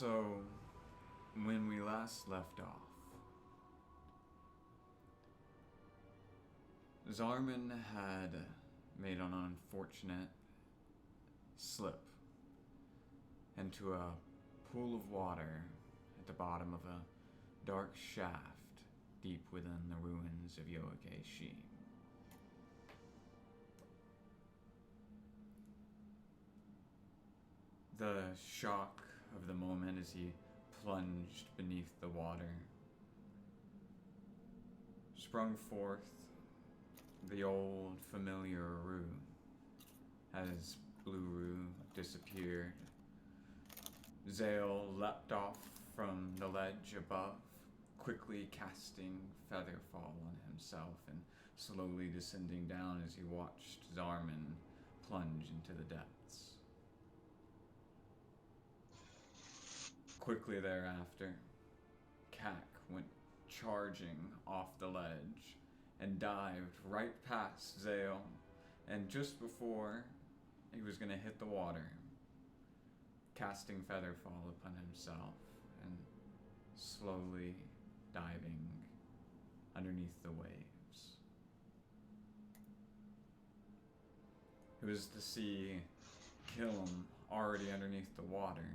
So, when we last left off, Zarman had made an unfortunate slip into a pool of water at the bottom of a dark shaft deep within the ruins of Yoakeshi. The shock of the moment as he plunged beneath the water sprung forth the old familiar Rue. As Blue Rue disappeared, Zale leapt off from the ledge above, quickly casting Featherfall on himself and slowly descending down as he watched Zarman plunge into the depths. Quickly thereafter, Kak went charging off the ledge and dived right past Zale, and just before he was going to hit the water, casting Featherfall upon himself and slowly diving underneath the waves. It was to see Killam already underneath the water,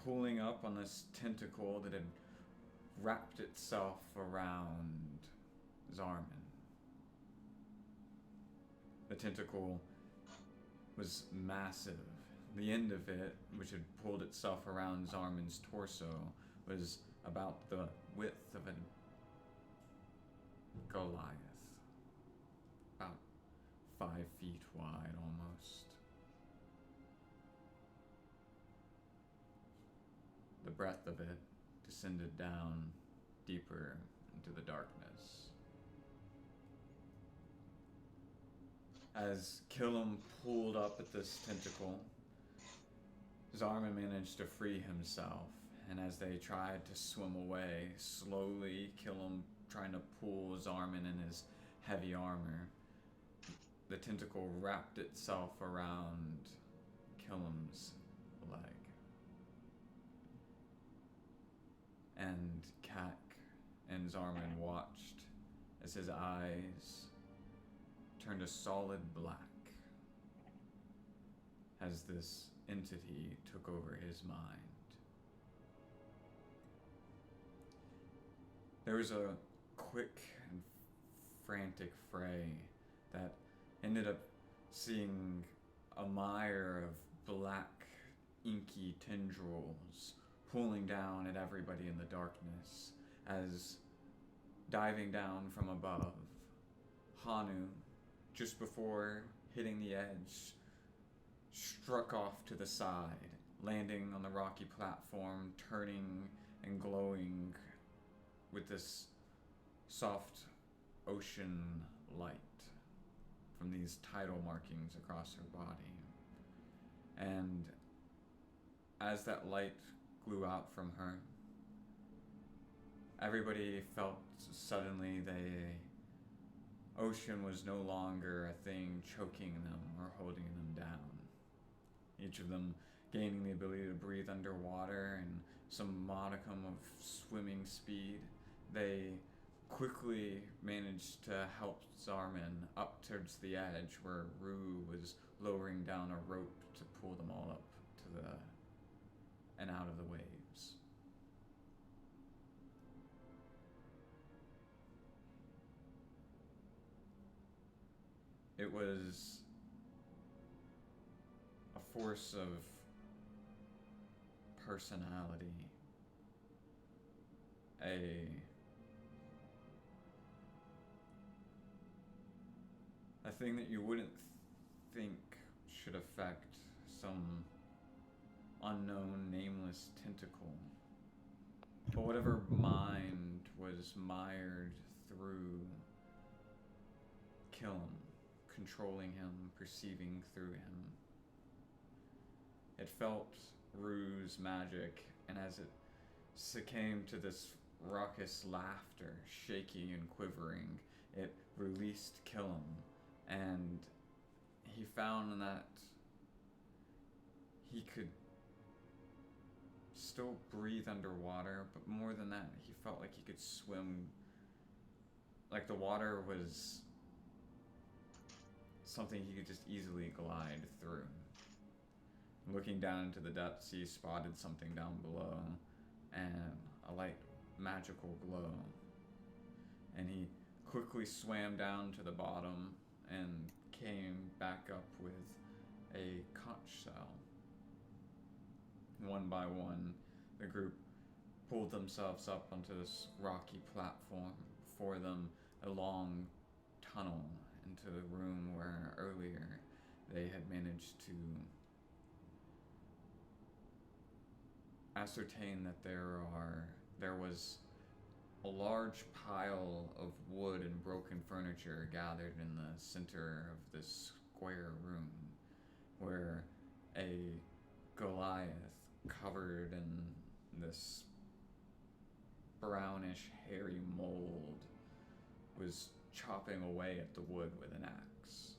pulling up on this tentacle that had wrapped itself around Zarman. The tentacle was massive. The end of it, which had pulled itself around Zarman's torso, was about the width of a Goliath. About 5 feet wide almost. The breadth of it descended down deeper into the darkness. As Killam pulled up at this tentacle, Zarman managed to free himself, and as they tried to swim away, slowly Killam trying to pull Zarman in his heavy armor, the tentacle wrapped itself around Killam's leg. And Kak and Zarman watched as his eyes turned a solid black as this entity took over his mind. There was a quick and frantic fray that ended up seeing a mire of black, inky tendrils pulling down at everybody in the darkness as, diving down from above, Hanu, just before hitting the edge, struck off to the side, landing on the rocky platform, turning and glowing with this soft ocean light from these tidal markings across her body. And as that light blew out from her, everybody felt suddenly the ocean was no longer a thing choking them or holding them down. Each of them gaining the ability to breathe underwater and some modicum of swimming speed, they quickly managed to help Zarman up towards the edge where Rue was lowering down a rope to pull them all up to the and out of the waves. It was a force of personality, a thing that you wouldn't think should affect some unknown, nameless tentacle. But whatever mind was mired through Killam, controlling him, perceiving through him, it felt Rue's magic, and as it succumbed to this raucous laughter, shaking and quivering, it released Killam, and he found that he could still breathe underwater, but more than that, he felt like he could swim. Like the water was something he could just easily glide through. Looking down into the depths, he spotted something down below, and a light magical glow. And he quickly swam down to the bottom and came back up with a conch shell. One by one, the group pulled themselves up onto this rocky platform. Before them, a long tunnel into the room where earlier they had managed to ascertain that there was a large pile of wood and broken furniture gathered in the center of this square room, where a Goliath covered in this brownish, hairy mold was chopping away at the wood with an axe.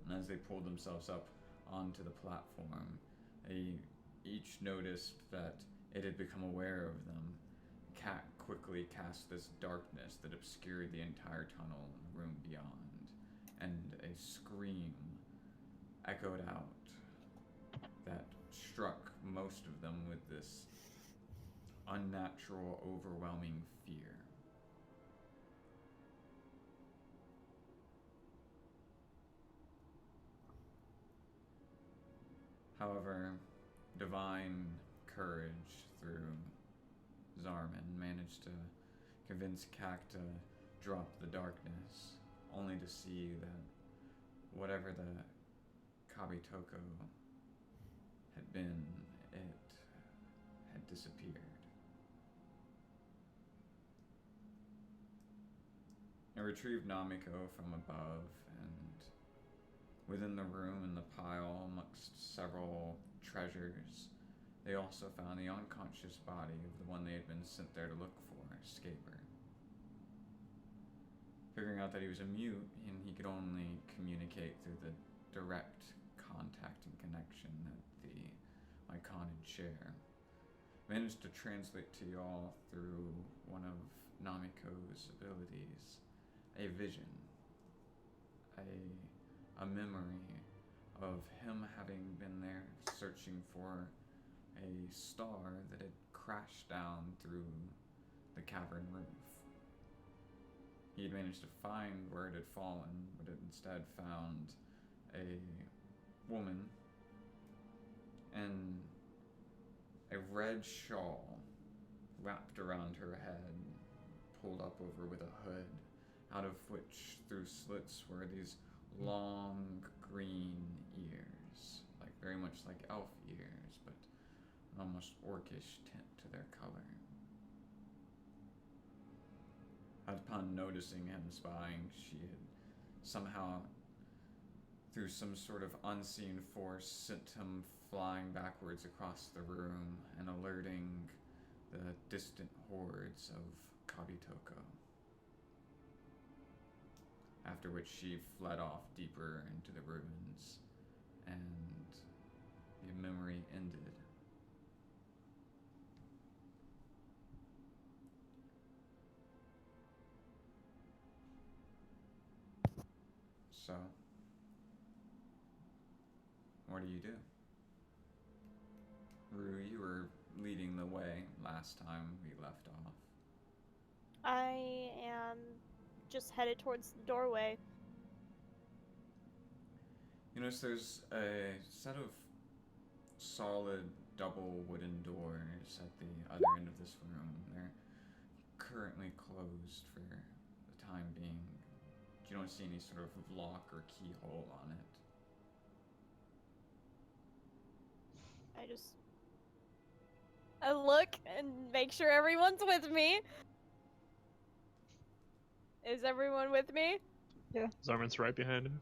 And as they pulled themselves up onto the platform, they each noticed that it had become aware of them. Cat quickly cast this darkness that obscured the entire tunnel and the room beyond, and a scream echoed out that struck most of them with this unnatural, overwhelming fear. However, divine courage through Zarman managed to convince Kak to drop the darkness, only to see that whatever the Kabitoko had been, it had disappeared. They retrieved Namiko from above, and within the room in the pile, amongst several treasures, they also found the unconscious body of the one they had been sent there to look for, Scaper. Figuring out that he was a mute and he could only communicate through the direct contact and connection that the Myconid share, managed to translate to y'all through one of Namiko's abilities, a vision, a memory of him having been there searching for a star that had crashed down through the cavern roof. He had managed to find where it had fallen, but had instead found a woman in a red shawl wrapped around her head, pulled up over with a hood, out of which through slits were these long green ears, like very much like elf ears, but an almost orcish tint to their color. Upon noticing him spying, she had somehow, through some sort of unseen force, sent him flying backwards across the room and alerting the distant hordes of Kabitoko. After which she fled off deeper into the ruins, and the memory ended. So, what do you do? Rue, you were leading the way last time we left off. I am just headed towards the doorway. You notice there's a set of solid double wooden doors at the other end of this room. They're currently closed for the time being. You don't see any sort of lock or keyhole on it. I look and make sure everyone's with me. Is everyone with me? Yeah. Zarman's right behind him.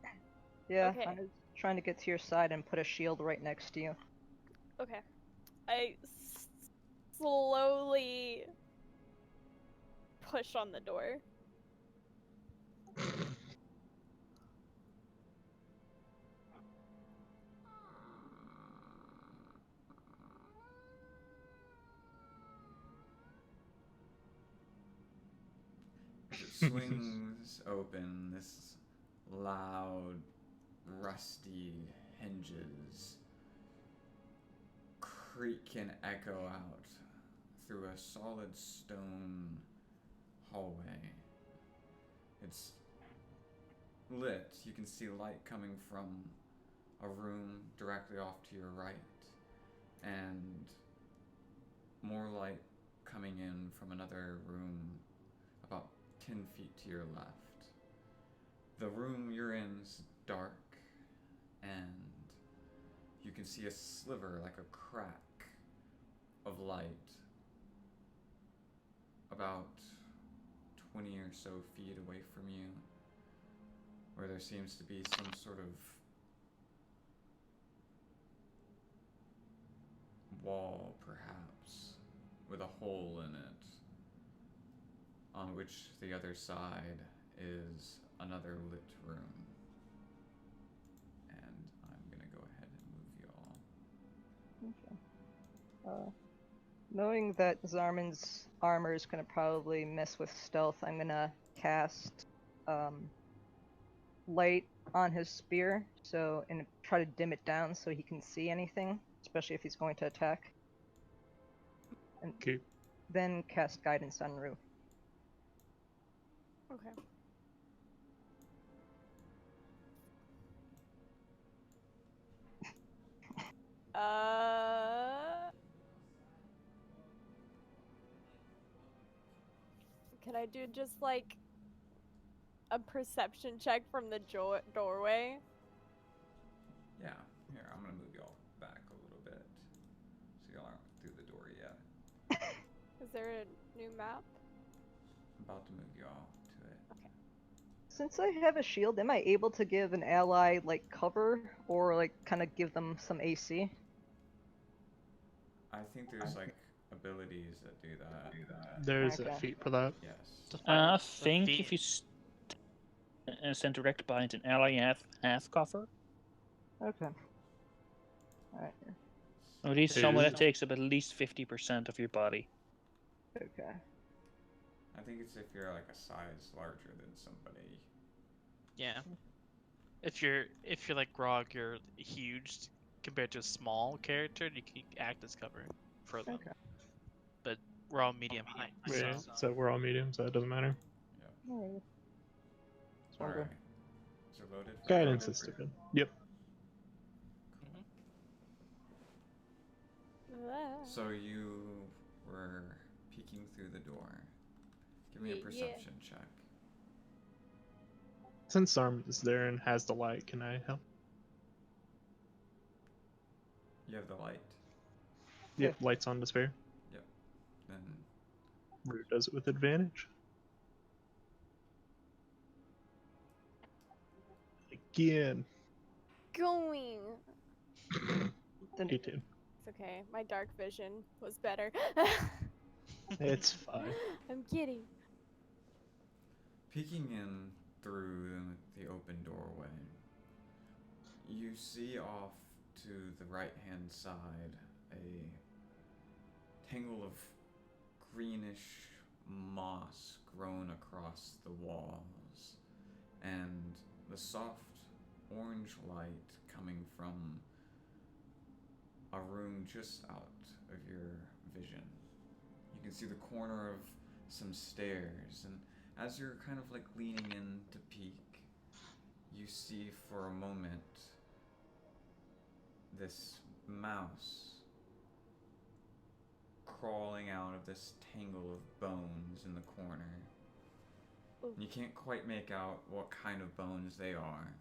Yeah, Okay. I was trying to get to your side and put a shield right next to you. Okay. I slowly push on the door. swings open. This loud, rusty hinges creak and echo out through a solid stone hallway. It's lit. You can see light coming from a room directly off to your right, and more light coming in from another room about 10 feet to your left. The room you're in is dark, and you can see a sliver, like a crack of light, about 20 or so feet away from you, where there seems to be some sort of wall, perhaps, with a hole in it, on which the other side is another lit room. And I'm gonna go ahead and move y'all. Okay. Knowing that Zarman's armor is gonna probably mess with stealth, I'm gonna cast light on his spear, and try to dim it down so he can see anything, especially if he's going to attack. And Okay. then cast guidance on Rue. Okay. Can I do just like a perception check from the doorway? Yeah, here, I'm gonna move y'all back a little bit, so y'all aren't through the door yet. Is there a new map? I'm about to move y'all to it. Okay. Since I have a shield, am I able to give an ally like cover or like kind of give them some AC? I think there's like abilities that do that. There's a Okay. feet for that. Yes. I think if you send direct bind an ally, you have half cover. Okay. Alright. At least someone that takes up at least 50% of your body. Okay. I think it's if you're like a size larger than somebody. Yeah. If you're like Grog, you're huge compared to a small character, you can act as cover for them. Okay. But we're all medium height. Wait, so we're all medium, so it doesn't matter. Alright. Alright. Is it loaded? Guidance is stupid. Yep. So you were peeking through the door. Give me a perception check. Since Zarman is there and has the light, can I help? You have the light? Yep, light's on the spare. Then Rue does it with advantage. Again. Going. 18. It's okay. My dark vision was better. It's fine. I'm kidding. peeking in through the open doorway, you see off to the right-hand side a tangle of greenish moss grown across the walls, and the soft orange light coming from a room just out of your vision. You can see the corner of some stairs, and as you're kind of like leaning in to peek, you see for a moment this mouse crawling out of this tangle of bones in the corner. Ooh. You can't quite make out what kind of bones they are.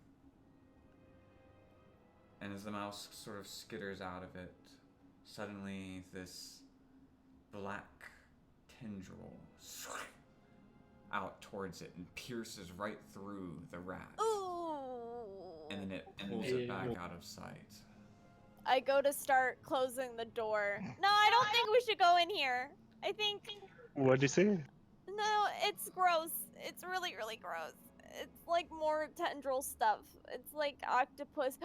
And as the mouse sort of skitters out of it, suddenly this black tendril out towards it and pierces right through the rat. Ooh. And then it pulls it back out of sight. I go to start closing the door. No, I don't think we should go in here. I think... What'd you say? No, it's gross. It's really, really gross. It's like more tendril stuff. It's like octopus.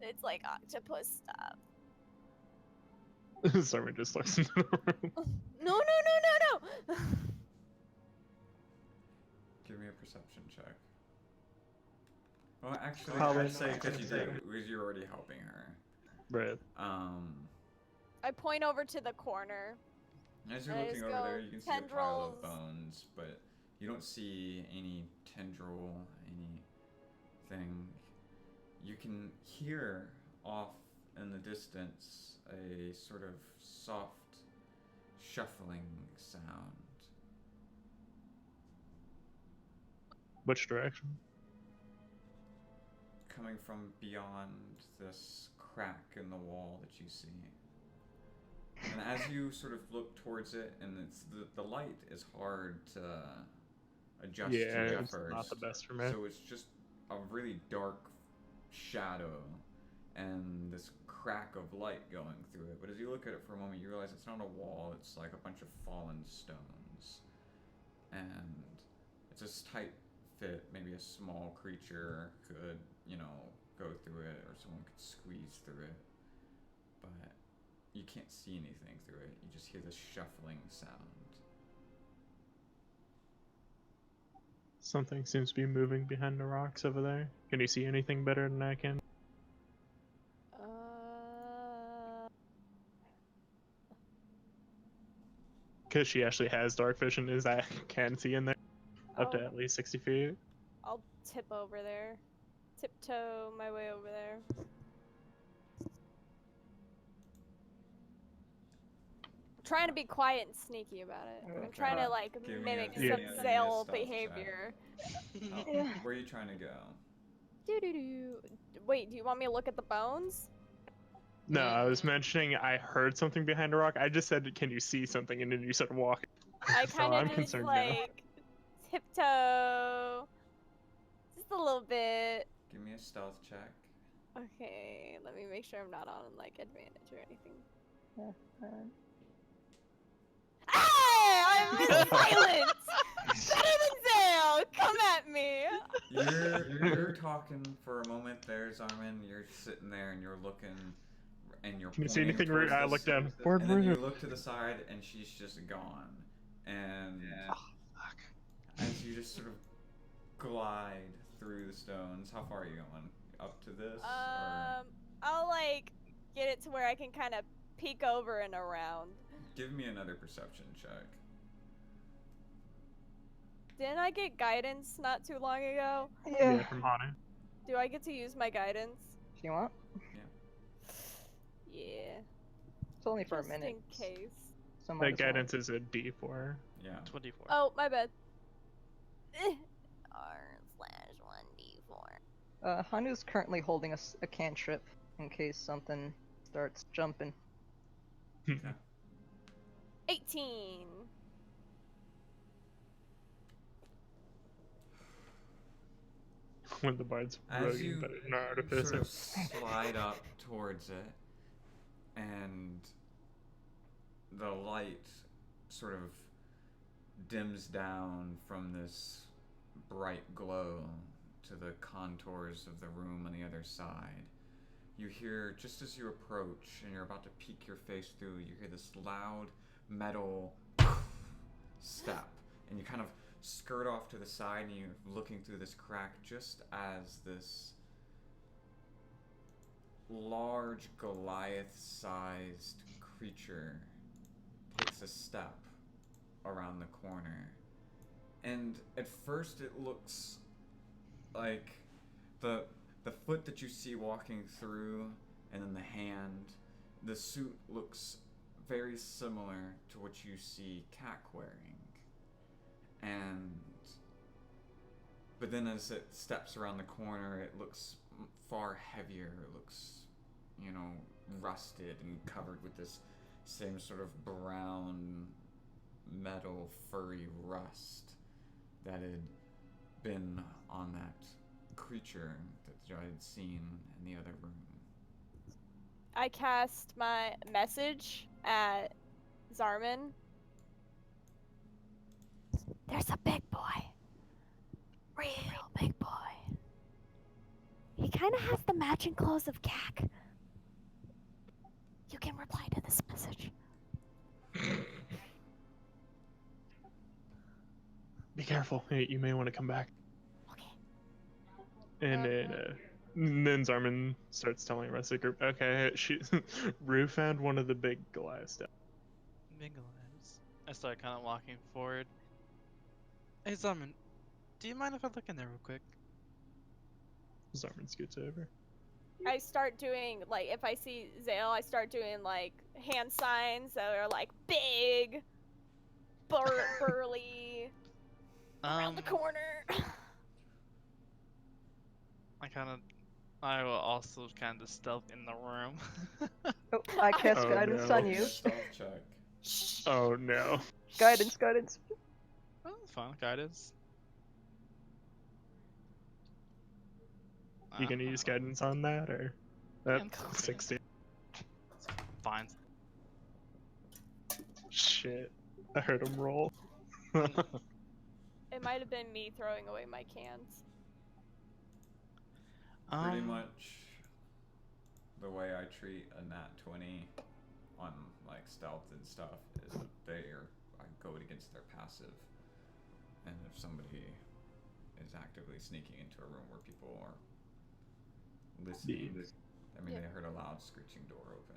It's like octopus stuff. Someone just looks into the room. No, no, no, no, no! perception check. Well, actually, Probably I'd say not. because you did, because you're already helping her. Right. I point over to the corner. As you're I looking just over go, there, you can see a pile of "Tendrils." bones, but you don't see any tendril, anything. You can hear off in the distance a sort of soft shuffling sound. Which direction? Coming from beyond this crack in the wall that you see. And as you sort of look towards it, and it's the light is hard to adjust Yeah, to at it's first. not the best for me. So it's just a really dark shadow and this crack of light going through it. But as you look at it for a moment, you realize it's not a wall, it's like a bunch of fallen stones. And it's a tight fit, maybe a small creature could, go through it, or someone could squeeze through it. But you can't see anything through it. You just hear this shuffling sound. Something seems to be moving behind the rocks over there. Can you see anything better than I can? Because she actually has dark vision, is I can see in there up to Oh. at least 60 feet. I'll tip over there. Tiptoe my way over there. Trying to be quiet and sneaky about it. I'm Okay. trying to like Give me mimic a- Yeah. some give me a Zale stealth check. behavior. Oh, Yeah. where are you trying to go? Doo-doo-doo. Wait, do you want me to look at the bones? No, I was mentioning I heard something behind a rock. I just said, can you see something? And then you started walking. I So kind I'm of just concerned now. like tiptoe, just a little bit. Give me a stealth check. Okay, let me make sure I'm not on like advantage or anything. Hey, I'm silent. Better than Zale. Come at me. You're talking for a moment there, Zarman. You're sitting there and you're looking, and you're Can you see pointing anything rude? towards I this- look down. And then you look to the side, and she's just gone. And Fuck. as you just sort of glide through the stones, how far are you going? Up to this? Or I'll like get it to where I can kind of peek over and around. give me another perception check. Didn't I get guidance not too long ago? Yeah. Yeah, from Hanu. Do I get to use my guidance? If you want. Yeah. It's only for Just a minute. in case. So might That as well. guidance is a D4. Yeah. 24. Oh, my bad. R/1d4. Hanu's currently holding a cantrip in case something starts jumping. 18. When the bard's As roguing, you but an artificer. sort of slide up towards it, and the light sort of dims down from this bright glow to the contours of the room on the other side. You hear, just as you approach and you're about to peek your face through, you hear this loud metal step, and you kind of skirt off to the side, and you're looking through this crack just as this large Goliath-sized creature takes a step around the corner. And at first it looks like the foot that you see walking through, and then the hand, the suit looks very similar to what you see Cat wearing. But then as it steps around the corner, it looks far heavier. It looks, rusted and covered with this same sort of brown metal furry rust that had been on that creature that I had seen in the other room. I cast my message at Zarman. There's a big boy. Real big boy. He kind of has the matching clothes of Kak. You can reply to this message. Be careful. Hey, you may want to come back. And then Zarman starts telling the rest of the group, okay, Rue found one of the big Goliath stuff. Mingles. I start kind of walking forward. Hey, Zarman, do you mind if I look in there real quick? Zarman scoots over. I start doing, like, if I see Zale, I start doing, like, hand signs that are, like, big, burly, around the corner. I will also kind of stealth in the room. Oh, I cast Oh, guidance no. on you. Stealth check. Oh no. Guidance. Oh, that's fine. Guidance. You gonna use guidance on that, or? That's Yeah, I'm 16. Fine. Shit. I heard him roll. It might have been me throwing away my cans. Pretty much the way I treat a nat 20 on like stealth and stuff is that I go against their passive, and if somebody is actively sneaking into a room where people are listening, I mean, they heard a loud screeching door open.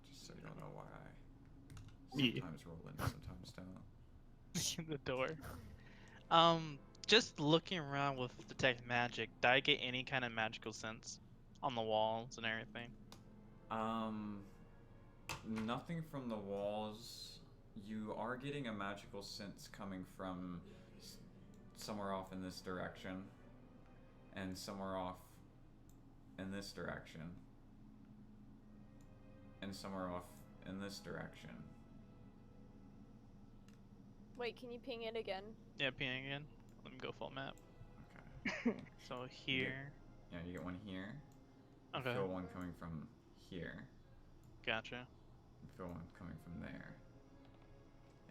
Just so you don't know why I sometimes roll in, sometimes don't. In the door. Just looking around with detect magic, did I get any kind of magical sense on the walls and everything? Nothing from the walls. You are getting a magical sense coming from somewhere off in this direction, and somewhere off in this direction, and somewhere off in this direction. Wait, can you ping it again? Yeah, ping again. Let me go full map. Okay. So here. Yeah, you get one here. You Okay. feel one coming from here. Gotcha. You feel one coming from there.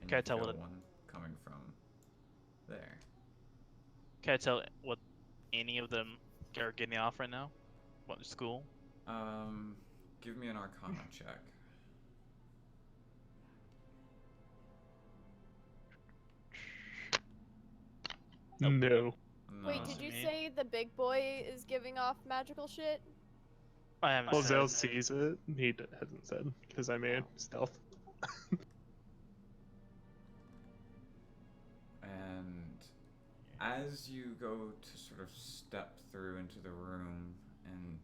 And Can I you tell feel what one coming from there. Can I tell what any of them are getting off right now? What school? Give me an Arcana check. No. No. Wait, did you me. say the big boy is giving off magical shit? I haven't Well, said. Zell sees it. He hasn't said, because I made stealth. And as you go to sort of step through into the room and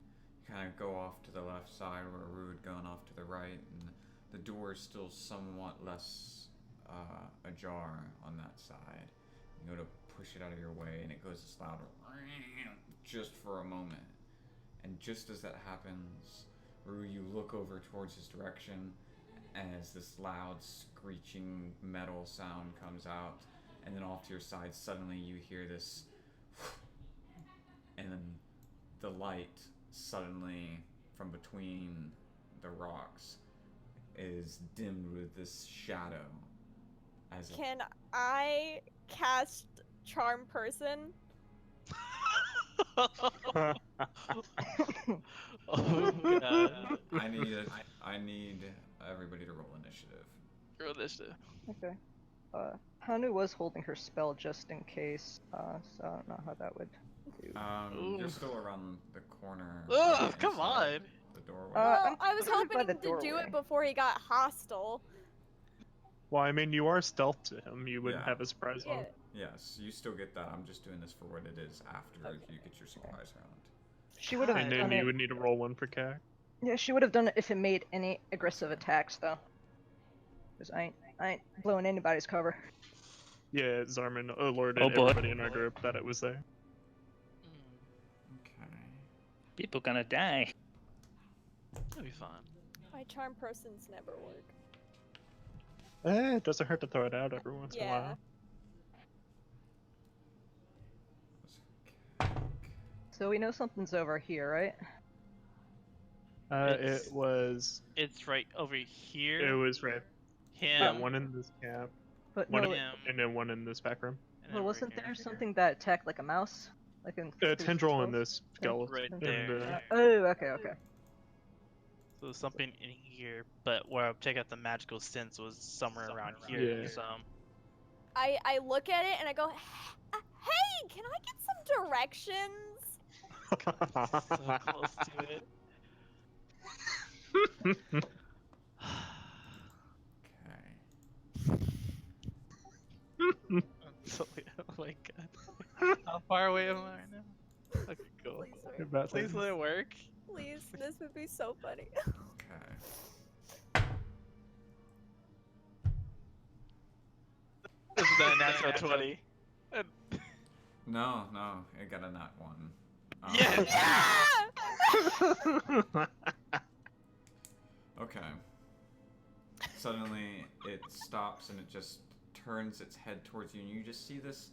kind of go off to the left side where Rue had gone off to the right, and the door is still somewhat less ajar on that side. You go to push it out of your way and it goes this loud just for a moment. And just as that happens, Rue, you look over towards his direction as this loud screeching metal sound comes out, and then off to your side suddenly you hear this and then the light suddenly from between the rocks is dimmed with this shadow. As Can I cast Charm Person? Oh god. I need everybody to roll initiative. Roll initiative. Okay. Hanu was holding her spell just in case, so I don't know how that would do. You're Ooh. still around the corner. Ugh, come inside on. The doorway. Well, I'm I was covered by hoping the to do doorway. it before he got hostile. Well, I mean, you are stealth to him. You wouldn't Yeah. have a surprise on. Yeah. Yes, you still get that. I'm just doing this for what it is after Okay, you get your surprise round. She would have And then done you it. would need to roll one per CAC. Yeah, she would have done it if it made any aggressive attacks, though. Because I ain't blowing anybody's cover. Yeah, Zarman alerted Oh, boy. everybody in our group that it was there. Okay. People gonna die. That'll be fun. My Charm Persons never work. It doesn't hurt to throw it out every once in a Yeah. while. So we know something's over here, right? It's- It was. It's right over here. It was right. Him. Yeah, one in this camp, But one no, him. and then one in this back room. And but over wasn't here. there something that attacked like a mouse? Like in Tendril in Crucible? this skeleton. Right in there. the- Oh, okay. So there's something in here, but where I check out the magical sense was somewhere around here. Yeah. So I look at it and I go, Hey, can I get some directions? So close to it. Okay. So, oh my god. How far away am I right now? Okay, cool. Please, You're work. about Please to- let it work. Please, this would be so funny. Okay. This is a natural 20. No, it got a nat 1. Yes! Yeah! Okay. Suddenly, it stops and it just turns its head towards you, and you just see this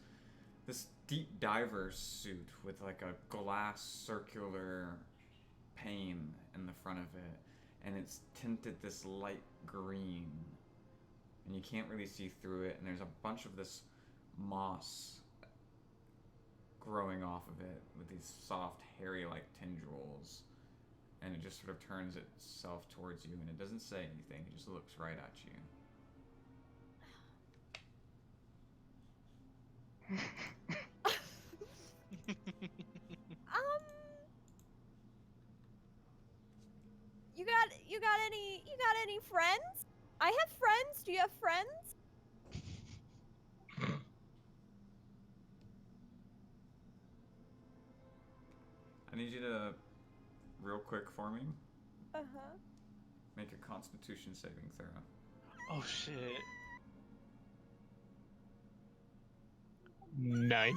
deep diver suit with like a glass circular pane in the front of it, and it's tinted this light green, and you can't really see through it, and there's a bunch of this moss growing off of it with these soft, hairy-like tendrils, and it just sort of turns itself towards you, and it doesn't say anything, it just looks right at you. You got any friends? I have friends. Do you have friends? I need you to, real quick for me, Uh-huh. make a Constitution saving throw. Oh shit. 9.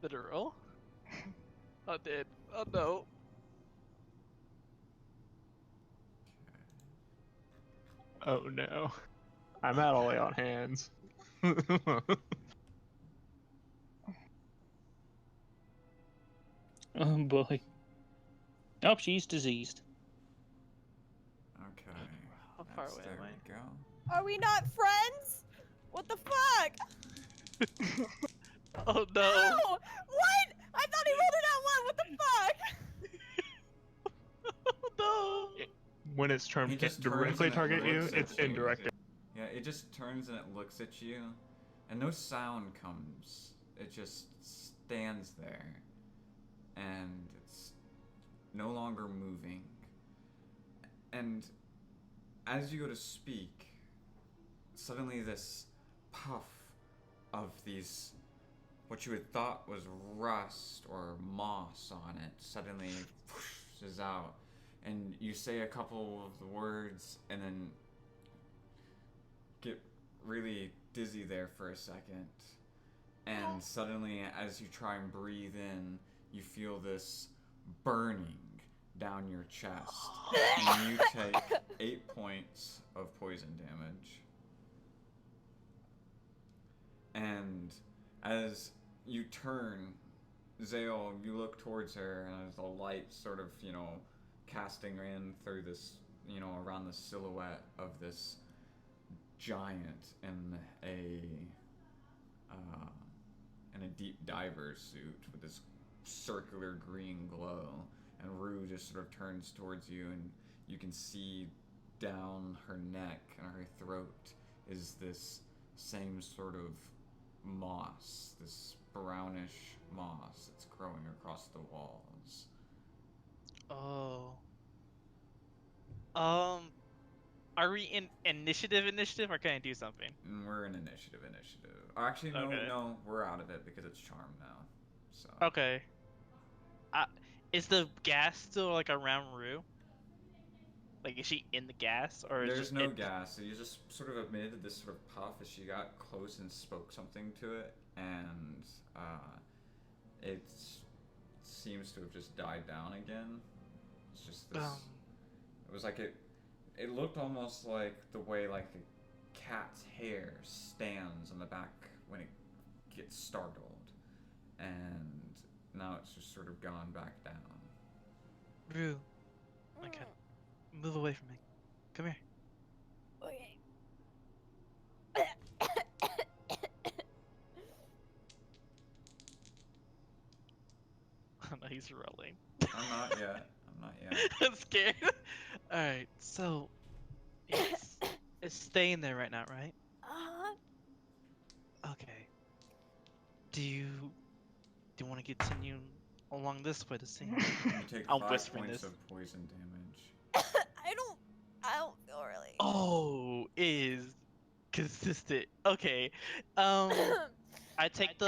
Did it roll? Oh, it did. Oh no. Oh no. I'm out only on hands. Oh boy. Oh, she's diseased. Okay. How far away There am I? we go. Are we not friends? What the fuck? Oh no. No! What? I thought he rolled it out one. What the fuck? Oh no. When its term He can't just turns directly and it target you, looks at it's you. indirect. Yeah, it just turns and it looks at you, and no sound comes. It just stands there, and it's no longer moving. And as you go to speak, suddenly this puff of these, what you had thought was rust or moss on it, suddenly is out, and you say a couple of the words, and then get really dizzy there for a second, and suddenly as you try and breathe in, you feel this burning down your chest, and you take 8 points of poison damage. And as you turn, Zale, you look towards her, and as the light sort of, casting in through this, around the silhouette of this giant in a deep diver suit with this circular green glow, and Rue just sort of turns towards you, and you can see down her neck and her throat is this same sort of moss, this brownish moss that's growing across the walls. Oh. Are we in initiative, or can I do something? And we're in initiative. Oh, actually, no, Okay. no, we're out of it because it's charm now. So. Okay. Is the gas still like around Rue? Like, is she in the gas, or is There's just no it... gas. So you just sort of emitted this sort of puff as she got close and spoke something to it, and it seems to have just died down again. It's just this. It was like it looked almost like the way like a cat's hair stands on the back when it gets startled, and now it's just sort of gone back down. Rue, my god, move away from me. Come here. Okay. Oh no, he's rolling. I'm not yet. I'm scared. Alright, so it's staying there right now, right? Uh-huh. Okay. Do you want to continue along this way to see? You take I'm 5 whispering points this. of poison damage. I don't feel really. Oh, is consistent. Okay. I take the.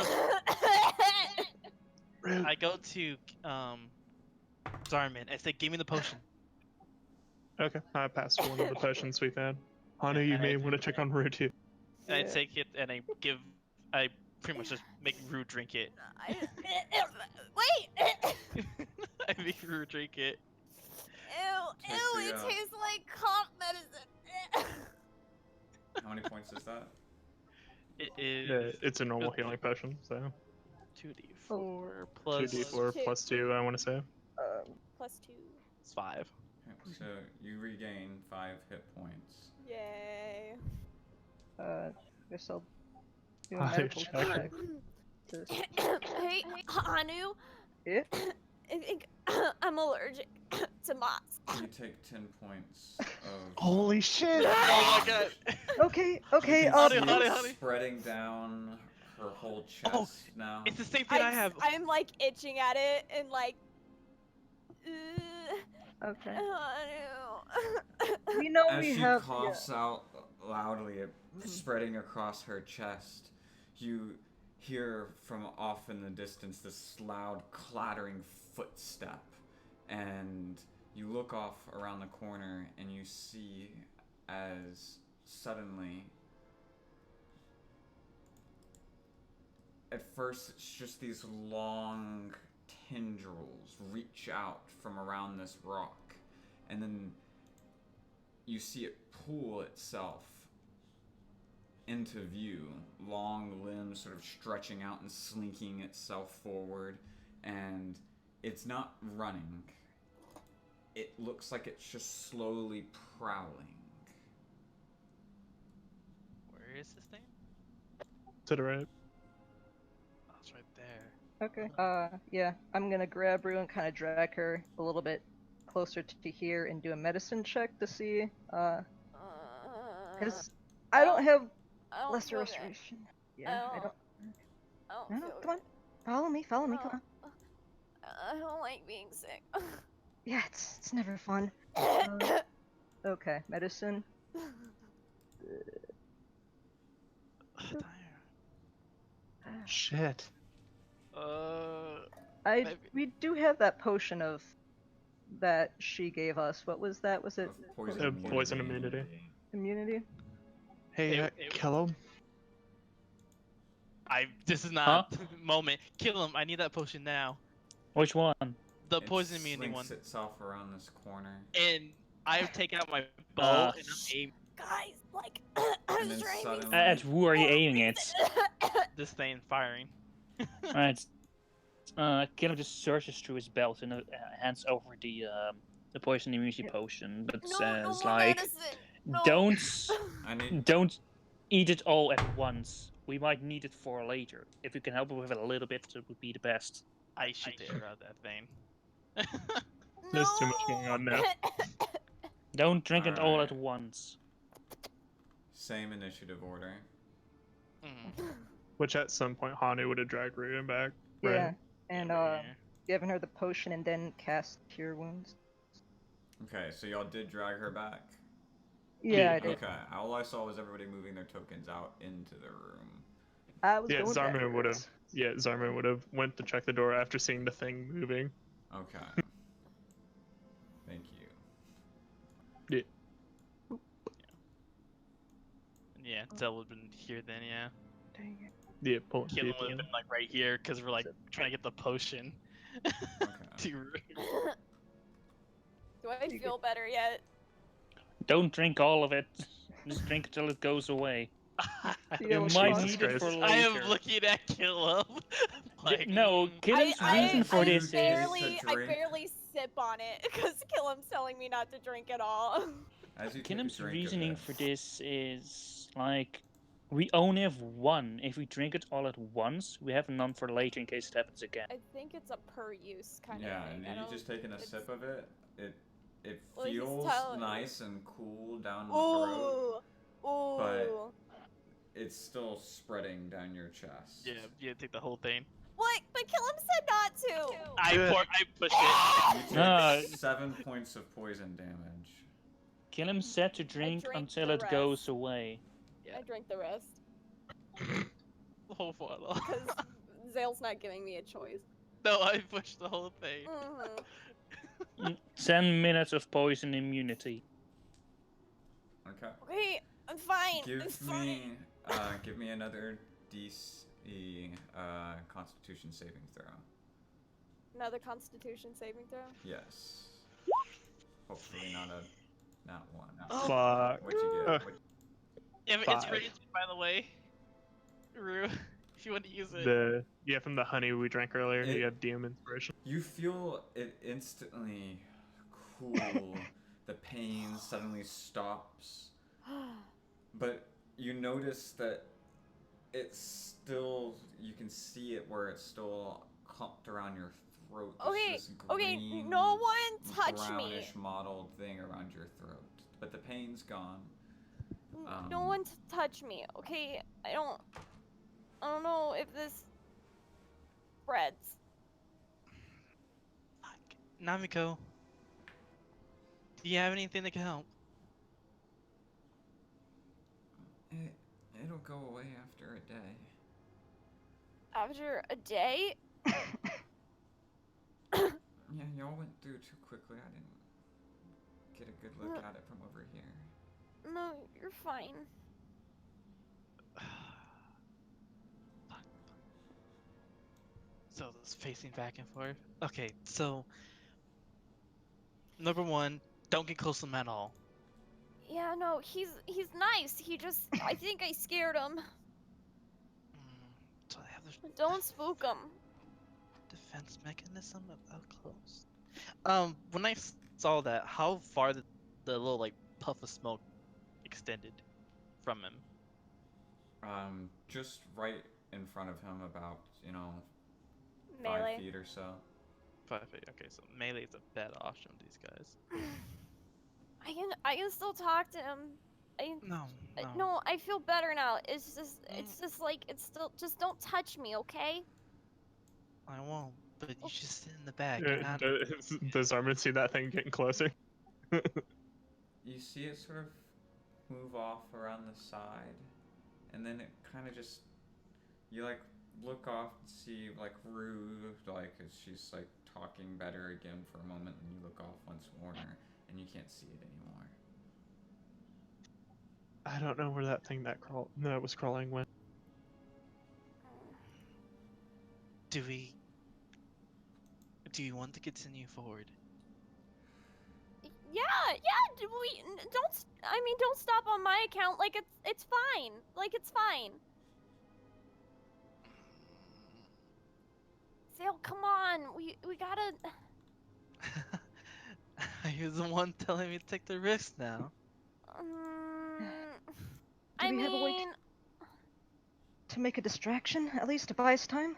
I go to Zarman. I say, "Give me the potion." Okay, I passed one of the potions we found. Hanu, Yeah, you and may I- want to check on Rue too. And I Yeah. take it and I pretty much just make Rue drink it. Wait! I make Rue drink it. Ew, Take ew, the, it tastes like cough medicine. How many points is that? It is Yeah, it's a normal healing potion, so 2d4 plus 2d4 Two. plus 2, I want to say. Plus 2. It's 5. Okay, so you regain 5 hit points. Yay. Guess I'll do a I medical check. check. to s- Hey, Anu, Yeah? I think I'm allergic to moths. You take 10 points of. Holy shit! Oh my god! Okay, okay, You Honey, can see honey, it honey. spreading down her whole chest Oh, now. It's the same thing I have. I'm like itching at it and like. Okay. Anu. We know As we she have. coughs out loudly, spreading across her chest, you hear from off in the distance this loud clattering footstep, and you look off around the corner and you see as suddenly, at first it's just these long tendrils reach out from around this rock, and then you see it pull itself into view, long limbs sort of stretching out and slinking itself forward, and it's not running. It looks like it's just slowly prowling. Where is this thing? To the right. Oh, it's right there. Okay. Yeah, I'm gonna grab Rue and kind of drag her a little bit closer to here and do a medicine check to see. Because I don't have I don't lesser feel good. restoration. Yeah, I don't. I don't No, feel come on. good. Follow me, come on. I don't like being sick. Yeah, it's never fun. Okay, medicine. Shit. We do have that potion of that she gave us. What was that? Was it Of poison Poison immunity. immunity. immunity? Hey, kill him. This is not the moment. Kill him. I need that potion now. Which one? The It poison immunity one. slinks itself around this corner. And I take out my bow and I'm aiming Guys, like, And I'm then trying suddenly- At who are you aiming at? this thing and firing. Right. Caleb just searches through his belt and hands over the poison immunity potion, but no says more like, medicine. No. don't eat it all at once. We might need it for later. If you can help with it a little bit, it would be the best. I shoot the arrow at that thing. There's too much going on now. Don't drink it all at Alright. once. Same initiative order. Mm. Which at some point Hanu would have dragged Ryu back. Yeah, Right. and Yeah. giving her the potion and then cast Cure Wounds. Okay, so y'all did drag her back? Yeah, I did. Okay, all I saw was everybody moving their tokens out into the room. I was Yeah, going Zarman would have. backwards. Yeah, Zarman would have went to check the door after seeing the thing moving. Okay. Thank you. Yeah, Zell would have been here then, yeah. Dang it. Yeah, pull Kill yeah, would have been like right here because we're like trying to get the potion. Okay. Do I feel better yet? Don't drink all of it. Just drink till it goes away. Yeah, You well, might Jesus need it for Christ. later. I am looking at Caleb. like, No, Killen's reason for this is drink. I barely sip on it because Killem's telling me not to drink at all. As you take a Killen's drink of reasoning it, for this is like we only have one. If we drink it all at once, we have none for later in case it happens again. I think it's a per use kind yeah, of thing. and I you don't... just taking a it's- sip of it, it Well, he's feels telling- nice and cool down the throat. Ooh, ooh. but it's still spreading down your chest. Yeah, take the whole thing. What? But Killam said not to. I pushed it. You take 7 points of poison damage. Kill him set to drink drink until the it goes rest. away. I drank the rest. The whole bottle. Because Zale's not giving me a choice. No, I pushed the whole thing. Mm-hmm. 10 minutes of poison immunity. Okay. Okay, I'm fine. I'm fine. Give me another DC Constitution saving throw. Another Constitution saving throw. Yes. Hopefully not one. Fuck. What'd you get? It's Five. raised, by the way. Rue, if you want to use it. From the honey we drank earlier. It- You have DM inspiration. You feel it instantly cool. The pain suddenly stops. But you notice that it's still, you can see it where it's still clumped around your throat. There's Okay, this okay, green, no one touch me. brownish mottled thing around your throat. But the pain's gone. No one touch me, okay? I don't know if this spreads. Namiko, do you have anything that can help? It'll go away after a day. After a day? Yeah, y'all went through too quickly. I didn't get a good look at it from over here. No, you're fine. So it's facing back and forth. Okay, so number one, don't get close to him at all. Yeah, no, he's nice. He just, I think I scared him. So I have the Don't spook him. defense mechanism about close. When I saw that, how far did the little like puff of smoke extended from him? Just right in front of him, about, 5 Melee. feet or so. 5 feet. Okay, so melee is a bad option with these guys. I can still talk to him. No, I feel better now. It's just like, it's still, just don't touch me, okay? I won't. But you just sit in the back. Does Armin see that thing getting closer? You see it sort of move off around the side, and then it kind of just, you like look off and see like Rue, like as she's like talking better again for a moment, and you look off once more, and you can't see it anymore. I don't know where that thing that was crawling went. Do you want to continue forward? Yeah, don't stop on my account. Like, it's fine. Like, it's fine. Zale, come on. We gotta. You're the one telling me to take the risk now. Do we have a way to make a distraction, at least to buy us time?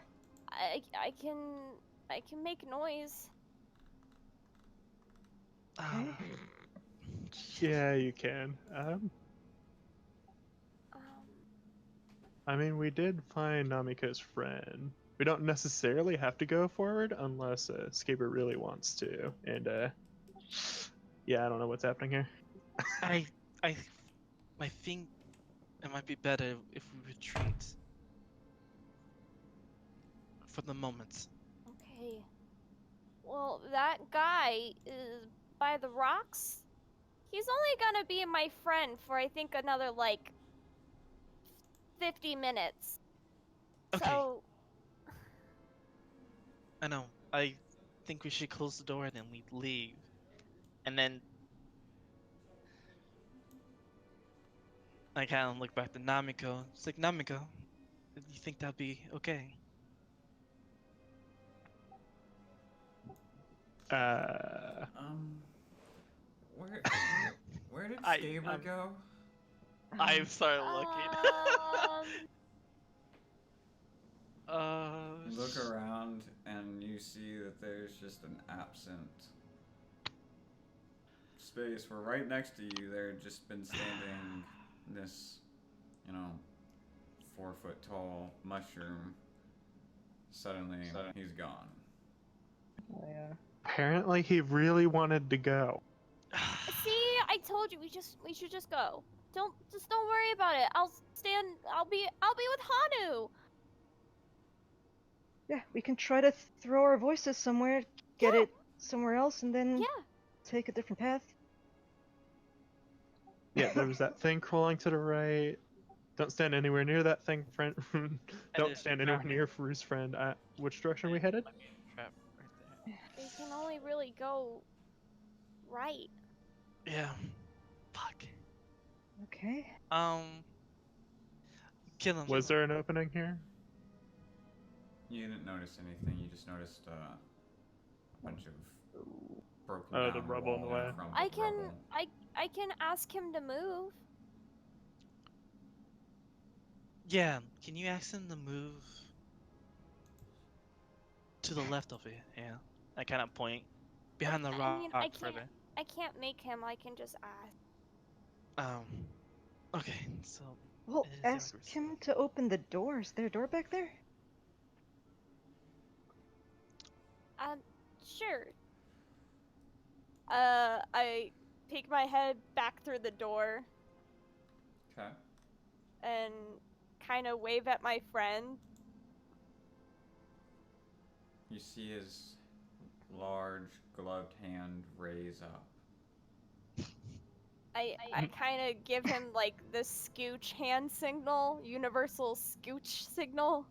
I can make noise. Yeah, you can. I mean, we did find Namiko's friend. We don't necessarily have to go forward unless Skaber really wants to. And yeah, I don't know what's happening here. I think it might be better if we retreat. For the moment. Okay. Well, that guy is by the rocks. He's only gonna be my friend for, I think, another like 50 minutes. Okay. So I know. I think we should close the door and then we leave. And then I kind of look back to Namiko. It's like, Namiko, do you think that'd be okay? Where did Skaber go? I've started looking. Look around and you see that there's just an absent space where right next to you there had just been standing this, 4-foot tall mushroom. Suddenly, he's gone. Oh, yeah. Apparently, he really wanted to go. See, I told you we should just go. Don't worry about it. I'll be with Hanu. Yeah, we can try to throw our voices somewhere, get Yeah. it somewhere else, and then Yeah. take a different path. Yeah, there was that thing crawling to the right. Don't stand anywhere near that thing, friend. Don't is stand a anywhere trap. near Fru's friend. Which direction are we headed? Might be a trap right there. We can only really go right. Yeah. Fuck. Okay. Kill him. Was there an opening here? You didn't notice anything. You just noticed a bunch of broken Oh, down the rubble in the wall and way. crumbled rubble. I can ask him to move. Yeah. Can you ask him to move to the left of it? Yeah. I kind of point behind the I rock mean, further. I can't make him. I can just ask. Okay. So. Well, it is the ask Argus. him to open the door. Is there a door back there? Sure. I peek my head back through the door Okay. and kind of wave at my friend. You see his large gloved hand raise up. I kind of give him like the scooch hand signal, universal scooch signal.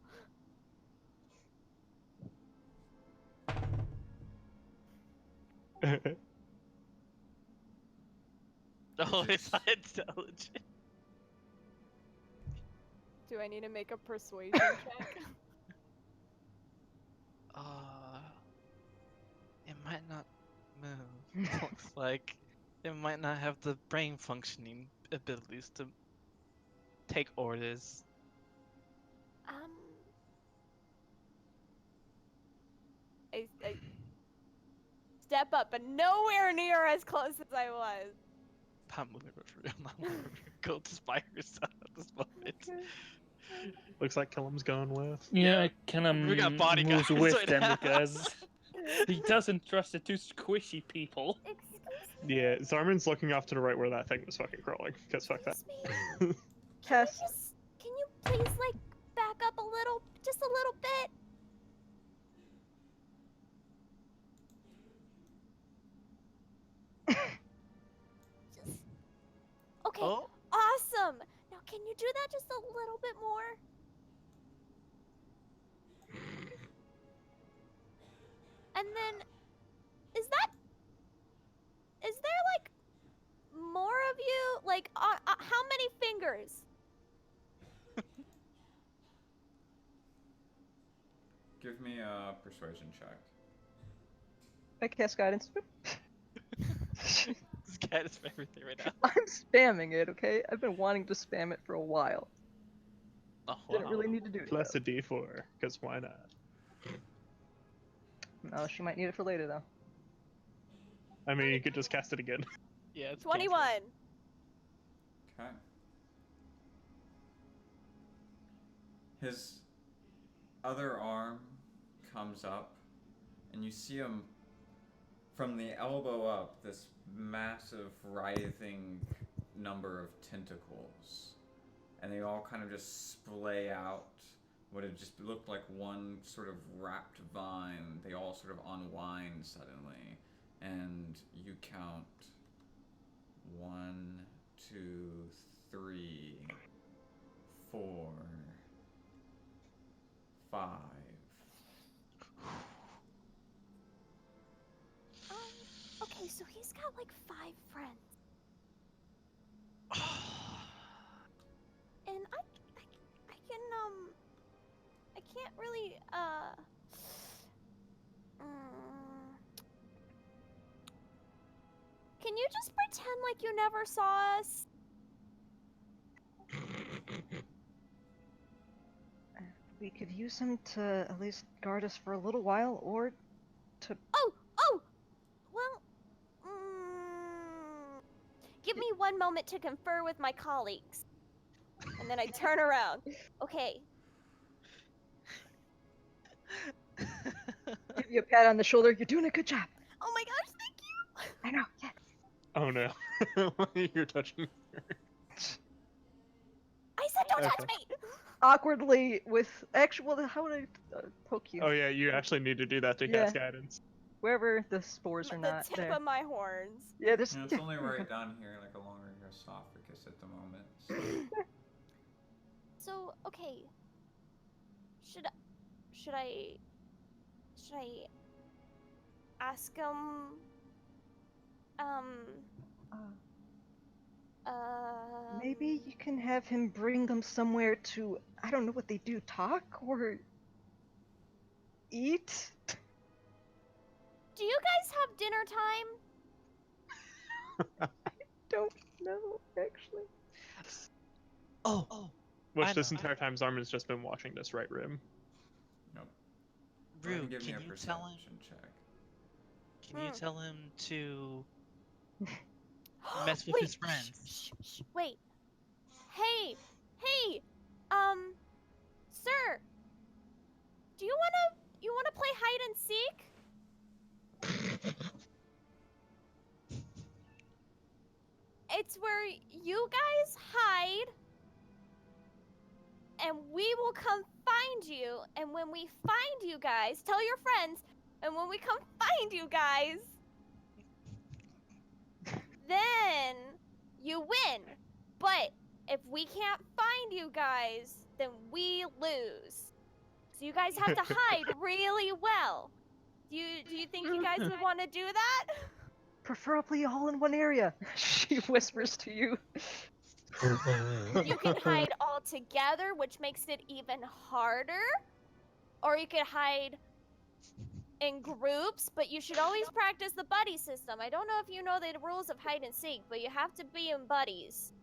Oh, it's not intelligent. Do I need to make a persuasion check? It might not move. Looks like it might not have the brain functioning abilities to take orders. I step up, but nowhere near as close as I was. Not moving for real. Not moving. Go to spy yourself at this moment. Looks like Killam's going with. Yeah, I kind of We got moves bodyguards with right them now. because he doesn't trust the two squishy people. Excuse me. Yeah, Zarman's looking off to the right where that thing was fucking crawling. Cause fuck that. Excuse me. Cass, Can you please like back up a little, just a little bit? Just. Okay. Oh, Awesome. Now can you do that just a little bit more? And then, is there like more of you? Like, how many fingers? Give me a persuasion check. I cast guidance. this cat is for everything right now. I'm spamming it, okay? I've been wanting to spam it for a while. Oh, Didn't wow. really need to do it. Plus though. a D4, cause why not? No, she might need it for later though. I mean, you could just cast it again. Yeah, it's 21. Okay. His other arm comes up, and you see him from the elbow up, this massive writhing number of tentacles. And they all kind of just splay out what had just looked like one sort of wrapped vine. They all sort of unwind suddenly. And you count 1, 2, 3, 4, 5. Okay, so he's got like 5 friends. And I can't really, can you just pretend like you never saw us? We could use him to at least guard us for a little while, or to. Oh! Well, give me one moment to confer with my colleagues. And then I turn around. Okay. Give you a pat on the shoulder. You're doing a good job. Oh my gosh, thank you. I know. Yes. Oh no. You're touching her. I said don't touch Okay. me. Awkwardly with actual. How would I poke you? Oh yeah, you actually need to do that to Yeah. cast guidance. Wherever the spores are The not tip there. of my horns. Yeah, there's. Yeah, it's only right down here, like along your esophagus at the moment. So. So, okay. Should I ask him Maybe you can have him bring them somewhere to. I don't know what they do. Talk or eat. do you guys have dinner time? Don't know actually. Oh, Which I this know. entire time Zarman's just been watching this right room. Nope. Go ahead Rue, and give me can a you tell him? perception check. Can you Hmm. tell him to mess with Wait, his friends? Shh, wait. Hey, sir. Do you wanna play hide and seek? It's where you guys hide, and we will come find you. And when we find you guys, tell your friends. And when we come find you guys, then you win. But if we can't find you guys, then we lose. So you guys have to hide really well. Do you think you guys would want to do that? Preferably all in one area. She whispers to you. You can hide all together, which makes it even harder. Or you could hide in groups, but you should always practice the buddy system. I don't know if you know the rules of hide and seek, but you have to be in buddies.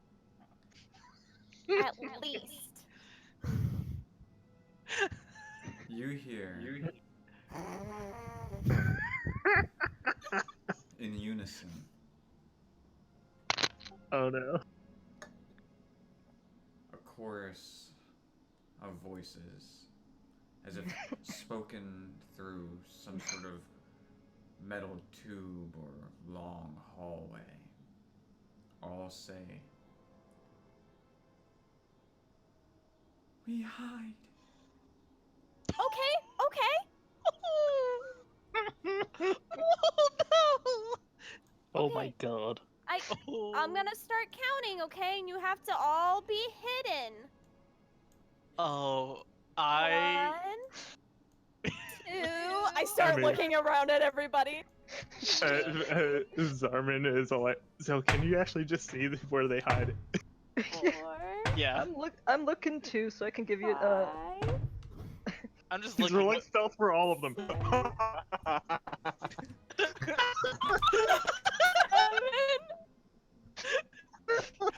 At least. You hear in unison Oh no. a chorus of voices, as if spoken through some sort of metal tube or long hallway. All say, "We hide." Okay. Oh no! Oh my Okay. god. I'm gonna start counting, okay? And you have to all be hidden. Oh, 1, 2. I start mean- looking around at everybody. Zarman is all like, so can you actually just see where they hide? 4, Yeah. I'm looking too, so I can give you 5. I'm just These looking. are like stealth for all of them. 7,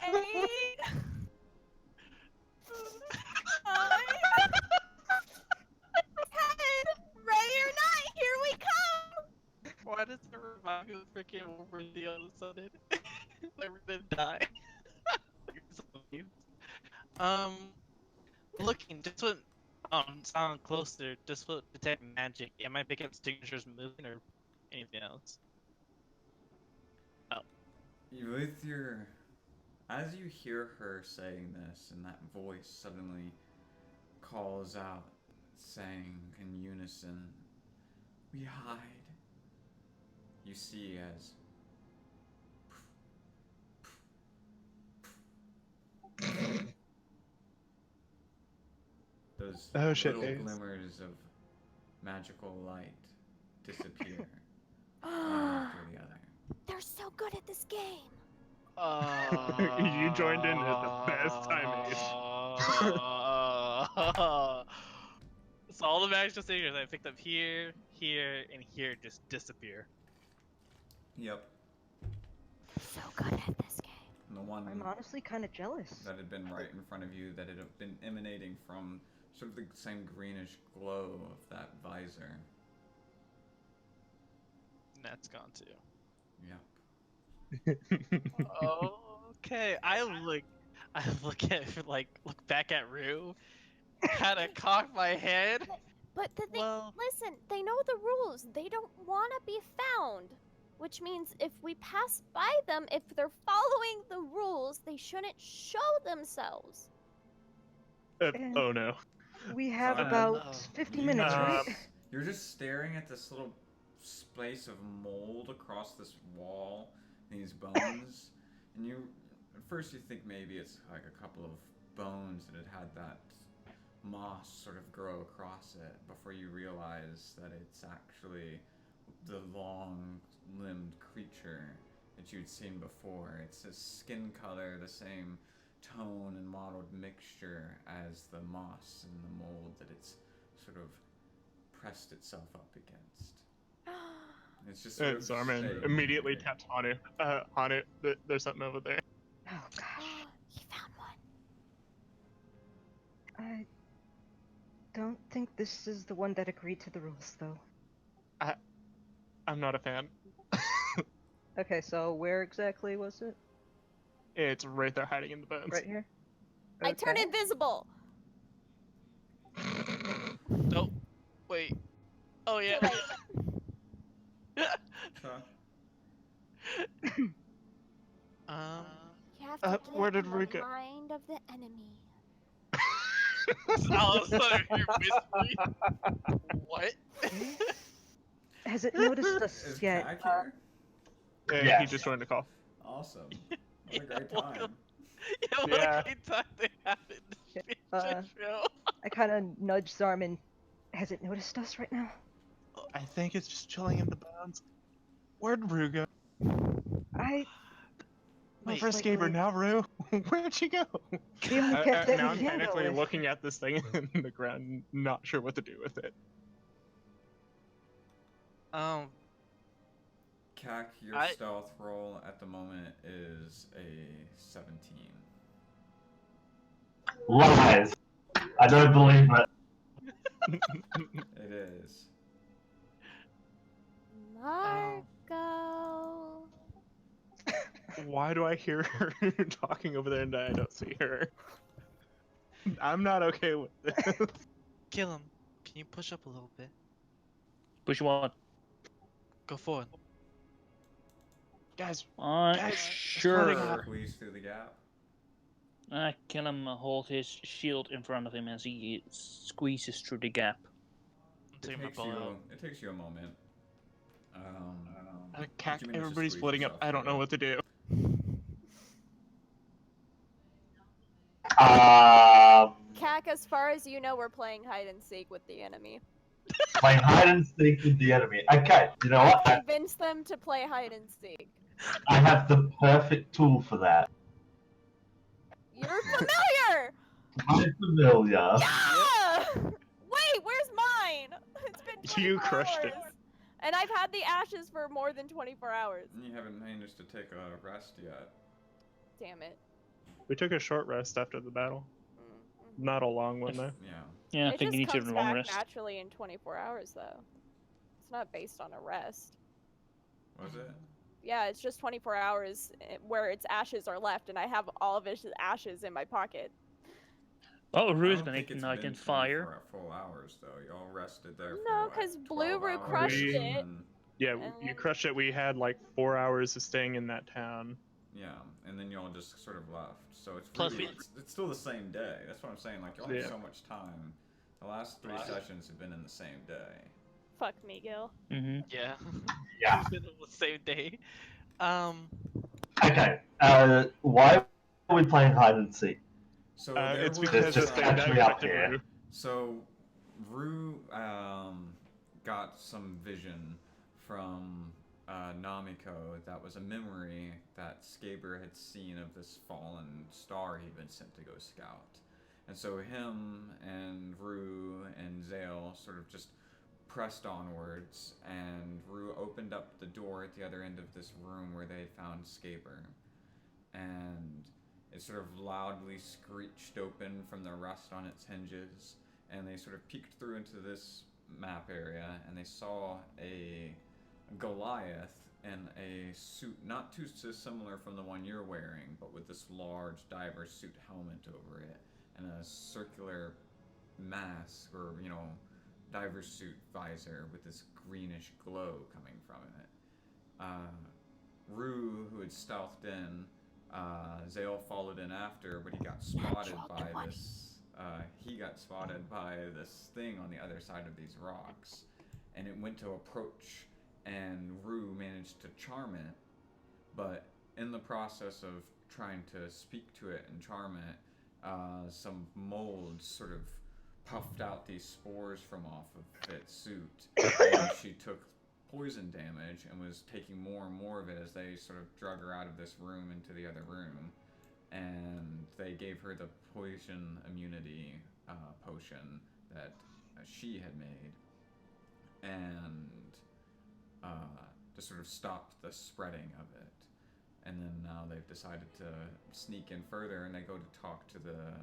8, 9, 10. Ready or not, here we come. Why does it remind me of freaking Wolverine all of a sudden? Like we're gonna die. Looking, just what sound closer, just what detect magic. Am I picking up signatures moving or anything else? With your, as you hear her saying this, and that voice suddenly calls out, saying in unison, "We hide." You see as those Oh, shit, little Ace. glimmers of magical light disappear one after the other. They're so good at this game. You joined in at the best time, So all the magical signatures I picked up here, here, and here just disappear. Yep. So good at this game. And the one I'm honestly kind of jealous. that had been right in front of you, that had been emanating from sort of the same greenish glow of that visor. And that's gone too. Yep. Okay, I look back at Rue, kind of cock my head. But Well, listen, they know the rules. They don't want to be found. Which means if we pass by them, if they're following the rules, they shouldn't show themselves. And- Oh no. We have Fine. about 50 minutes, right? You're just staring at this little space of mold across this wall, these bones, and you, at first you think maybe it's like a couple of bones that had that moss sort of grow across it before you realize that it's actually the long-limbed creature that you'd seen before. It's a skin color, the same tone and mottled mixture as the moss and the mold that it's sort of pressed itself up against. It's just sort of Zarman staying immediately there. taps Hanu. Hanu, there's something over there. Oh gosh. He found one. I don't think this is the one that agreed to the rules, though. I'm not a fan. Okay, so where exactly was it? It's right there hiding in the bones. Right here? I turn Okay. invisible. nope. Wait. Oh yeah. Too late. Huh? You have to get where did in we the go? mind of the enemy. All of a sudden you're whispering. What? Has it noticed us Is yet? Kak here? And Yes. he just joined the call. Awesome. What a Yeah, great what time. Yeah, what Yeah. a great time they had in the Uh, show. I kind of nudge Zarman. Has it noticed us right now? I think it's just chilling in the bones. Where'd Rue go? I Wait, First like, Gaber, now Rue. Where'd she go? The only pet that now we I'm handle panically with. looking at this thing in the ground, not sure what to do with it. Kak, your I- stealth roll at the moment is a 17. Lies. I don't believe it. It is. Marco. Why do I hear her talking over there and I don't see her? I'm not okay with this. kill him. Can you push up a little bit? Push what? Go forward. Guys, Sure. Squeeze through the gap. I kill him, hold his shield in front of him as he squeezes through the gap. I'm taking my bow out. It takes you a moment. Cack, you managed to everybody's squeeze splitting up. yourself I don't through know it. what to do. Kak, as far as you know, we're playing hide and seek with the enemy. Playing hide and seek with the enemy. Okay, you know what? Convince them to play hide and seek. I have the perfect tool for that. You're familiar! I'm familiar. Yeah! Wait, where's mine? It's been 24 You crushed it. hours. And I've had the ashes for more than 24 hours. You haven't managed to take a rest yet. Damn it. We took a short rest after the battle. Mm-hmm. Not a long one, though. Yeah. Yeah, I It think just you need to comes have a long back rest. naturally in 24 hours, though. It's not based on a rest. Was it? Yeah, it's just 24 hours where its ashes are left, and I have all of its ashes in my pocket. Oh, I Rue's don't been think it's igniting been fire. 24 full hours though. Y'all rested there for No, what, 'cause 12 Blue Rue hours, crushed We- it. and- Yeah, And you then- crushed it. We had like 4 hours of staying in that town. Yeah, and then y'all just sort of left. So it's Plus really, we- it's still the same day. That's what I'm saying. Like y'all have Yeah. so much time. The last 3 sessions have been in the same day. Fuck me, Gil. Mm-hmm. Yeah. Yeah. It's been the same day. Okay, why are we playing hide and seek? So there It's was, because just the thing that actually up affected here. Rue. So Rue got some vision from Namiko that was a memory that Skaber had seen of this fallen star he'd been sent to go scout. And so him and Rue and Zale sort of just pressed onwards, and Rue opened up the door at the other end of this room where they had found Skaber. And it sort of loudly screeched open from the rust on its hinges, and they sort of peeked through into this map area, and they saw a Goliath in a suit not too dissimilar from the one you're wearing, but with this large diver suit helmet over it and a circular mask or, diver suit visor with this greenish glow coming from it. Rue, who had stealthed in, Zale followed in after, but he got spotted by this. He got spotted by this thing on the other side of these rocks, and it went to approach, and Rue managed to charm it, but in the process of trying to speak to it and charm it, some mold sort of puffed out these spores from off of its suit, and she took poison damage and was taking more and more of it as they sort of drug her out of this room into the other room, and they gave her the poison immunity potion that she had made, and to sort of stop the spreading of it. And then now they've decided to sneak in further, and they go to talk to the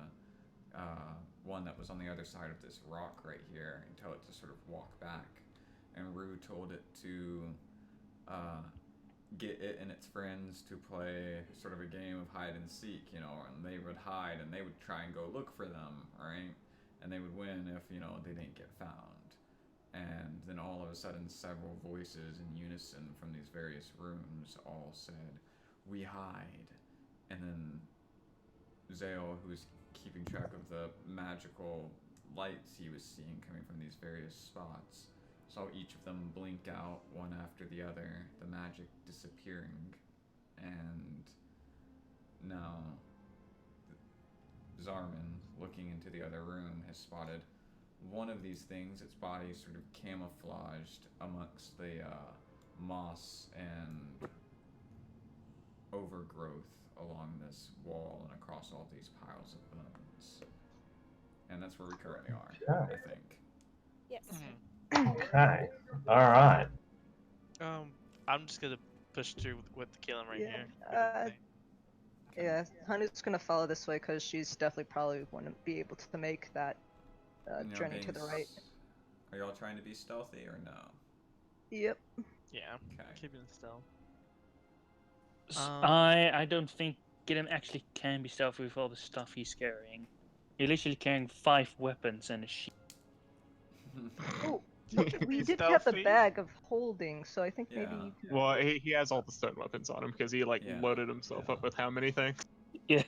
one that was on the other side of this rock right here and tell it to sort of walk back. And Rue told it to get it and its friends to play sort of a game of hide and seek, and they would hide and they would try and go look for them, right? And they would win if, they didn't get found. And then all of a sudden, several voices in unison from these various rooms all said, "We hide." And then Zale, who was keeping track of the magical lights he was seeing coming from these various spots, saw each of them blink out one after the other, the magic disappearing. And now Zarman, looking into the other room, has spotted one of these things, its body sort of camouflaged amongst the moss and overgrowth along this wall and across all these piles of bones. And that's where we currently are, Okay. I think. Yes. Okay. All right. I'm just gonna push through with the killing right Yeah, here. What do you think? Yeah, Hanu's gonna follow this way because she's definitely probably wouldn't be able to make that And y'all journey to the right. Are y'all trying to be stealthy or no? Yep. Yeah, Okay. keeping it stealth. I don't think Gideon actually can be stealthy with all the stuff he's carrying. He's literally carrying 5 weapons and a shield. Oh, You we can be did have the stealthy. bag of holding, so I think maybe Yeah. you could. Well, he has all the stun weapons on him because he Yeah. loaded himself up with how many things? Yeah.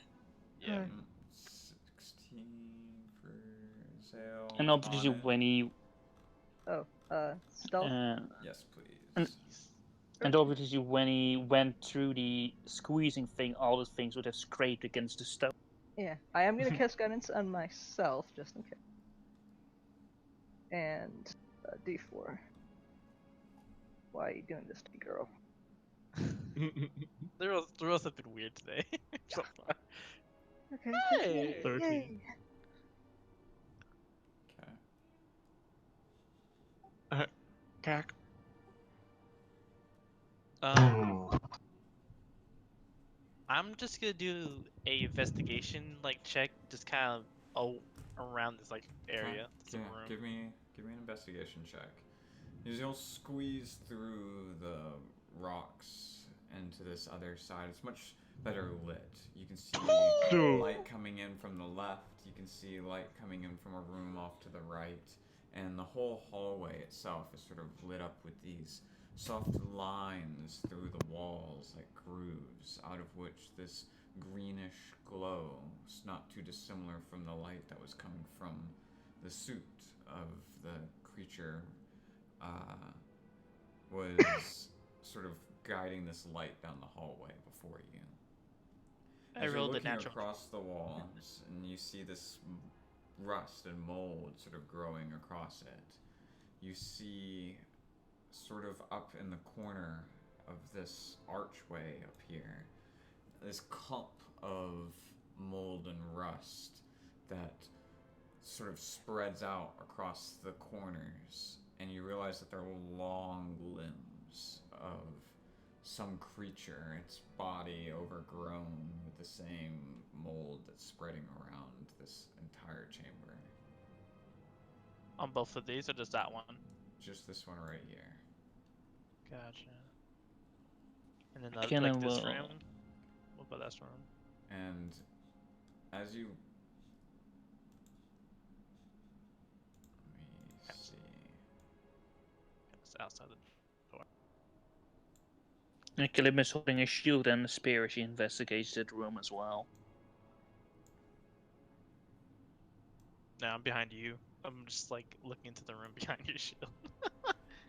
Yeah. 16 for Zale. And obviously on it. when he Stealth. Yes, please. and obviously when he went through the squeezing thing, all the things would have scraped against the stone. Yeah, I am gonna cast guidance on myself just in case. And D4. Why are you doing this to me, girl? There was something weird today. So far. Okay. Hey! 13. Yay. Okay. Cack. I'm just gonna do a investigation check, just kind of around this area, some room. Give me an investigation check. You'll squeeze through the rocks into this other side. It's much better lit. You can see light coming in from the left. You can see light coming in from a room off to the right. And the whole hallway itself is sort of lit up with these soft lines through the walls, like grooves, out of which this greenish glow, not too dissimilar from the light that was coming from the suit of the creature, was sort of guiding this light down the hallway before you. I As you're rolled a looking natural. across the walls, and you see this rust and mold sort of growing across it. You see, sort of up in the corner of this archway up here, this clump of mold and rust that sort of spreads out across the corners, and you realize that they're long limbs of some creature, its body overgrown with the same mold that's spreading around this entire chamber. On both of these, or just that one? Just this one right here. Gotcha. And then Killing like this will- room. What about that room? And as you let me see. It's outside the door. And Kalim is holding a shield and a spear as she investigates that room as well. Now I'm behind you. I'm just like looking into the room behind your shield.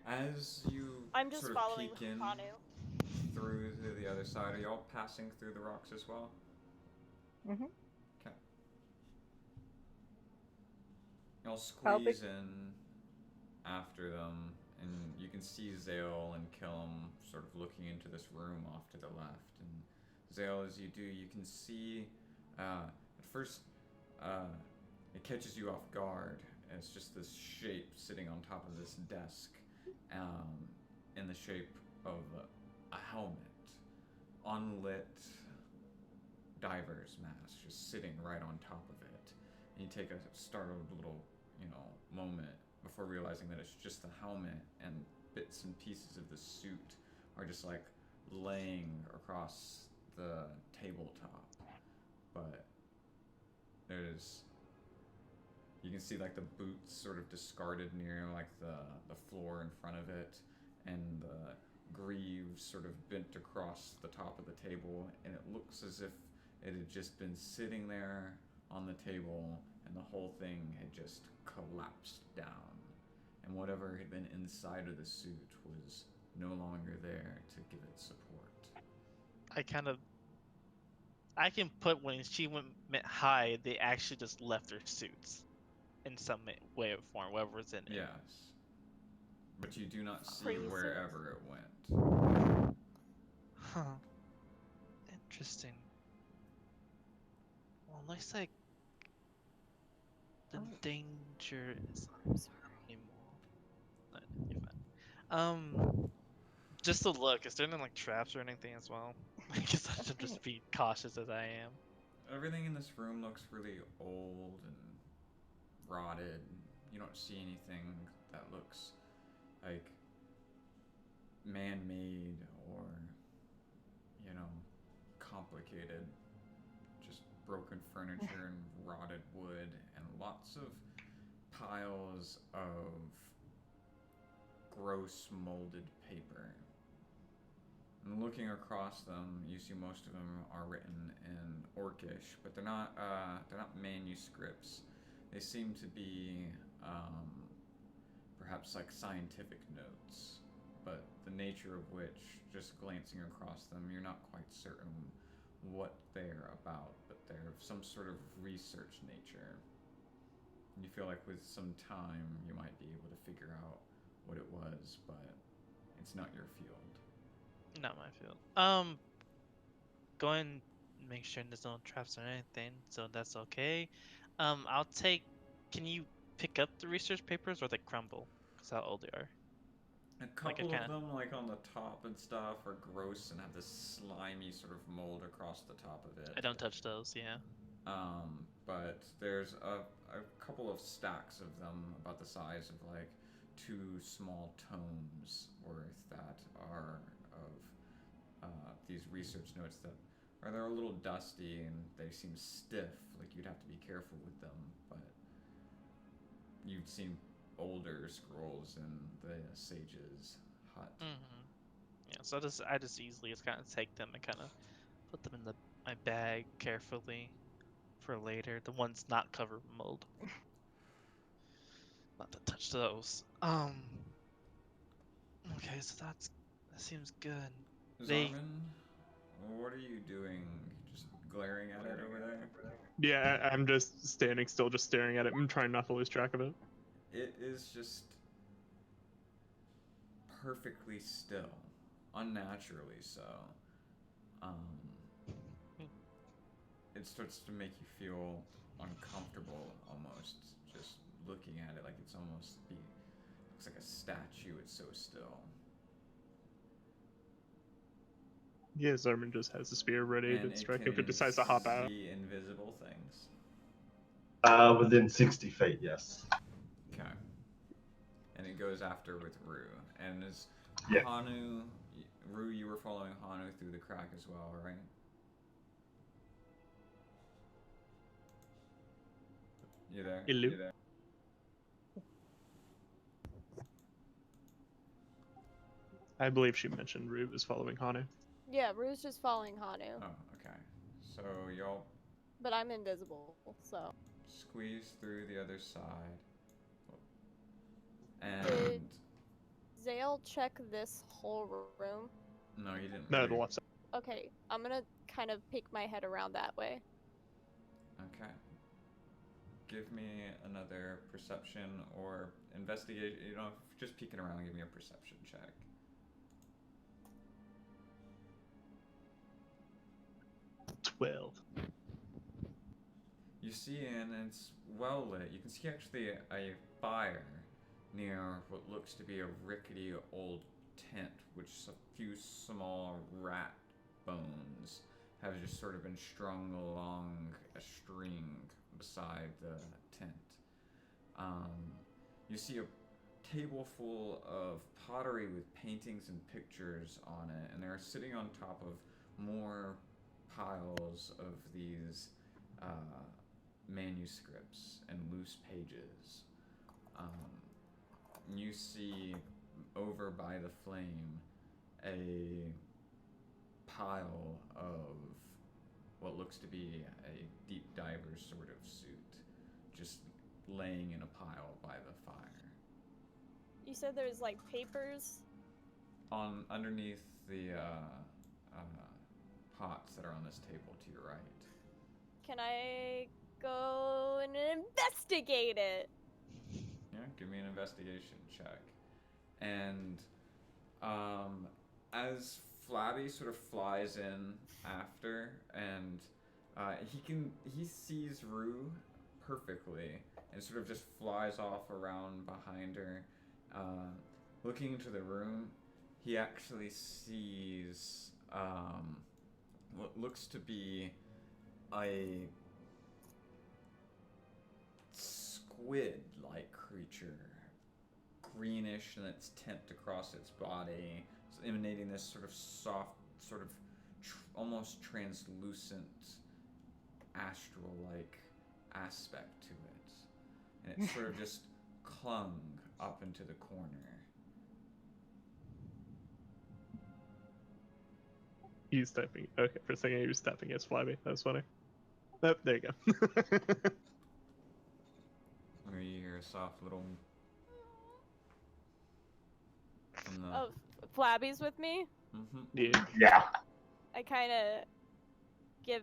As you I'm just sort of following peek in Hanu. through to the other side, are y'all passing through the rocks as well? Mm-hmm. Okay. Y'all How big- squeeze in after them, and you can see Zale and Killam sort of looking into this room off to the left. And Zale, as you do, you can see at first it catches you off guard. And it's just this shape sitting on top of this desk, in the shape of a helmet, unlit diver's mask, just sitting right on top of it. And you take a startled little, moment before realizing that it's just the helmet, and bits and pieces of the suit are just like laying across the tabletop. But you can see like the boots sort of discarded near like the floor in front of it, and the greaves sort of bent across the top of the table, and it looks as if it had just been sitting there on the table, and the whole thing had just collapsed down, and whatever had been inside of the suit was no longer there to give it support. I can put when she meant hi, they actually just left their suits in some way or form, whatever's in it. Yes. But you do not see Crazy. wherever it went. Huh. Interesting. Well, looks like the danger is I'm sorry. anymore. No, you're fine. Just to look, is there any like traps or anything as well? I guess I should just be cautious as I am. Everything in this room looks really old and rotted. You don't see anything that looks like man-made or, complicated. Just broken furniture and rotted wood and lots of piles of gross molded paper. And looking across them, you see most of them are written in Orcish, but they're not manuscripts. They seem to be perhaps like scientific notes, but the nature of which, just glancing across them, you're not quite certain what they're about, but they're of some sort of research nature. And you feel like with some time you might be able to figure out what it was, but it's not your field. Not my field. Go and make sure there's no traps or anything, so that's okay. I'll take. Can you pick up the research papers or they crumble? Cause how old they are. A couple kinda- of them, like on the top and stuff, are gross and have this slimy sort of mold across the top of it. I don't touch those. Yeah. But there's a couple of stacks of them about the size of like 2 small tomes worth that are of these research notes that they're a little dusty and they seem stiff, like you'd have to be careful with them, but you've seen older scrolls in the sage's hut. Yeah. So I just easily just kind of take them and kind of put them in my bag carefully for later. The ones not covered with mold. Not to touch those. Okay, so that seems good. Zarmin, what are you doing? Just glaring at it over there? Yeah, I'm just standing still, just staring at it. I'm trying not to lose track of it. It is just perfectly still, unnaturally so. It starts to make you feel uncomfortable almost, just looking at it, like it's almost looks like a statue, it's so still. Yeah, Zarman just has the spear ready And to strike if it decides to hop out. see invisible things. Within 60 feet, yes. Okay. And it goes after with Rue. And as Yeah. Hanu, Rue, you were following following Hanu through the crack as well, right? You there? Hello? You there? I believe she mentioned Rube is following Hanu. Yeah, Rue's just following Hanu, Oh, okay. So y'all but I'm invisible, so. squeeze through the other side. And Did Zale check this whole room? no, you didn't. No, really. the left side. Okay, I'm gonna kind of peek my head around that way. Okay. Give me another perception or investigate. You know, just peeking around. Give me a perception check. $12. You see in, and it's well lit. You can see actually a fire near what looks to be a rickety old tent, which a few small rat bones have just sort of been strung along a string beside the tent. You see a table full of pottery with paintings and pictures on it, and they're sitting on top of more piles of these manuscripts and loose pages. You see over by the flame a pile of what looks to be a deep diver sort of suit, just laying in a pile by the fire. You said there's like papers? On underneath the pots that are on this table to your right. Can I go and investigate it? Yeah, give me an investigation check. And as Flabby sort of flies in after, and he sees Rue perfectly, and sort of just flies off around behind her. Looking into the room, he actually sees what looks to be a squid-like creature, greenish in its tint across its body, emanating this sort of soft, sort of almost translucent, astral-like aspect to it. And it sort of just clung up into the corner. He's typing. Okay, for a second he was tapping his Flabby. That was funny. Oh, there you go. Where you hear a soft little from the. Oh, Flabby's with me? Mm-hmm. Yeah. Yeah. I kind of give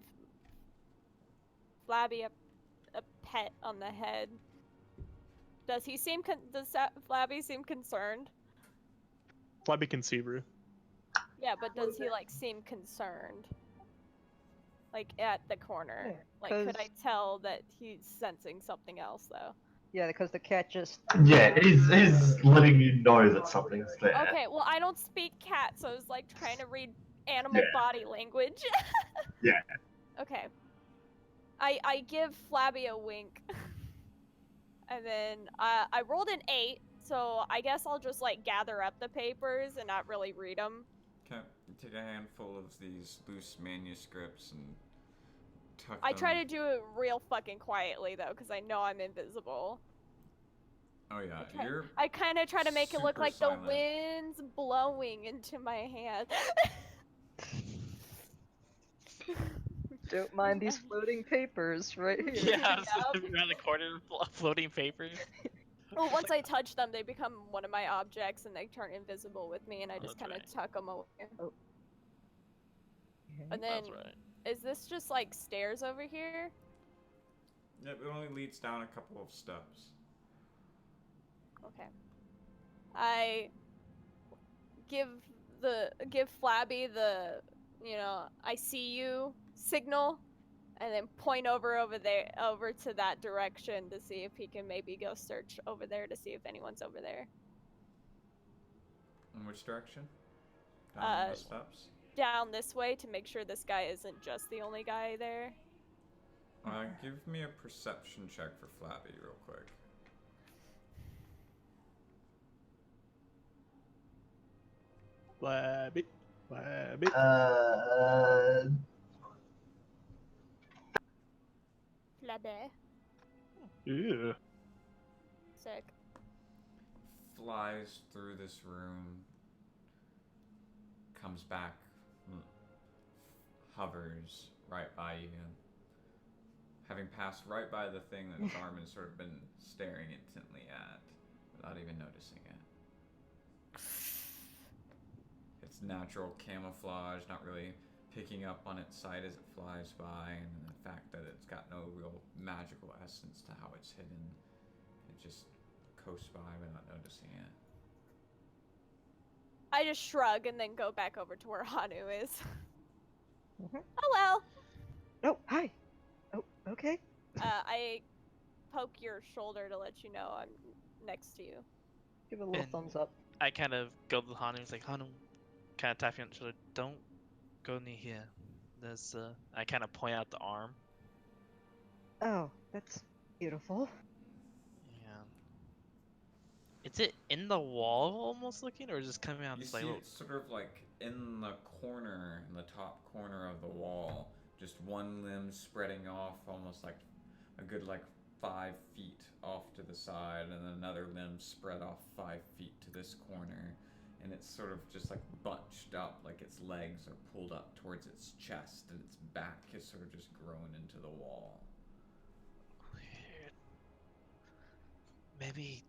Flabby a pet on the head. Does he seem Flabby seem concerned? Flabby can see Rue. Yeah, but does he like seem concerned? Like at the corner. Yeah, Like could 'cause- I tell that he's sensing something else though? Yeah, because the cat just. Yeah, he's letting you know that something's there. Okay, well I don't speak cat, so I was like trying to read animal Yeah. body language. Yeah. Okay. I give Flabby a wink. And then I rolled an 8, so I guess I'll just like gather up the papers and not really read them. Okay, you take a handful of these loose manuscripts and tuck I them. try to do it real fucking quietly though, because I know I'm invisible. Oh yeah, Okay. you're. I kind of try to make it look super like silent. the wind's blowing into my hand. Don't mind these floating papers right here. Yeah, I was Yep. around the corner, floating papers. Well, once I touch them, they become one of my objects and they turn invisible with me, and I just That's kind of right. tuck them away. Oh. And then, That's right. is this just like stairs over here? Yep, it only leads down a couple of steps. Okay. I give Flabby the, I see you signal, and then point over to that direction to see if he can maybe go search over there to see if anyone's over there. In which direction? Down the Uh, steps? Down this way to make sure this guy isn't just the only guy there. Give me a perception check for Flabby real quick. Flabby. Flabby. Flabé. Ew. Sick. Flies through this room, comes back, hovers right by you, having passed right by the thing that Zarman's sort of been staring intently at without even noticing it. Its natural camouflage, not really picking up on its sight as it flies by, and the fact that it's got no real magical essence to how it's hidden. It just coasts by without noticing it. I just shrug and then go back over to where Hanu is. Mhm. Oh well. Oh, hi. Oh, okay. I poke your shoulder to let you know I'm next to you. Give it a little And- thumbs up. I kind of go to Hanu. It's like Hanu, kind of tapping on the shoulder. Don't go near here. There's I kind of point out the arm. Oh, that's beautiful. Yeah. Is it in the wall almost looking, or just coming out You this see like little? it's sort of like in the corner, in the top corner of the wall, just one limb spreading off almost like a good 5 feet off to the side, and then another limb spread off 5 feet to this corner. And it's sort of just bunched up, like its legs are pulled up towards its chest, and its back is sort of just grown into the wall. Weird. Maybe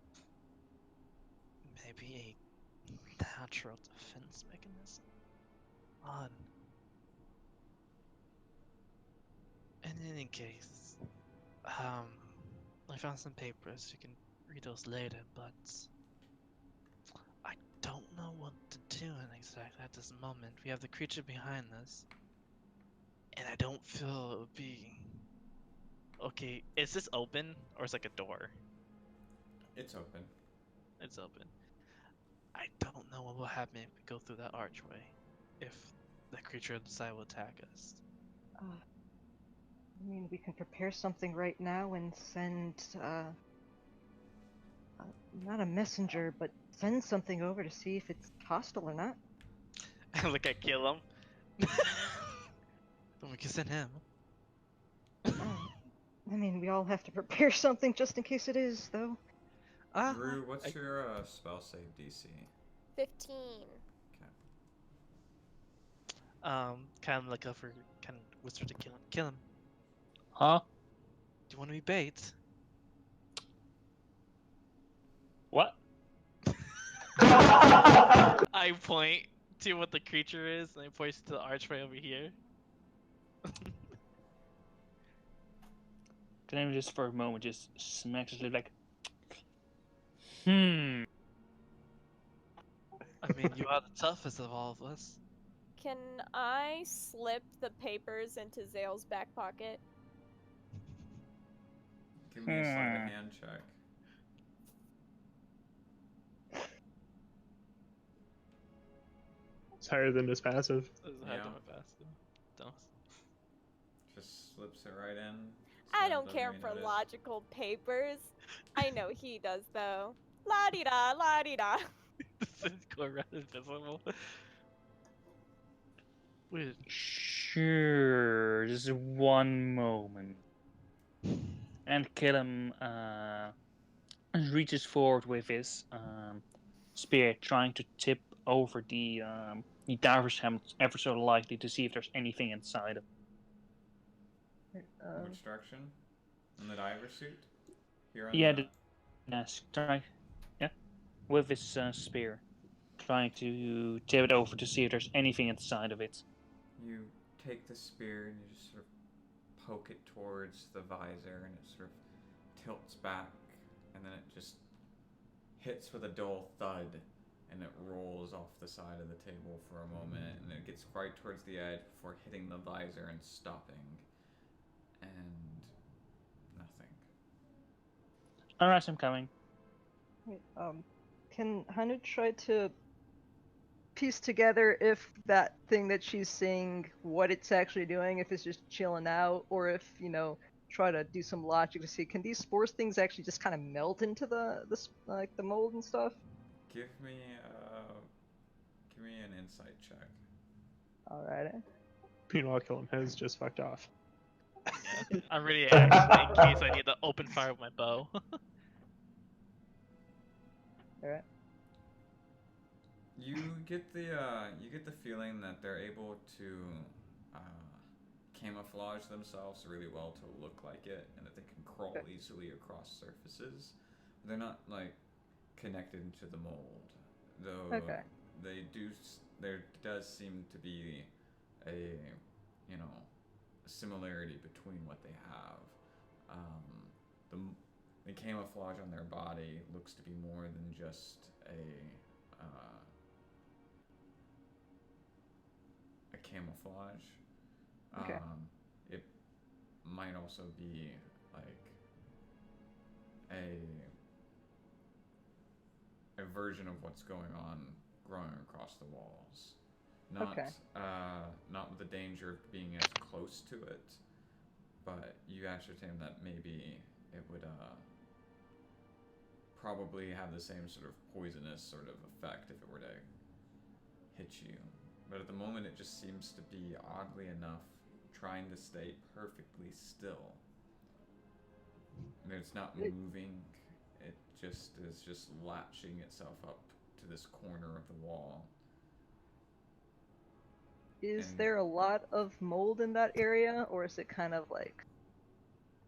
a natural defense mechanism. Odd. In any case, I found some papers. You can read those later, but I don't know what to do exactly at this moment. We have the creature behind us, and I don't feel it would be okay. Is this open or is it like a door? It's open. It's open. I don't know what will happen if we go through that archway. If the creature inside will attack us. I mean, we can prepare something right now and send, not a messenger, but send something over to see if it's hostile or not. Look, I kill him. Then we can send him. I mean, we all have to prepare something just in case it is, though. Rue, what's your spell save DC? 15. Kind of look over, kind of whisper to kill him. Kill him. Huh? Do you want to be bait? What? I point to what the creature is, and I point to the archway over here. Then just for a moment, just smacks his lip like, hmm. I mean, you are the toughest of all of us. Can I slip the papers into Zale's back pocket? Give me a sleight of hand check. It's higher than his passive. Yeah. Don't. Just slips it right in. I so don't doesn't care even for notice. logical papers. I know he does though. La di da, la di da. This is going around invisible. Wait, Sure, just one moment. And Killam reaches forward with his spear, trying to tip over the diver's helmet ever so lightly to see if there's anything inside of it. Which direction? In the diver suit? Here on Yeah, the... the desk. Yeah, with his spear, trying to tip it over to see if there's anything inside of it. You take the spear and you just sort of poke it towards the visor, and it sort of tilts back, and then it just hits with a dull thud, and it rolls off the side of the table for a moment, and it gets right towards the edge before hitting the visor and stopping. And nothing. Alright, I'm coming. Wait, can Hanu try to piece together if that thing that she's seeing, what it's actually doing, if it's just chilling out, or if, try to do some logic to see, can these spores things actually just kind of melt into the mold and stuff? Give me an insight check. Alrighty. Meanwhile, Killing has just fucked off. Yeah, I'm really actually in case I need to open fire with my bow. Alright. You get the feeling that they're able to camouflage themselves really well to look like it, and that they can crawl Okay. easily across surfaces. They're not like connected into the mold, though. Okay. They do. There does seem to be a a similarity between what they have. The camouflage on their body looks to be more than just a camouflage. Okay. It might also be like a version of what's going on growing across the walls. Not Okay. not with the danger of being as close to it, but you ascertain that maybe it would probably have the same sort of poisonous sort of effect if it were to hit you. But at the moment, it just seems to be, oddly enough, trying to stay perfectly still. I mean, it's not moving. It just is just latching itself up to this corner of the wall. Is And- there a lot of mold in that area, or is it kind of like...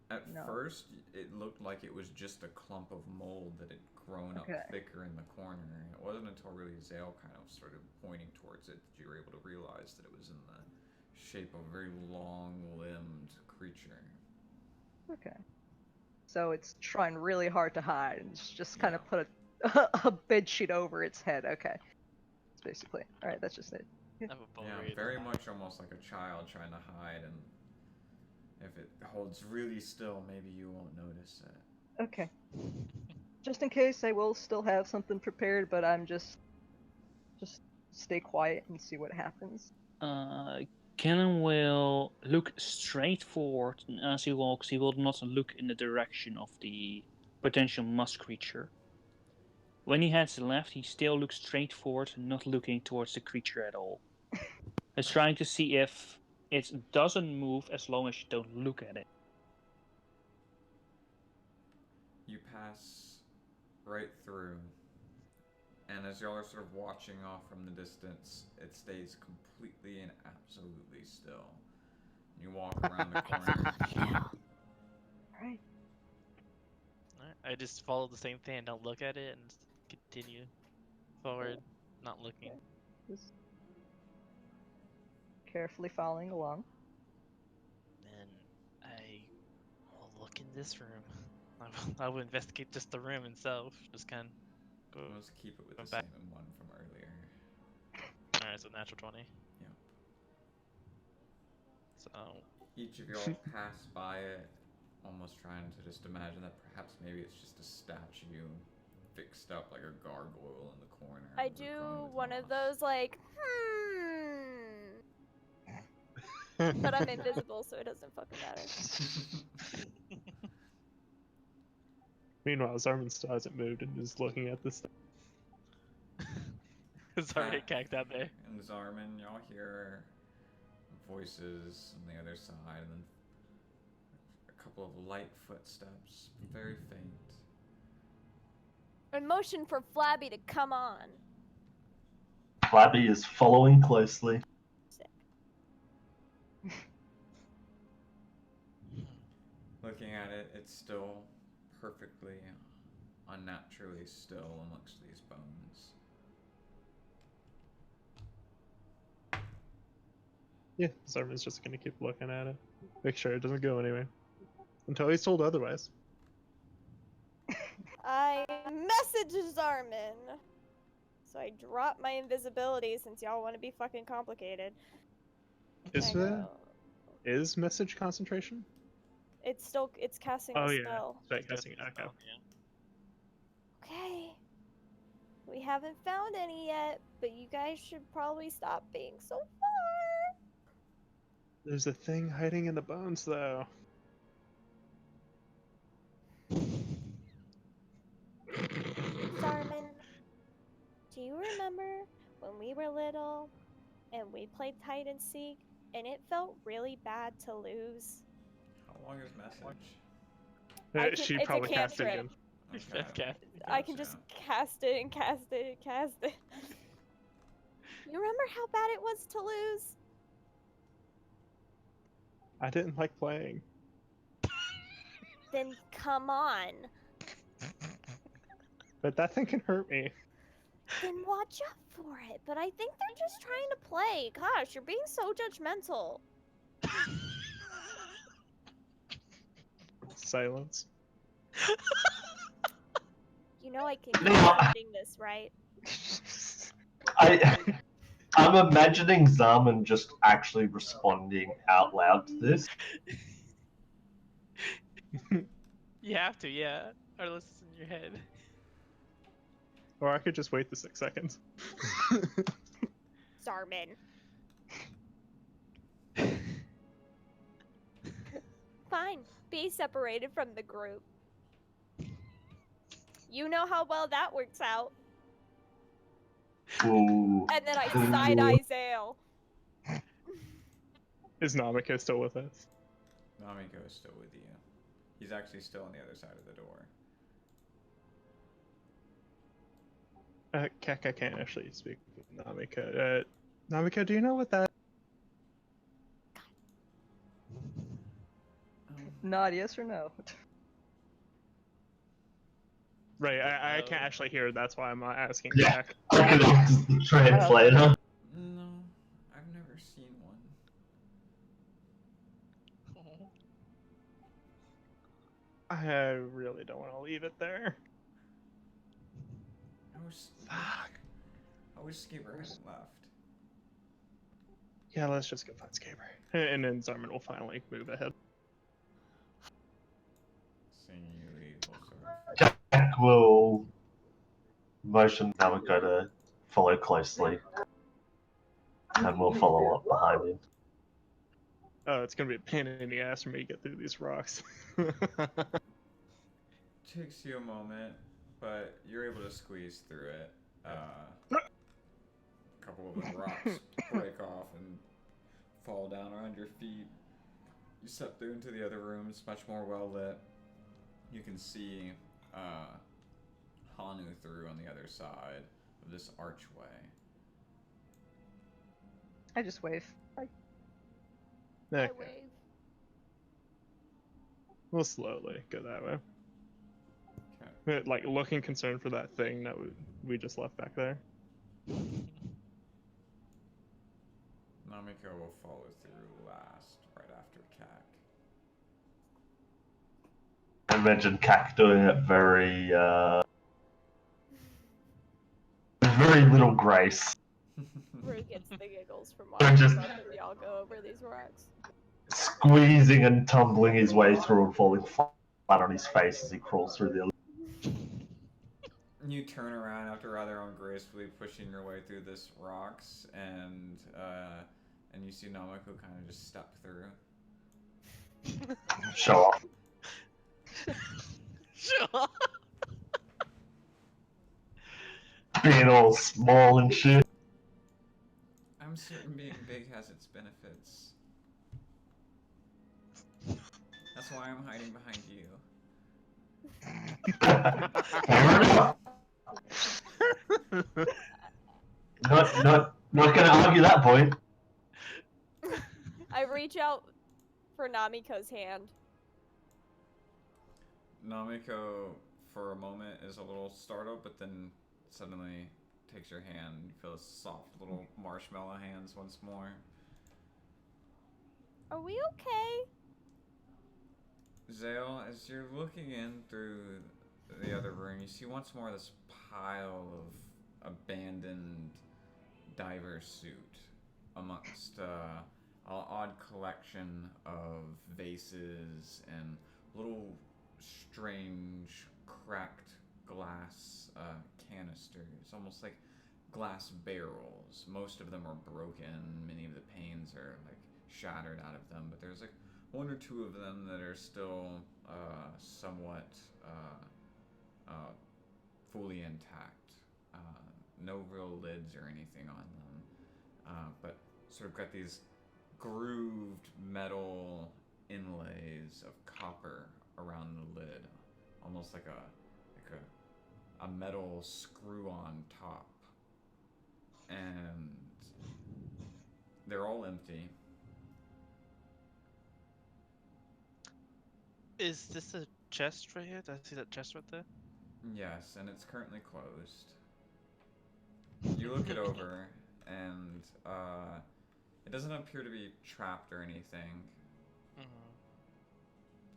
At No. first, it looked like it was just a clump of mold that had grown Okay. up thicker in the corner. And it wasn't until really Zale kind of started pointing towards it that you were able to realize that it was in the shape of a very long-limbed creature. Okay. So it's trying really hard to hide, and it's just kind of Yeah. put a bed sheet over its head. Okay. That's basically... Alright, that's just it. I have a bow Yeah, ready to very hide. much almost like a child trying to hide, and if it holds really still, maybe you won't notice it. Okay. Just in case, I will still have something prepared, but I'm just stay quiet and see what happens. Cannon will look straight forward, and as he walks, he will not look in the direction of the potential musk creature. When he heads left, he still looks straight forward, not looking towards the creature at all. He's trying to see if it doesn't move as long as you don't look at it. You pass right through, and as y'all are sort of watching off from the distance, it stays completely and absolutely still. You walk around the corner. Alright. Alright, I just follow the same thing and don't look at it and just continue forward, not looking. Just carefully following along. Then I will look in this room. I will investigate just the room itself. Just kind of go. Let's keep it with Go the back. same one from earlier. Alright, so natural 20. Yep. So, Each of y'all pass by it, almost trying to just imagine that perhaps maybe it's just a statue fixed up like a gargoyle in the corner. I overgrown do with one of moss. those like, but I'm invisible, so it doesn't fucking matter. Meanwhile, Zarman still hasn't moved and is looking at this thing. it's already cacked out there. And Zarman, y'all hear voices on the other side, and then a couple of light footsteps, very faint. And motion for Flabby to come on. Flabby is following closely. Sick. Looking at it, it's still perfectly unnaturally still amongst these bones. Yeah, Zarman's just gonna keep looking at it. Make sure it doesn't go anywhere. Until he's told otherwise. I message Zarman. So I drop my invisibility since y'all want to be fucking complicated. Is I go, is message concentration? it's casting Oh a yeah, spell. right, casting. Okay. Yeah. Okay. We haven't found any yet, but you guys should probably stop being so far. There's a thing hiding in the bones, though. Zarman, do you remember when we were little and we we played hide and seek, and it felt really bad to lose. How long is message? She it's a probably cast it cantrip. again. Okay. I can just cast it and cast it and cast it. You remember how bad it was to lose? I didn't like playing. Then come on. But that thing can hurt me. Then watch out for it. But I think they're just trying to play. Gosh, you're being so judgmental. Silence. You know I can keep No. editing this, right? I'm imagining Zaman just actually responding out loud to this. You have to, yeah. Or unless it's in your head. Or I could just wait the 6 seconds. Zarmin. Fine. Be separated from the group. You know how well that works out. Ooh. And then I side-eye Zale. Is Namiko still with us? Namiko is still with you. He's actually still on the other side of the door. Kek, I can't actually speak with Namiko. Namiko, do you know what that... Nod yes or no. Right, I No. can't actually hear, that's why I'm not asking Yeah. Kek. I can act as the translator. No, I've never seen one. I really don't want to leave it there. I wish Skipper hadn't left. Yeah, let's just go find Skaber. And then Zarman will finally move ahead. Seeing you leave will sort of... Jack will motion Namiko to follow closely. And we'll follow up behind him. Oh, it's gonna be a pain in the ass for me to get through these rocks. Takes you a moment, but you're able to squeeze through it. A couple of the rocks break off and fall down around your feet. You step through into the other room. It's much more well lit. You can see Hanu through on the other side of this archway. I just wave. I Okay. wave. We'll slowly go that way. Okay. Like, looking concerned for that thing that we just left back there. Namiko will follow through last, right after Kak. I imagine Kak doing it very little grace. Rue gets the giggles from Or watching just- both of y'all go over these rocks. Squeezing and tumbling his way through and falling flat on his face as he crawls through the... You turn around after rather ungracefully pushing your way through this rocks, and you see Namiko kind of just step through. Show off. Sure. Being all small and shit. I'm certain being big has its benefits. That's why I'm hiding behind you. Fair enough. Not gonna argue that point. I reach out for Namiko's hand. Namiko, for a moment, is a little startled, but then suddenly takes your hand. You feel soft little marshmallow hands once more. Are we okay? Zale, as you're looking in through the other room, you see once more this pile of abandoned diver suit amongst an odd collection of vases and little strange cracked glass canisters, almost like glass barrels. Most of them are broken. Many of the panes are like shattered out of them, but there's like one or two of them that are still somewhat fully intact. No real lids or anything on them, but sort of got these grooved metal inlays of copper around the lid, almost like a metal screw on top. And they're all empty. Is this a chest right here? Did I see that chest right there? Yes, and it's currently closed. You look it over, and it doesn't appear to be trapped or anything. Mhm.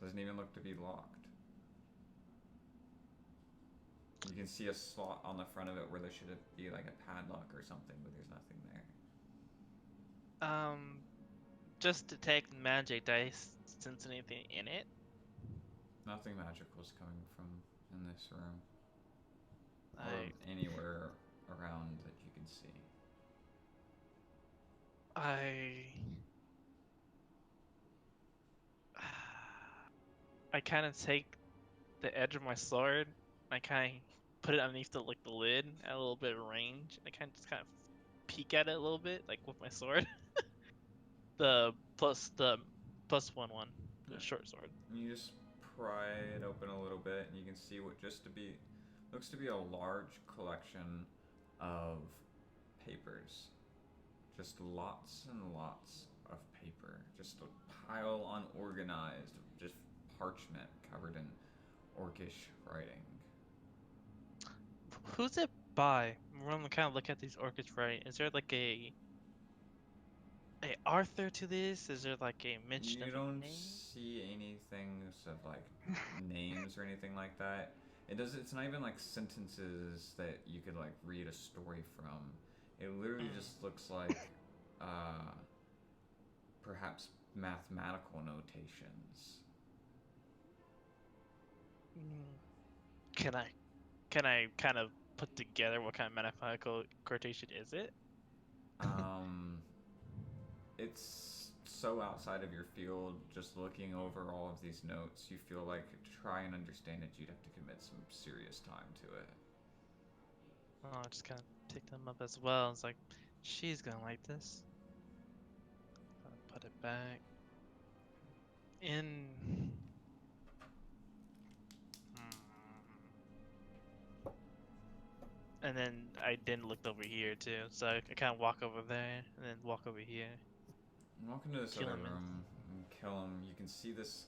Doesn't even look to be locked. You can see a slot on the front of it where there should be like a padlock or something, but there's nothing there. Just detect magic. Did I sense anything in it? Nothing magical is coming from in this room or I anywhere around that you can see. I kind of take the edge of my sword. I kind of put it underneath the lid at a little bit of range. And I kind of peek at it a little bit, like with my sword. the plus one, the Yeah. short sword. You just pry it open a little bit, and you can see what looks to be a large collection of papers. Just lots and lots of paper. Just a pile unorganized of just parchment covered in orcish writing. Who's it by? When we kind of look at these orchids, right? Is there like a author to this? Is there like a mention You of a don't name? see anything of like names or anything like that. It's not even like sentences that you could like read a story from. It literally just looks like perhaps mathematical notations. Can I kind of put together what kind of mathematical quotation is it? It's so outside of your field. Just looking over all of these notes, you feel like to try and understand it, you'd have to commit some serious time to it. Oh, I just kind of pick them up as well. It's like, she's gonna like this. Put it back in. And then I then looked over here too, so I kind of walk over there and then walk over here. Walk into this Kill other him. room and kill him. You can see this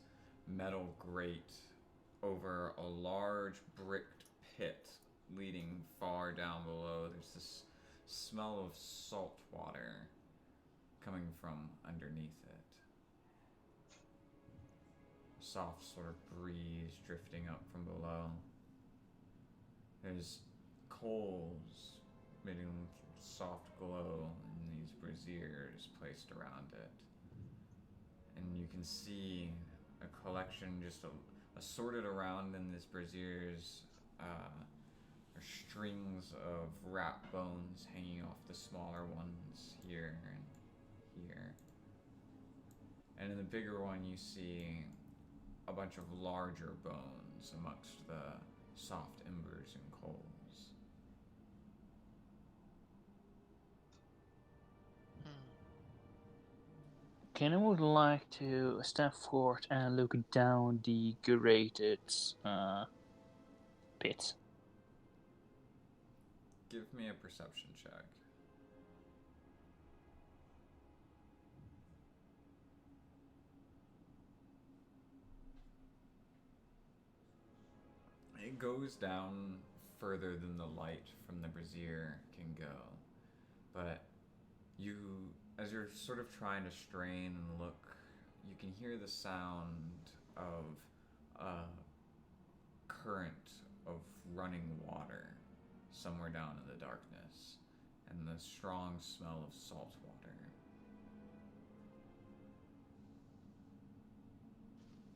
metal grate over a large bricked pit leading far down below. There's this smell of salt water coming from underneath it. Soft sort of breeze drifting up from below. There's coals emitting soft glow in these braziers placed around it. And you can see a collection just assorted around in these braziers are strings of rat bones hanging off the smaller ones here and here. And in the bigger one you see a bunch of larger bones amongst the soft embers and coals. Kenny would like to step forward and look down the grated pit. Give me a perception check. It goes down further than the light from the brazier can go. But as you're sort of trying to strain and look, you can hear the sound of a current of running water somewhere down in the darkness, and the strong smell of salt water.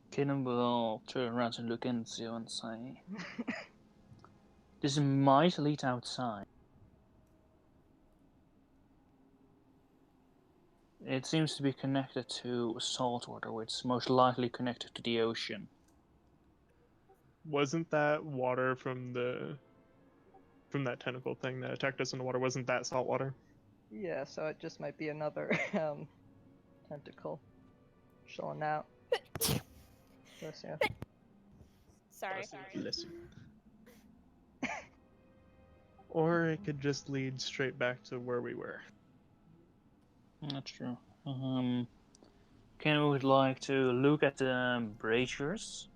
Kenny will turn around and look into and say, "This might lead outside. It seems to be connected to salt water, which is most likely connected to the ocean." Wasn't that water from that tentacle thing that attacked us in the water? Wasn't that salt water? Yeah, so it just might be another tentacle chilling out. Bless you. Sorry. Bless you. Or it could just lead straight back to where we were. That's true. Ken would like to look at the braziers.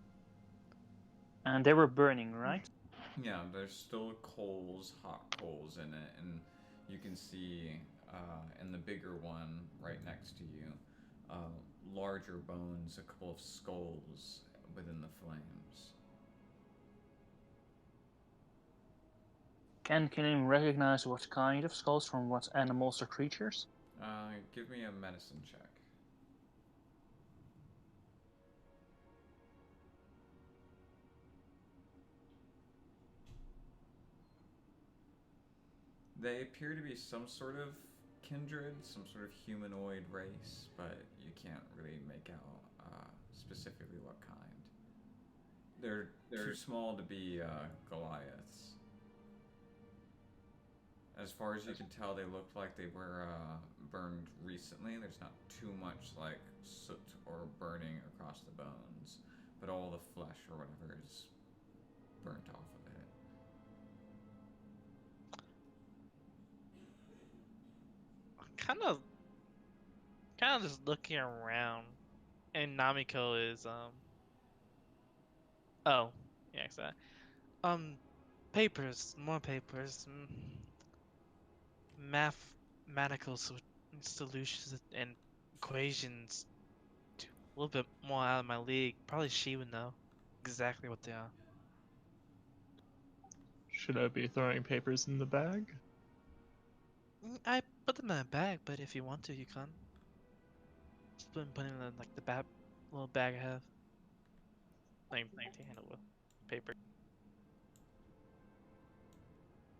And they were burning, right? Yeah, there's still coals, hot coals in it, and you can see in the bigger one right next to you, larger bones, a couple of skulls within the flames. Can him recognize what kind of skulls from what animals or creatures? Give me a medicine check. They appear to be some sort of kindred, some sort of humanoid race, but you can't really make out specifically what kind. They're too small to be Goliaths. As far as you can tell, they look like they were burned recently. There's not too much like soot or burning across the bones, but all the flesh or whatever is burnt off of it. Kind of just looking around, and Namiko is oh yeah, exactly. Papers, more papers, mathematical solutions and equations. A little bit more out of my league. Probably she would know exactly what they are. Should I be throwing papers in the bag? I put them in a bag, but if you want to, you can. Just putting them in like the little bag I have. Like to handle with paper.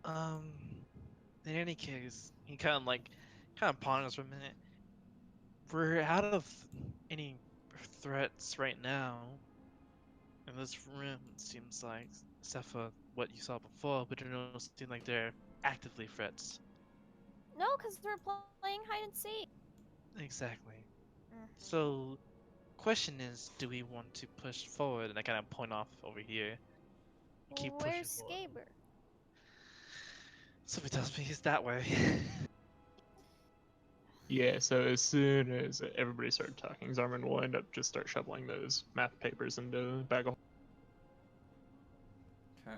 Um, in any case, he kind of ponders for a minute. We're out of any threats right now. In this room, it seems like, except for what you saw before, but it don't seem like they're actively threats. No, because we're playing hide and seek. Exactly. Mhm. So, question is, do we want to push forward? And I kind of point off over here. And keep pushing Where's forward. Skaber? Somebody tells me he's that way. Yeah, so as soon as everybody started talking, Zarman will end up just start shoveling those math papers into the bag of. Okay.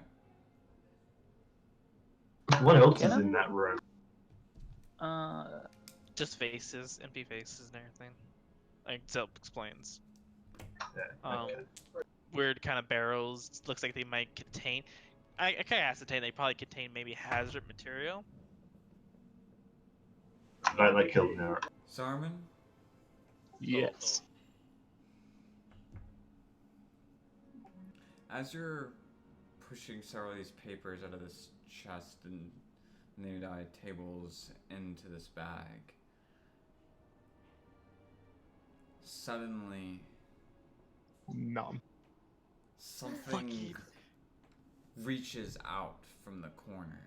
What else Can is I? in that room? Just faces, empty faces and everything. Like Zelp explains. Yeah, okay. Weird kind of barrels. Looks like they might contain. I kind of ascertain they probably contain maybe hazard material. Right, like killed now. Zarman, Yes. as you're pushing several of these papers out of this chest and nearby tables into this bag, suddenly Nom. something reaches out from the corner,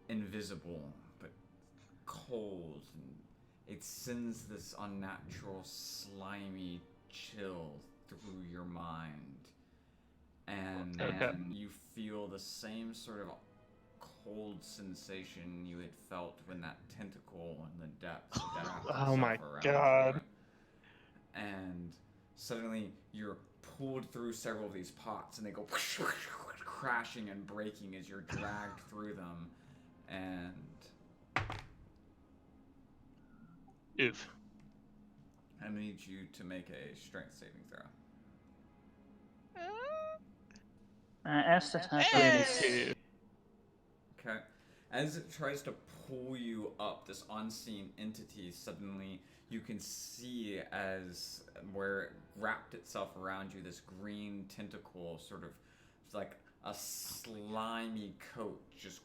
invisible but cold, and it sends this unnatural, slimy chill through your mind. And Okay. you feel the same sort of cold sensation you had felt when that tentacle in the depths wrapped Oh itself my around God. you. And suddenly you're pulled through several of these pots, and they go crashing and breaking as you're dragged through them. And Oof. I need you to make a strength saving throw. As that happens, 22. Okay. As it tries to pull you up, this unseen entity, suddenly you can see as where it wrapped itself around you, this green tentacle, sort of like a slimy coat, just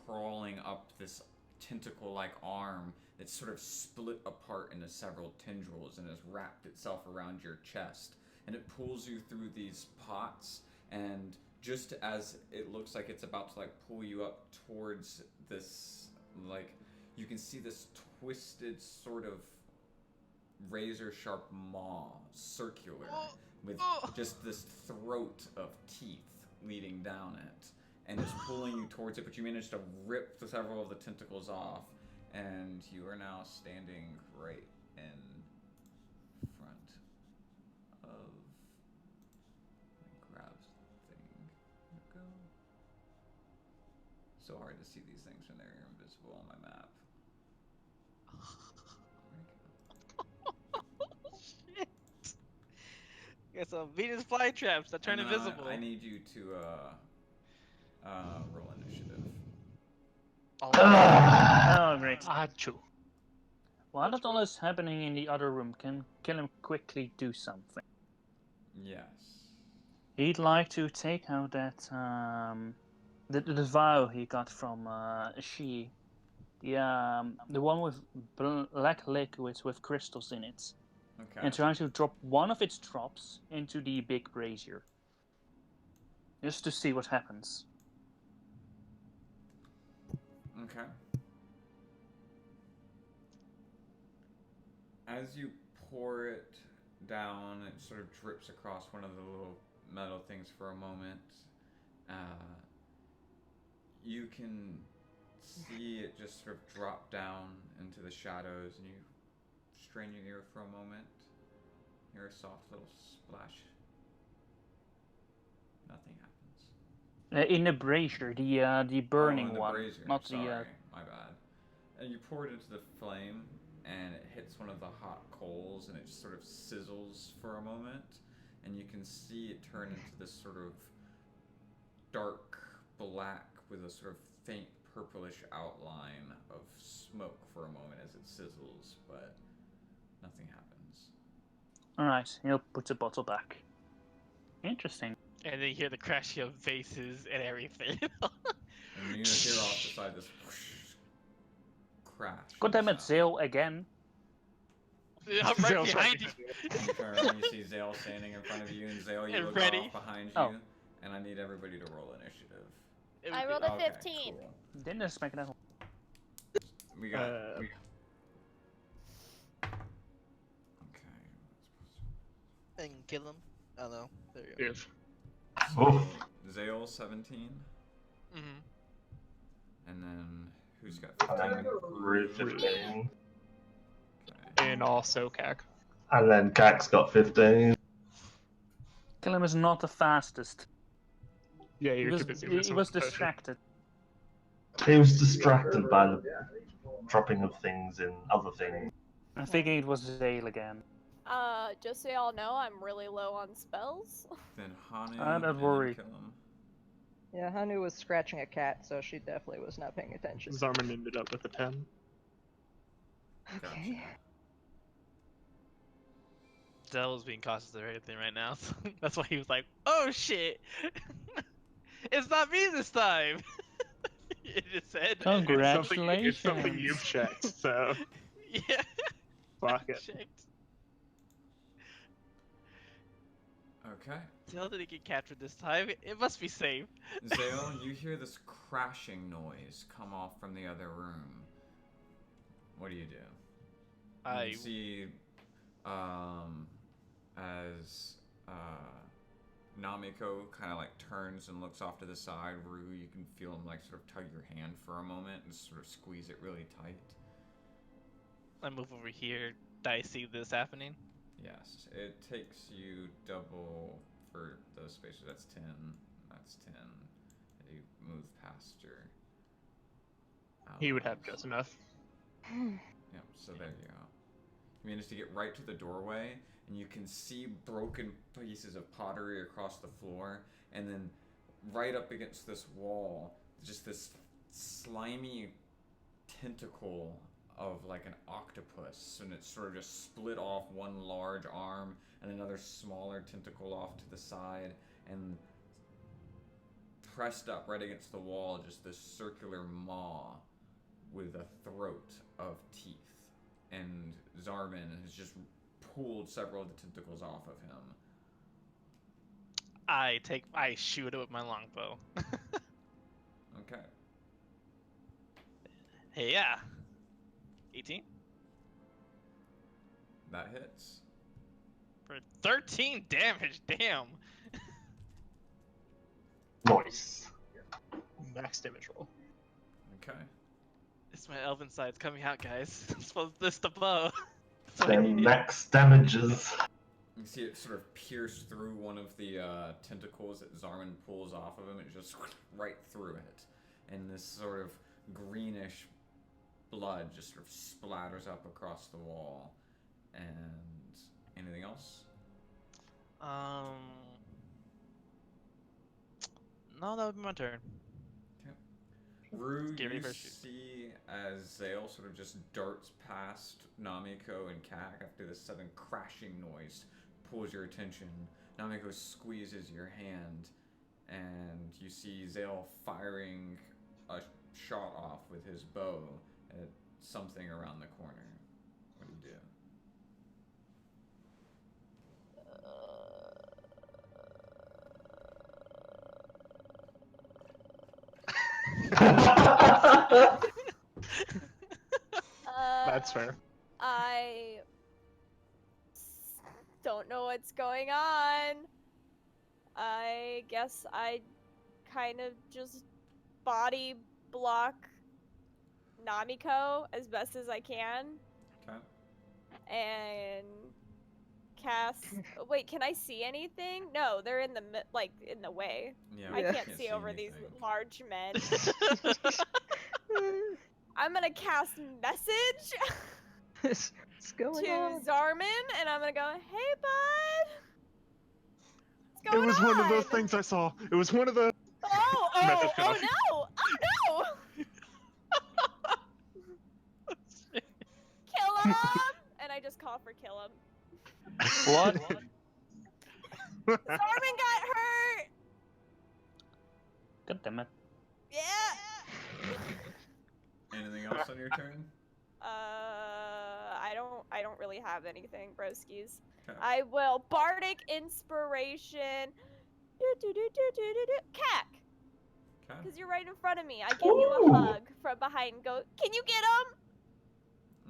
crawling up this tentacle-like arm that's sort of split apart into several tendrils and has wrapped itself around your chest. And it pulls you through these pots, and just as it looks like it's about to like pull you up towards this, like, you can see this twisted sort of razor sharp maw, circular, with just this throat of teeth leading down it, and it's pulling you towards it, but you manage to rip several of the tentacles off, and you are now standing right in front of grabs the thing. Go. So hard to see these things when they're invisible on my map. Shit. Got some Venus flytraps that turn And then invisible. I need you to roll initiative. Oh, great. Achoo. While that all is happening in the other room, can Killam quickly do something? Yes. He'd like to take out that the vial he got from she, the one with black liquids with crystals in it, Okay. and trying to drop one of its drops into the big brazier, just to see what happens. Okay. As you pour it down, it sort of drips across one of the little metal things for a moment. You can see it just sort of drop down into the shadows, and you strain your ear for a moment. Hear a soft little splash. Nothing happens. In the brazier, the burning in the one, brazier. not Sorry, the. my bad. And you pour it into the flame, and it hits one of the hot coals, and it just sort of sizzles for a moment, and you can see it turn into this sort of dark black with a sort of faint purplish outline of smoke for a moment as it sizzles, but nothing happens. Alright, he'll put the bottle back. Interesting. And then you hear the crashing of vases and everything. And you hear off the side this whoosh, crash. God damn it, sound. Zale again. I'm right behind you. And you turn around, you see Zale standing in front of you, and Zale, you And look ready. off behind you, Oh. and I need everybody to roll initiative. I rolled a Okay, 15. cool. Didn't just make it out. We got. Okay. And kill him. Oh no. There you go. Yes. So, Zale 17, Mm-hmm. and then who's got And 15? then Rue 15. Okay. And also Cac. And then Cac's got 15. Killam is not the fastest. Yeah, He you're was, too busy with he was some potion. distracted. He was distracted by the dropping of things in other things. I'm thinking it was Zale again. Just so y'all know, I'm really low on spells. Then Hanu. Don't and worry. Then Killam. Yeah, Hanu was scratching a cat, so she definitely was not paying attention. Zarman ended up with a 10. Okay. Zell was being cautious of everything right now, so that's why he was like, "Oh shit, it's not me this time." It just said. It's something you've Congratulations. checked, so Yeah. fuck it. Checked. Okay. Zell didn't get captured this time. It must be safe. Zale, you hear this crashing noise come off from the other room. What do? You I can see, as Namiko kind of like turns and looks off to the side, Rue, you can feel him like sort of tug your hand for a moment and sort of squeeze it really tight. move over here. Do I see this happening? Yes, it takes you double for those spaces. That's 10. That's 10. You move past your. He would have allies. just enough. Yep, so there you go. You manage to get right to the doorway, and you can see broken pieces of pottery across the floor, and then right up against this wall, just this slimy tentacle of like an octopus, and it's sort of just split off one large arm and another smaller tentacle off to the side, and pressed up right against the wall, just this circular maw with a throat of teeth. And Zarman has just pulled several of the tentacles off of him. I shoot it with my longbow. Okay. Hey, yeah. 18 That hits. for 13 damage. Damn. Nice. Max damage roll. Okay. It's my elven side's coming out, guys. This the bow. That's what I Then need. max damages. You see it sort of pierce through one of the tentacles that Zarman pulls off of him. It just right through it. And this sort of greenish blood just sort of splatters up across the wall. And anything else? No, that would be my turn. Rue, Get ready you for a shoot. see as Zale sort of just darts past Namiko and Kak after the sudden crashing noise pulls your attention. Namiko squeezes your hand, and you see Zale firing a shot off with his bow at something around the corner. What do you do? That's fair. I don't know what's going on. I guess I kind of just body block Namiko as best as I can Okay. and cast. Wait, can I see anything? No, they're in the in the way. Yeah, I you can't see over anything. these large men. I'm gonna cast message What's going to on? Zarman, and I'm gonna go, "Hey, bud, what's It going was on?" one of those things I saw. It was one of the. Message cut Oh off. no! Oh no! Kill him! And I just call for kill him. What? Zarman got hurt. God damn it. Yeah. Anything else on your turn? I don't really have anything, broskies. Okay. I will bardic inspiration. Cack. Okay. Because you're right in front of me. I give you a Ooh. hug from behind and go, "Can you get him?"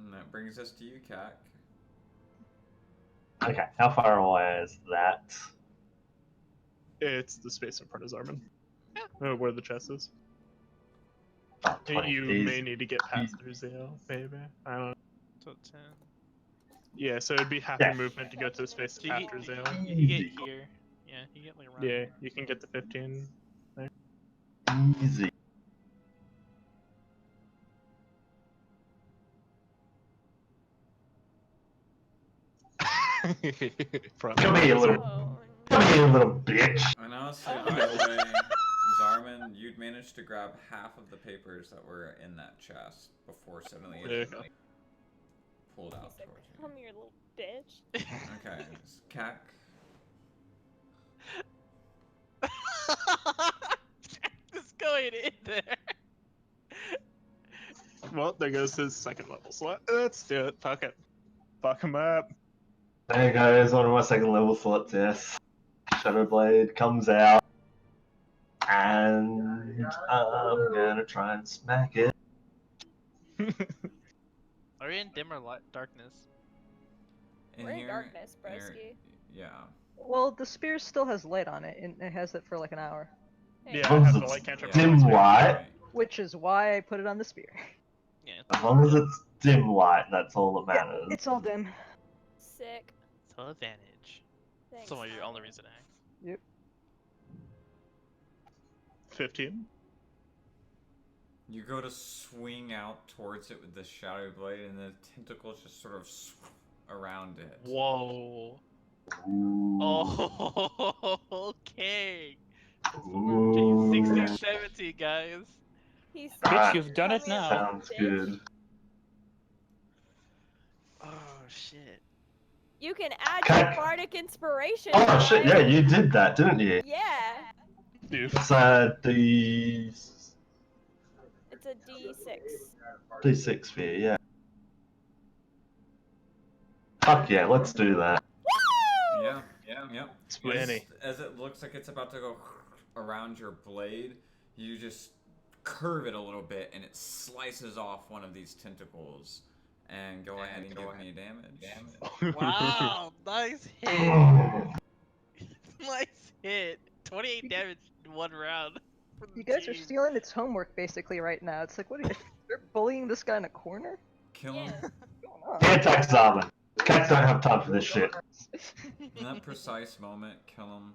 And that brings us to you, Kak. Okay, how far away is that? It's the space in front of Zarman. Where the chest is. Oh, 20 You feet. may need to get past through Zale, maybe. I don't know. So 10. Yeah, so it'd be half Yeah. your movement to go to the space So you after get, Zale. you get here. Yeah, you get like around. Yeah, here. you can get the 15. Easy. Come here, little. Oh, Come here, little bitch. And honestly, by the way, Zarman, you'd managed to grab half of the papers that were in that chest before suddenly it Yeah. pulled out He said, towards you. "Come here, little bitch." Okay, Kak. Just going in there. Well, there goes his second level slot. Let's do it. Fuck it. Fuck him up. There goes one of my second level slots, yes. Shadowblade comes out. And I'm gonna try and smack it. Are we in dim or light darkness? In We're in here, darkness, you're- broski. Yeah. Well, the spear still has light on it, and it has it for like an hour, Hey, Yeah, I have the light cantrip. Yeah, Dim that's light. right. which is why I put it on the spear. Yeah. As long as it's dim light, that's all that matters. It's all dim. sick. So advantage. Thanks. So your only reason to act. Yep. 15. You go to swing out towards it with the shadow blade, and the tentacles just sort of around it. Whoa. Ooh. Oh, okay. Ooh. 16, 17, guys. He said, Bitch, you've done it "Come here, now." little Sounds bitch." good. Oh, shit. You can add Okay. your bardic inspiration. Oh shit, yeah, guys. you did that, didn't you? Yeah. Dude. It's the It's a D6. D6 sphere, yeah. Fuck yeah, let's do that. Woo! Yeah, yeah. Splinty. As it looks like it's about to go around your blade, you just curve it a little bit, and it slices off one of these tentacles, And go ahead and give me damage. Wow, nice hit. Nice hit. 28 damage in 1 round. For the You guys are team. stealing its homework basically right now. It's like, what are you? They're bullying this guy in a corner. Kill him. What's going on? Anti Zaman. Cats don't have time for this shit. In that precise moment, kill him.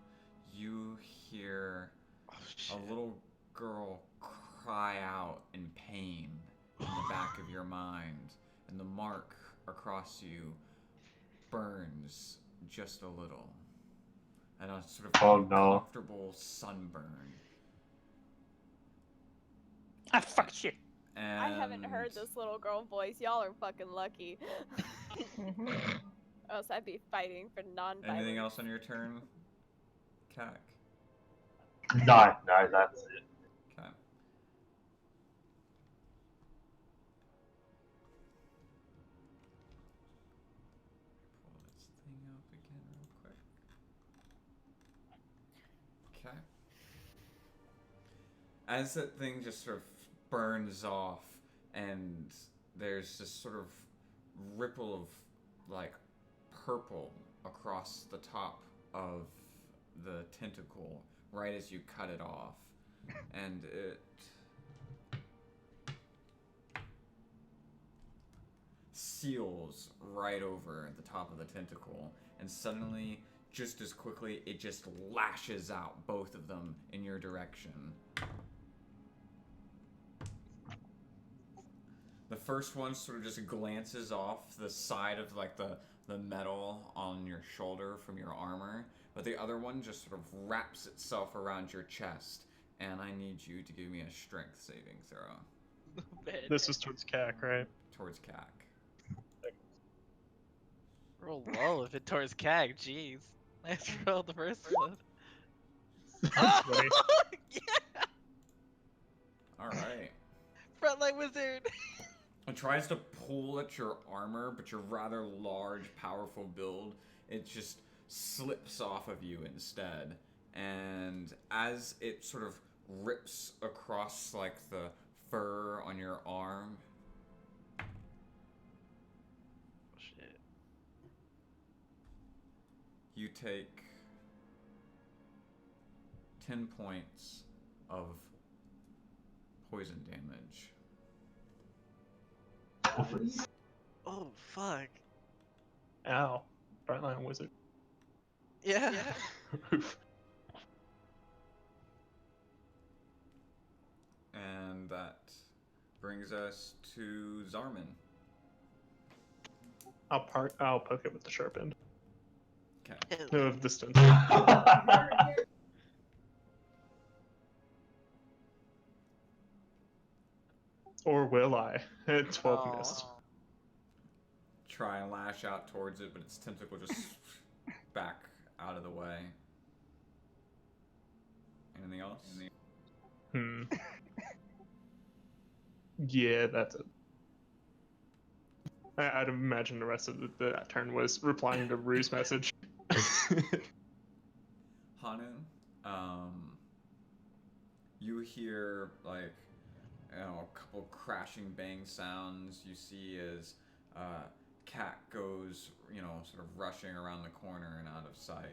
You hear Oh, a shit. little girl cry out in pain in the back of your mind, and the mark across you burns just a little, and a sort of Oh, no. uncomfortable sunburn. Ah, fuck shit. And I haven't heard this little girl voice. Y'all are fucking lucky. Mhm. Or else I'd be fighting for non-violence. Anything else on your turn, Cac? No, that's it. Okay. Pull this thing up again real quick. Okay. As that thing just sort of burns off, and there's this sort of ripple of like purple across the top of the tentacle right as you cut it off, and it seals right over the top of the tentacle, and suddenly, just as quickly, it just lashes out, both of them, in your direction. The first one sort of just glances off the side of like the metal on your shoulder from your armor, but the other one just sort of wraps itself around your chest, and I need you to give me a strength saving throw Man. This was towards CAC, right? towards Cac. Roll low if it towards CAG, jeez. Nice roll the first one. That's funny. Yeah! Alright. Frontline wizard! It tries to pull at your armor, but your rather large, powerful build, it just slips off of you instead. And as it sort of rips across like the fur on your arm, Shit. you take 10 points of poison damage. Oh, fuck. Ow. Frontline wizard. Yeah. And that brings us to Zarman. I'll poke it with the sharp end Okay. of the stone. Or will I? 12 missed. Try and lash out towards it, but its tentacle just back out of the way. Anything else? Yeah, that's it. I'd imagine the rest of the turn was replying to Rue's message. Hanun, you hear like a couple crashing bang sounds. You see as Cat goes, sort of rushing around the corner and out of sight.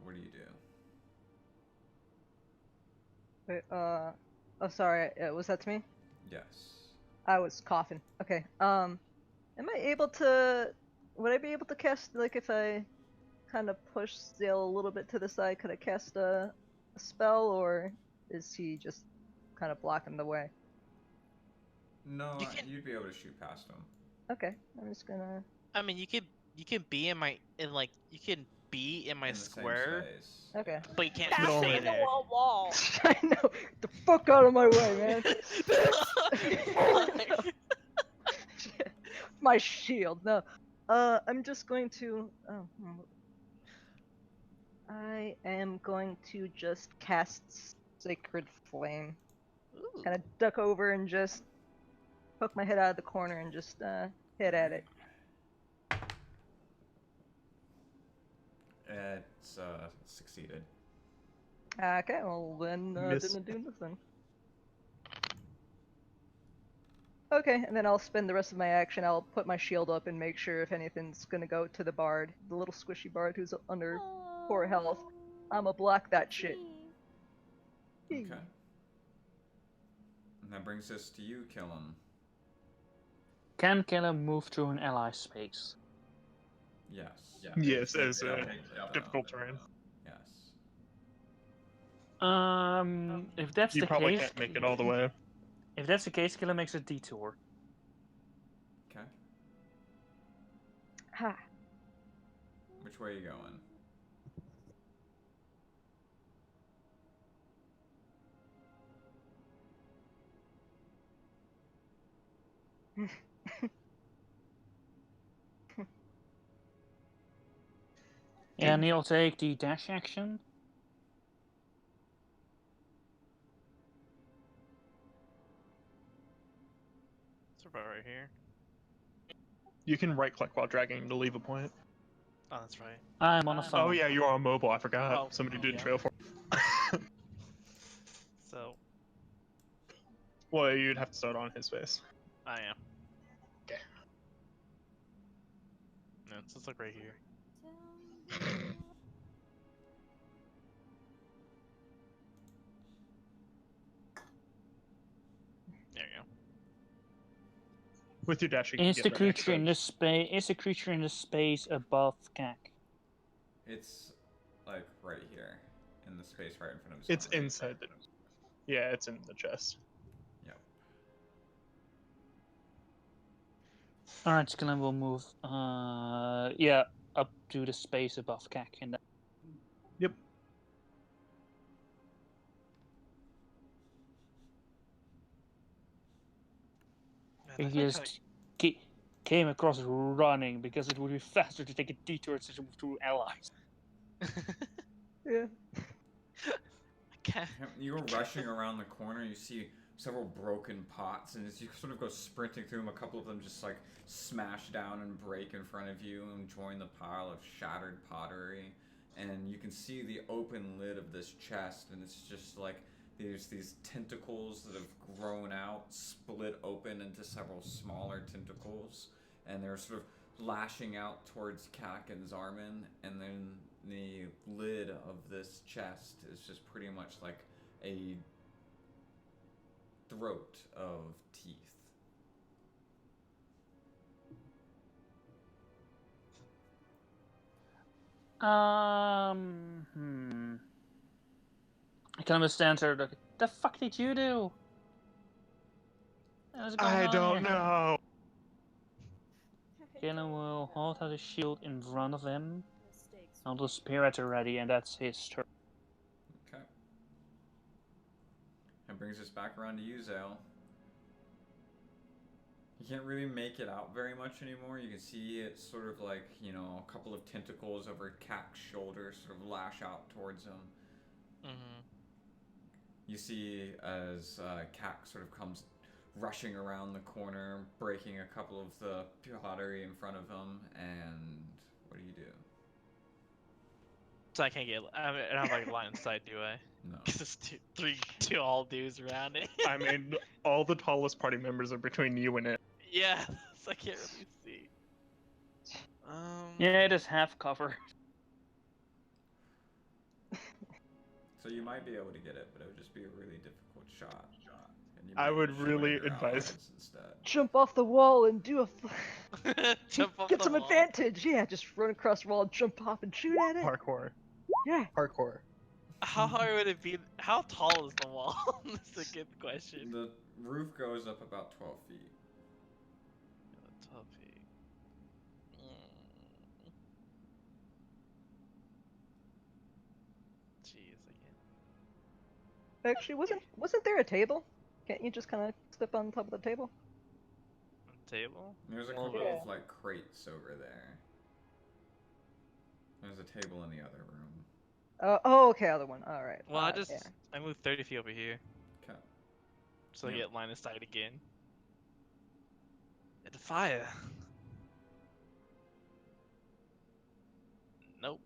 What do you do? Wait, oh, sorry. Was that to me? Yes. I was coughing. Okay. Am I able to? Would I be able to cast, like, if I kind of push Zale a little bit to the side? Could I cast a spell, or is he just kind of blocking the way? No, You can- you'd be able to shoot past him. Okay, I'm just gonna. I mean, you can be in my In the square, same space. Okay. but you can't Bash stay into there. a wall. I know. Get the fuck out of my way, man. My shield. No. I'm just going to. I am going to just cast Sacred Flame. Ooh. Kind of duck over and just poke my head out of the corner and just hit at it. It's succeeded. Okay, well then Miss. didn't do nothing. Okay. Okay, and then I'll spend the rest of my action. I'll put my shield up and make sure if anything's gonna go to the bard, the little squishy bard who's under 4 health. I'ma block that shit. Okay. And that brings us to you, Killam. Can Killam move through an ally space? Yes. Yes, It's as a double, difficult terrain. Yes. If that's You the probably case, can't make it all the way. if that's the case, Killam makes a detour. Okay. Ha. Which way are you going? And he'll take the dash action. It's about right here. You can right click while dragging to leave a point. Oh, that's right. I'm on a phone. Oh yeah, you are on mobile. I forgot. Oh, Somebody did yeah. trail for. So Well, you'd have to start on his face. I am. Okay. No, it's just like right here. There you go. With your dash, you can Is get the right next creature to in it. the space? Is the creature in the space above CAC? It's like right here, in the space right in front of his It's armor. inside the. Yeah, it's in the chest. Yep. Alright, Skillen will move. Yeah, up to the space above CAC, and Yep. Man, he I think just came across running because it would be faster to take a detour instead of move through allies. Yeah. I can't. You go rushing around the corner, you see several broken pots, and as you sort of go sprinting through them, a couple of them just like smash down and break in front of you and join the pile of shattered pottery. And you can see the open lid of this chest, and it's just like there's these tentacles that have grown out, split open into several smaller tentacles, and they're sort of lashing out towards Kak and Zarman, and then the lid of this chest is just pretty much like a throat of teeth. I kind of stand there like, the fuck did you do? What's going I on don't here? know. Galen will hold out his shield in front of him. Hold the spear at the ready, and that's his turn. Okay. That brings us back around to you, Zale. You can't really make it out very much anymore. You can see it's sort of like, you know, a couple of tentacles over Kak's shoulders sort of lash out towards him. Mm-hmm. You see as Kak sort of comes rushing around the corner, breaking a couple of the pottery in front of him, and what do you do? So I can't get. I don't have like a line of sight, do I? No. Because it's two all dudes around it. I mean, all the tallest party members are between you and it. Yeah, so I can't really see. Yeah, it is half cover. So you might be able to get it, but it would just be a really difficult shot. And you I might would shred really your advise- allies instead. Jump off the wall and do a. Jump off Get the some wall. advantage. Yeah, just run across the wall, jump off, and shoot at it. Parkour. Yeah. Parkour. How hard would it be? How tall is the wall? That's a good question. The roof goes up about 12 feet. 12 feet. Jeez, I can't. Actually, wasn't there a table? Can't you just kind of step on top of the table? Table? There's a Well, couple yeah. of like crates over there. There's a table in the other room. Oh, okay, other one. All right. Well, yeah. I moved 30 feet over here, Okay. so I Yep. get line of sight again. At the fire. Nope.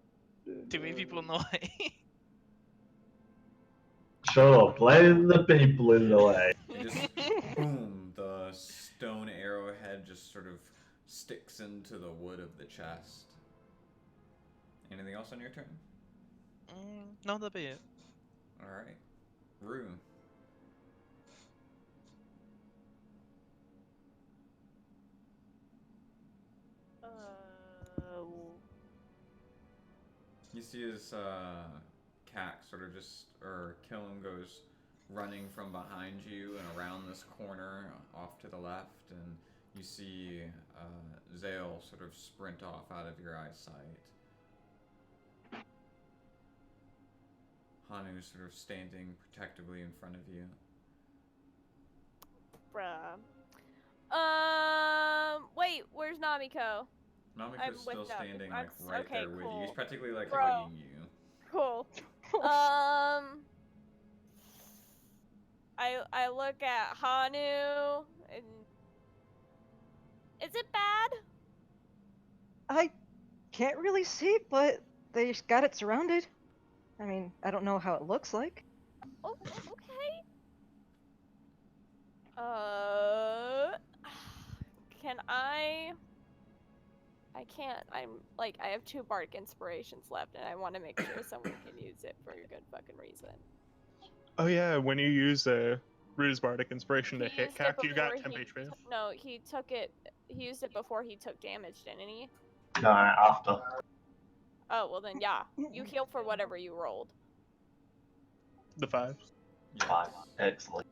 Too many people in the way. Sure, blame the people in the way. You just boom, the stone just sort of sticks into the wood of the chest. Anything else on your turn? No, that'll be it. Alright. Rue. You see as Cack sort of just, or Killam goes running from behind you and around this corner off to the left, and you see Zale sort of sprint off out of your eyesight. Hanu sort of standing protectively in front of you. Bruh. Wait, where's Namiko? I'm Namiko's still with Nami. standing I'm like right okay, there with you. He's cool. practically like Bro. hugging you. Cool. I look at Hanu and is it bad? I can't really see, but they got it surrounded. I mean, I don't know how it looks like. Oh, okay. Can I can't. I'm like I have 2 bardic inspirations left, and I want to make sure someone can use it for a good fucking reason. Oh yeah, when you use Rude's Bardic Inspiration to He hit used Cack, it you got before 10 he HP. No, he took it. He used it before he took damage, didn't he? No, after. Oh well, then yeah, you heal for whatever you rolled. The 5. Yes. 5. Excellent.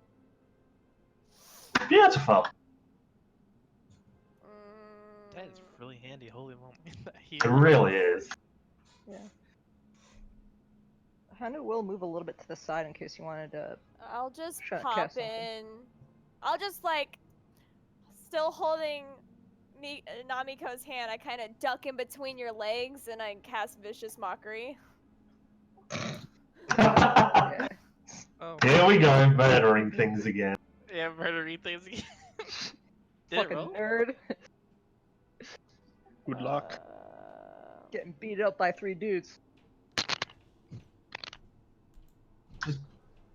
Beautiful. That is really handy. Holy moly. That It heal. really is. Yeah. Hanu will move a little bit to the side in case you wanted to. I'll just Cast pop something. in. I'll just like, still holding Namiko's hand. I kind of duck in between your legs and I cast Vicious Mockery. Yeah. Oh. Here we go, murdering things again. Yeah, murdering things again. Did it Fucking roll? nerd. Good luck. Getting beat up by 3 dudes.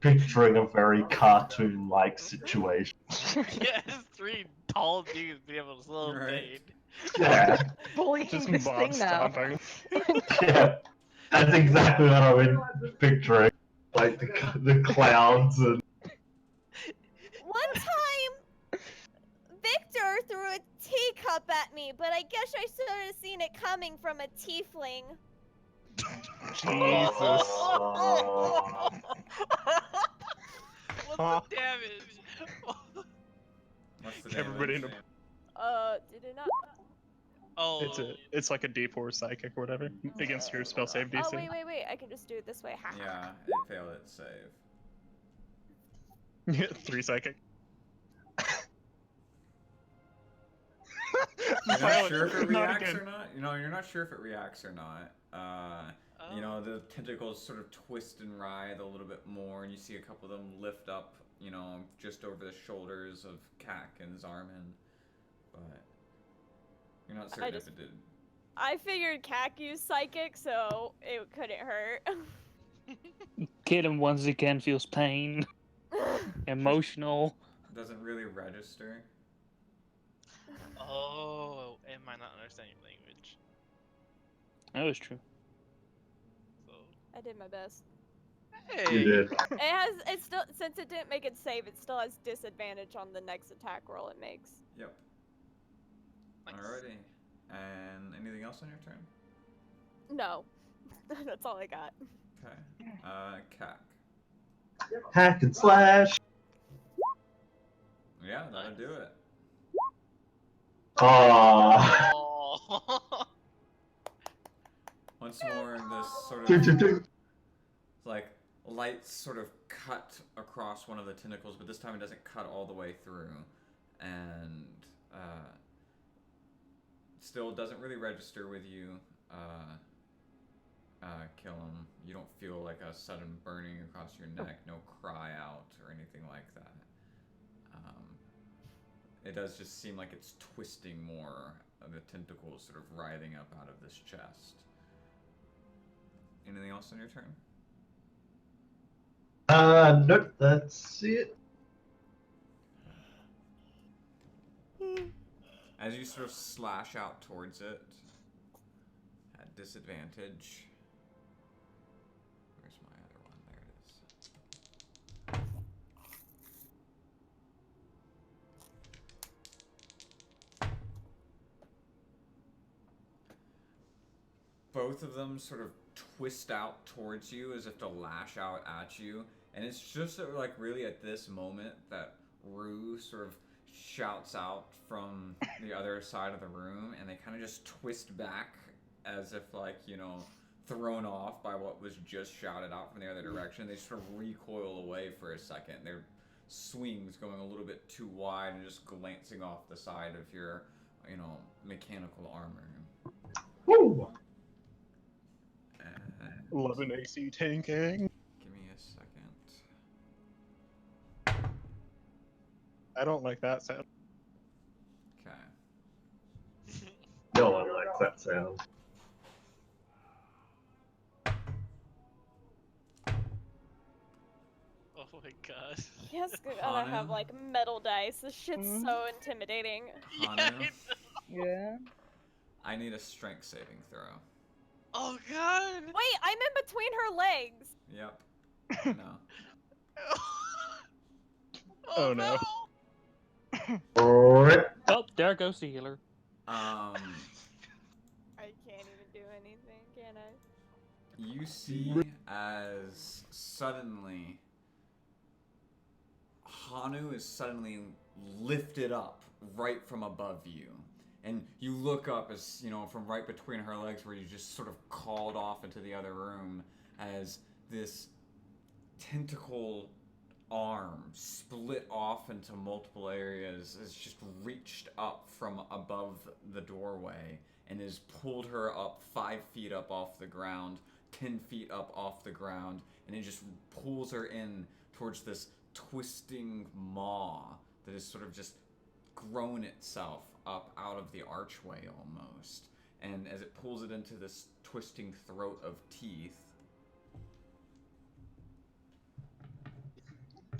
Picturing a very cartoon-like situation. Yeah, it's 3 tall dudes being able to slow Right. fade. Yeah, Bullying Just this mob thing now. stomping. yeah. That's exactly what I've been picturing. Like the clowns and One time, Victor threw a teacup at me, but I guess I should have seen it coming from a tiefling. Jesus. What's the damage? What's the Everybody damage? in a Did it not? Oh. it's like a D4 psychic or whatever against your spell save DC. Oh, wait. I can just do it this way. Ha. Yeah, it failed its save. Yeah, 3 psychic. You're not sure if it Not reacts again. or not? You know, you're not sure if it reacts or not. You know, the tentacles sort of twist and writhe a little bit more, and you see a couple of them lift up, you know, just over the shoulders of Cack and Zarman. But you're not certain if it did. I figured Cack used psychic, so it couldn't hurt. Killam once again feels pain, emotional. Doesn't really register. Oh, it might not understand your language. That was true. So. I did my best. Hey. you did. It still, since it didn't make it save, it still has disadvantage on the next attack roll it makes. Yep. Nice. Alrighty. And anything else on your turn? No. That's all I got. Okay. Cack. Hack and slash. Yeah, that'll do it. Oh. Oh. Once more, this sort Do, of do, do. like lights sort of cut across one of the tentacles, but this time it doesn't cut all the way through, and still doesn't really register with you. Killam. You don't feel like a sudden burning across your neck, no cry out or anything like that. It does just seem like it's twisting more, the tentacles sort of writhing up out of this chest. Anything else on your turn? Nope, that's it. As you sort of slash out towards it, at disadvantage. Where's my other one? There it is. Both of them sort of twist out towards you as if to lash out at you, and it's just like really at this moment that Rue sort of shouts out from the other side of the room, and they kind of just twist back as if like, you know, thrown off by what was just shouted out from the other direction. They sort of recoil away for a second. Their swings going a little bit too wide and just glancing off the side of your, you know, mechanical armor. Woo! 11 AC tanking. Give me a second. I don't like that sound. Okay. No one likes that sound. Oh my god. Yes, gotta have Hanu? like metal dice. This shit's so intimidating. Hanu, Yeah. I need a strength saving throw. Oh god! Wait, I'm in between her legs. Yep. I know. Oh, no. Rip. Oh, there goes the healer. I can't even do anything, can I? You see as suddenly Hanu is suddenly lifted up right from above you. And you look up as, you know, from right between her legs where you just sort of called off into the other room as this tentacle arm split off into multiple areas has just reached up from above the doorway and has pulled her up 5 feet up off the ground, 10 feet up off the ground, and it just pulls her in towards this twisting maw that has sort of just grown itself up out of the archway almost. And as it pulls it into this twisting throat of teeth,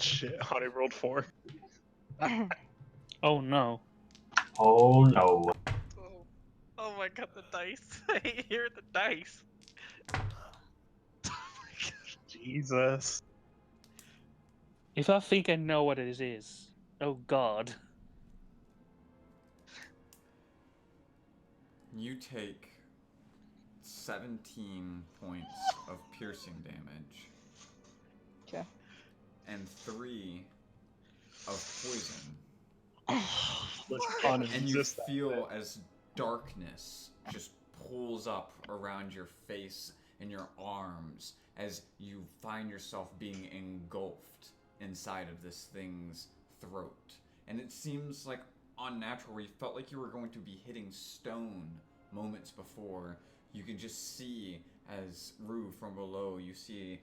Shit, Honey rolled 4. Oh no. Oh no. Oh my god, the dice. I hear the dice. Oh my god. Jesus. If I think I know what it is. Oh god. you take 17 points of piercing damage. Okay. And 3 of poison. Let's And you resist that feel bit. as darkness just pulls up around your face and your arms as you find yourself being engulfed inside of this thing's throat. And it seems like unnatural, where you felt like you were going to be hitting stone moments before. You can just see as Rue from below, you see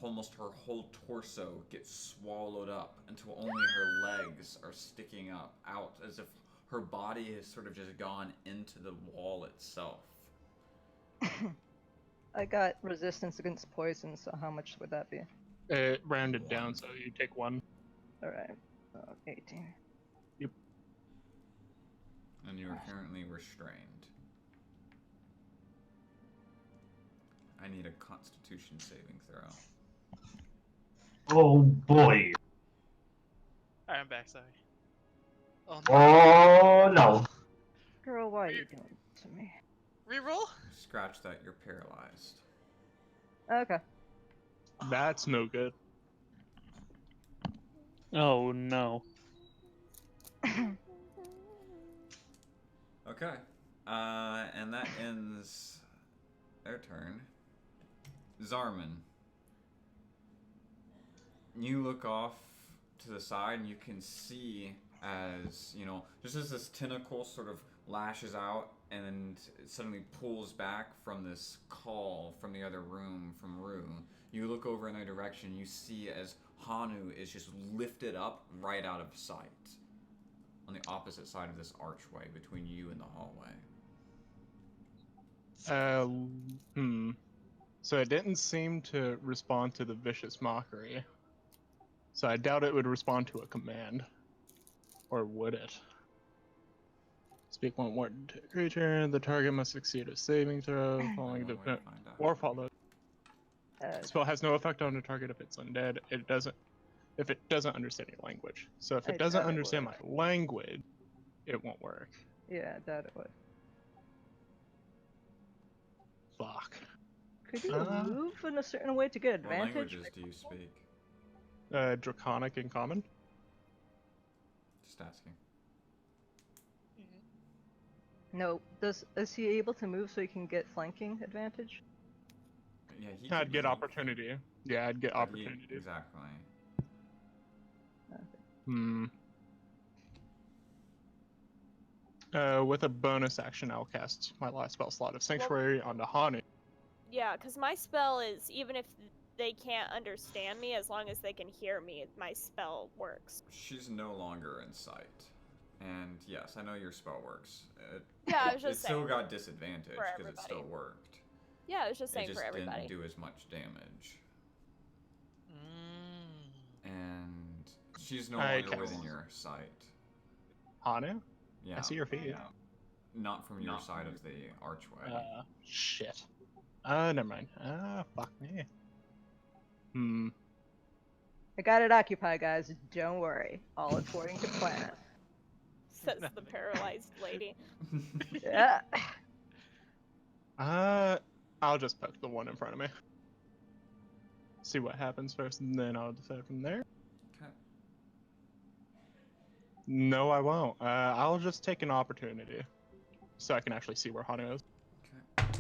almost her whole torso gets swallowed up until only her legs are sticking up out, as if her body has sort of just gone into the wall itself. I got resistance against poison, so how much would that be? It rounded down, so you take 1. Alright. 18. And you are currently restrained. I need a Constitution saving throw. Oh boy. Alright, I'm back, sorry. Oh no. Oh no. Girl, why are you doing it to me? Reroll? Scratch that, you're paralyzed. Okay. That's no good. Oh no. Okay. And that ends their turn. Zarman. You look off to the side and you can see as, you know, just as this tentacle sort of lashes out and it suddenly pulls back from this call from the other room from Rue. You look over in their direction, you see as Hanu is just lifted up right out of sight on the opposite side of this archway between you and the hallway. So it didn't seem to respond to the vicious mockery. So I doubt it would respond to a command. Or would it? Speak one word to a creature. The target must succeed a saving throw following One the way to find out. or follow. Uh, Spell has no effect on the target if it's undead. It doesn't if it doesn't understand your language. So if I it doesn't doubt it understand my would. language, it won't work. yeah, I doubt it would. Fuck. Could you move in a certain way to get What advantage? languages do you speak? Draconic and common. Just asking. No. Is he able to move so he can get flanking advantage? Yeah, he I'd could get move, opportunity. Yeah, I'd get but opportunity. Exactly. Hmm. With a bonus action, I'll cast my last spell slot of Sanctuary onto Hanu. Yeah, because my spell is, even if they can't understand me, as long as they can hear me, my spell works. She's no longer in sight. And yes, I know your spell works. Yeah, I was It just still saying. got disadvantage for because it still everybody. worked. Yeah, I was just It saying just for everybody. didn't do as much damage. And she's no I longer cast- within your sight. Hanu? Yeah, I see your feet. not from your side of the archway. Shit. Never mind. Fuck me. Hmm. I got it occupied, guys. Don't worry. All according to plan. Says the paralyzed lady. Yeah. I'll just poke the one in front of me. See what happens first, and then I'll decide from there. Okay. No, I won't. I'll just take an opportunity, so I can actually see where Hanu is. Okay.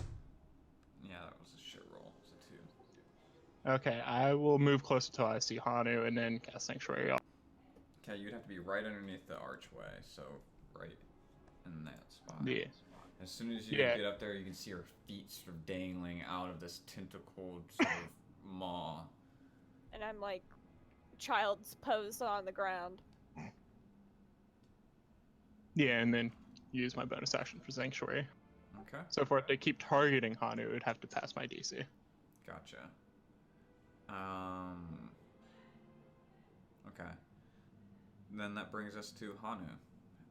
Yeah, that was a shit roll. It's a 2. Okay, I will move closer till I see Hanu, and then cast Sanctuary. Okay, you'd have to be right underneath the archway, so right in that spot. Yeah. As soon as you Yeah. get up there, you can see her feet sort of dangling out of this tentacled sort of maw. And I'm like, child's pose on the ground. Yeah, and then use my bonus action for Sanctuary. Okay, So for it to keep targeting Hanu, it would have to pass my DC. gotcha. Okay. Then that brings us to Hanu.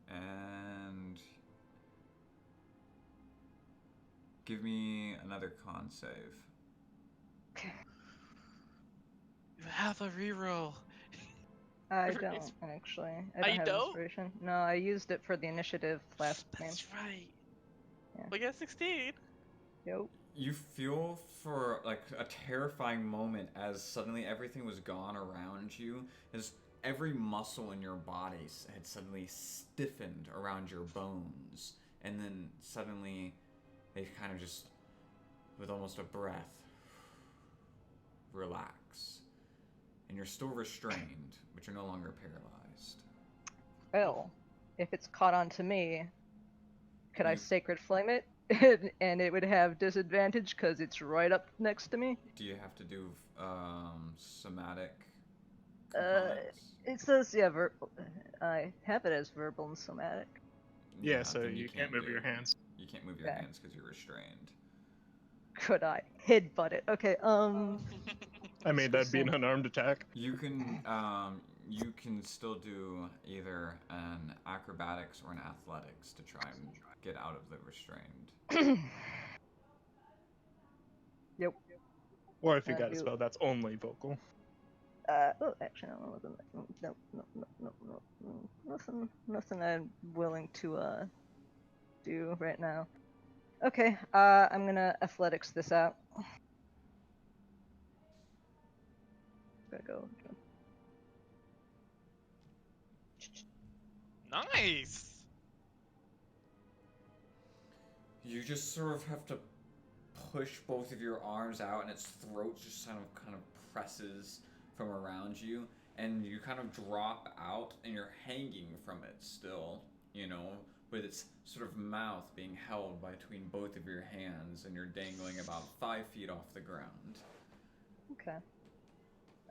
And give me another con save. You have a reroll. I It's- don't actually. I Oh, don't you have don't? inspiration. No, I used it for the initiative last game. That's right. Yeah. We got 16. Yo. You feel for like a terrifying moment as suddenly everything was gone around you, as every muscle in your body had suddenly stiffened around your bones, and then suddenly they kind of just, with almost a breath, relax. And you're still restrained, but you're no longer paralyzed. Well, if it's caught onto me, could I You- Sacred Flame it? And it would have disadvantage because it's right up next to me? Do you have to do somatic Uh, components? It says, yeah, I have it as verbal and somatic. Yeah, so then you can't move your hands. You can't move your Okay. hands because you're restrained. Could I headbutt it? Okay, I mean, that'd be an unarmed attack. You can still do either an acrobatics or an athletics to try and get out of the restrained. Yep. Or if you Uh, got a you- spell that's only vocal. Oh, actually, no, nothing I'm willing to, do right now. Okay, I'm gonna athletics this out. Gotta go. Nice. You just sort of have to push both of your arms out, and its throat just kind of presses from around you, and you kind of drop out, and you're hanging from it still, with its sort of mouth being held between both of your hands, and you're dangling about 5 feet off the ground. Okay.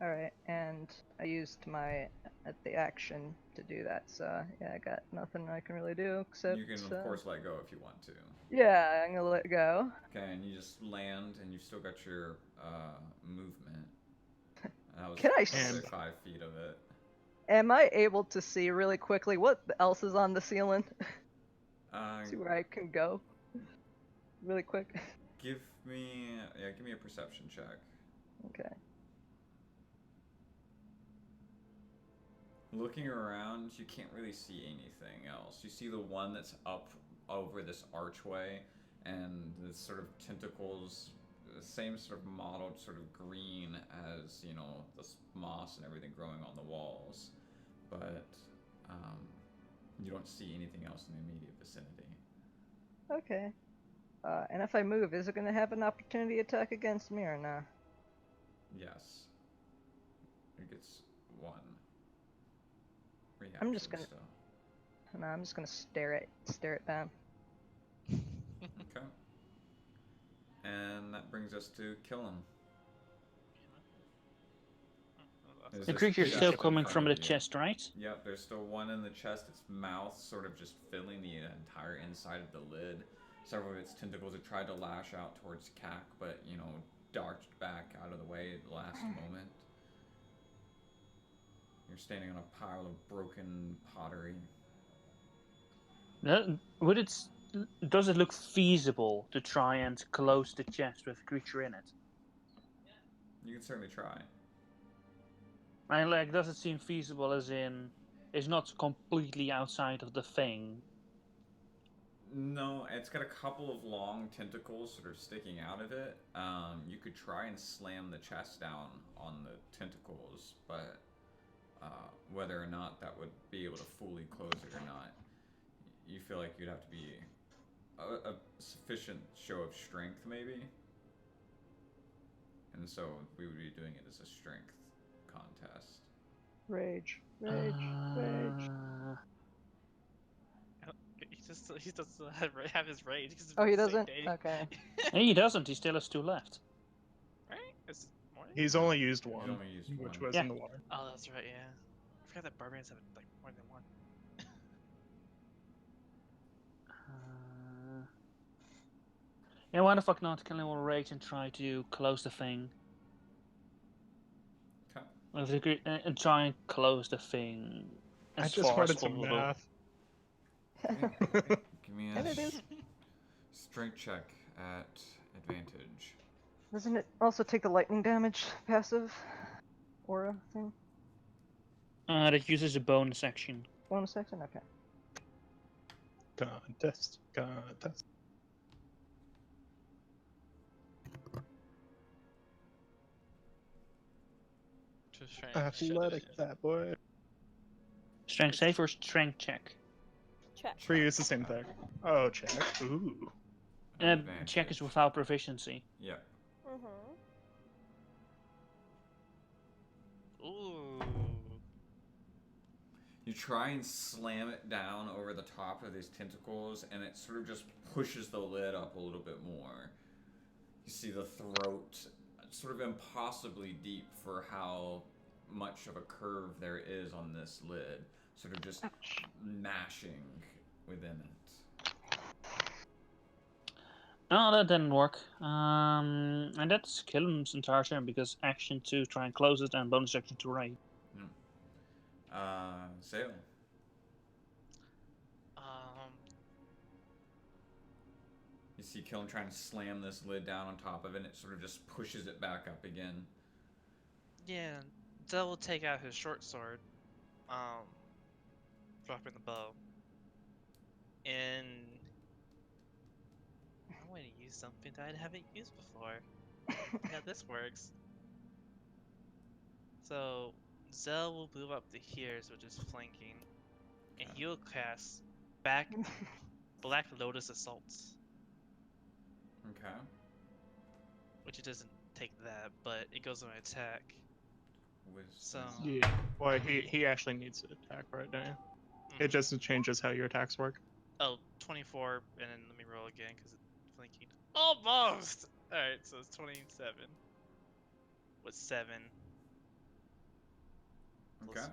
Alright, and I used the action to do that, so yeah, I got nothing I can really do except. You can, of course, let go if you want to. Yeah, I'm gonna let go. Okay, and you just land, and you've still got your movement. That was Can I the other s- 5 feet of it. Am I able to see really quickly what else is on the ceiling? See where I can go. Really quick. Give me a perception check. Okay. Looking around, you can't really see anything else. You see the one that's up over this archway, and the sort of tentacles, the same sort of mottled sort of green as, you know, the moss and everything growing on the walls. But you don't see anything else in the immediate vicinity. Okay. And if I move, is it going to have an opportunity attack against me or not? Yes. It gets one. I'm just gonna. Still. No, I'm just gonna stare it down. Okay. And that brings us to kill him. The creature's still coming from the you. chest, right? Yep, there's still one in the chest. Its mouth sort of just filling the entire inside of the lid. Several of its tentacles have tried to lash out towards Cac, but, you know, darted back out of the way at the last moment. You're standing on a pile of broken pottery. Does it look feasible to try and close the chest with a creature in it? You can certainly try. And like, does it seem feasible as in it's not completely outside of the thing? No, it's got a couple of long tentacles sort of sticking out of it. You could try and slam the chest down on the tentacles, but whether or not that would be able to fully close it or not, you feel like you'd have to be a sufficient show of strength, maybe. And so we would be doing it as a strength contest. Rage. He doesn't have his rage. Oh, he doesn't? Okay. He doesn't. He still has 2 left. Right? Is more? He's only used one, only used which one. was Yeah. in the water. Oh, that's right. Yeah, I forgot that barbarians have like more than one. Yeah, why the fuck not? Kill him with rage and try to close the thing. Okay. And try and close the thing as I just far wanted as some possible. math. Give me And it a is. strength check at advantage. Doesn't it also take the lightning damage passive aura thing? That uses a bonus action. Bonus action? Okay. Contest. Just trying to shut it Athletic, in. that boy. Strength save or strength check? Check. For you, it's the same thing. Oh, check. Ooh. Check is without proficiency. Yep. Ooh. You try and slam it down over the top of these tentacles, and it sort of just pushes the lid up a little bit more. You see the throat sort of impossibly deep for how much of a curve there is on this lid, sort of just mashing within it. Oh, that didn't work. And that's Killen's entire turn because action to try and close it and bonus action to raid. Sail. You see Killen trying to slam this lid down on top of it, and it sort of just pushes it back up again. Yeah, Zell will take out his short sword, dropping the bow, and I'm going to use something that I haven't used before. Yeah, this works. So Zell will move up to here, which is flanking, and he'll cast Black Lotus Assaults. Okay. Which it doesn't take that, but it goes on attack. So Yeah. Well, he actually needs to attack right now. It just changes how your attacks work. Oh, 24, and then let me roll again because it's flanking. Almost! Alright, so it's 27. With 7. Okay.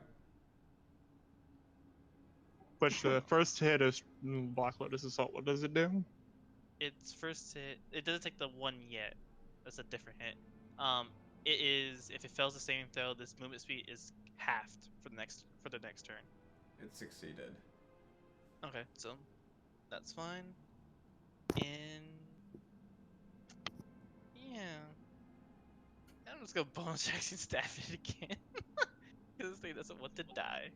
Which the first hit is Black Lotus Assault. What does it do? Its first hit, it doesn't take the 1 yet. That's a different hit. It is, if it fails the saving throw, this movement speed is halved for the next turn. It succeeded. Okay, so That's fine. And yeah, I'm just gonna bonus action stab it again because this thing doesn't want to die.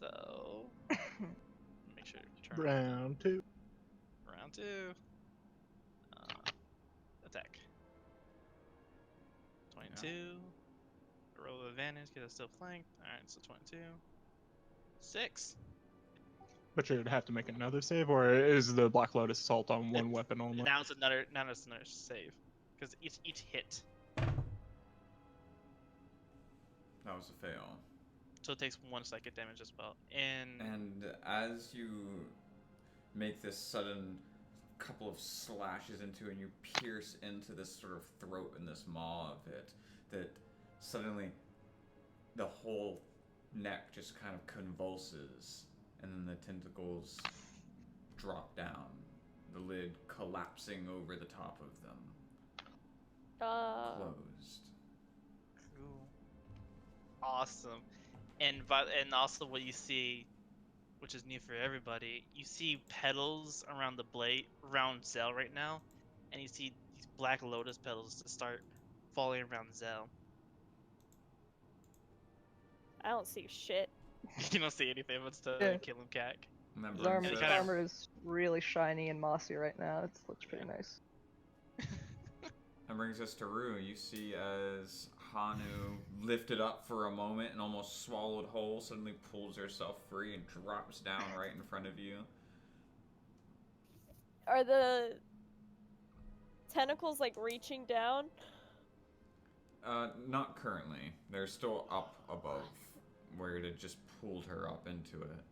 So make sure to turn Round 2. on round 2. Attack. 22. Roll with advantage because it's still flanked. Alright, so 22. 6. But you'd have to make another save, or is the Black Lotus assault on one weapon only? Now it's another save. Because each hit. That was a fail. So it takes 1 psychic damage as well. And as you make this sudden couple of slashes into it and you pierce into this sort of throat and this maw of it, that suddenly the whole neck just kind of convulses and then the tentacles drop down, the lid collapsing over the top of them. Closed. Cool. Awesome. And also what you see, which is new for everybody, you see petals around the blade, around Zell right now, and you see these black lotus petals to start falling around Zell. I don't see shit. You don't see anything but to Yeah. kill him, Cac. And that His brings armor, Any his kind of- armor is really shiny and mossy right now. It looks pretty nice. That brings us to Rue. You see as Hanu, lifted up for a moment and almost swallowed whole, suddenly pulls herself free and drops down right in front of you. Are the tentacles like reaching down? Not currently. They're still up above, where it had just pulled her up into it.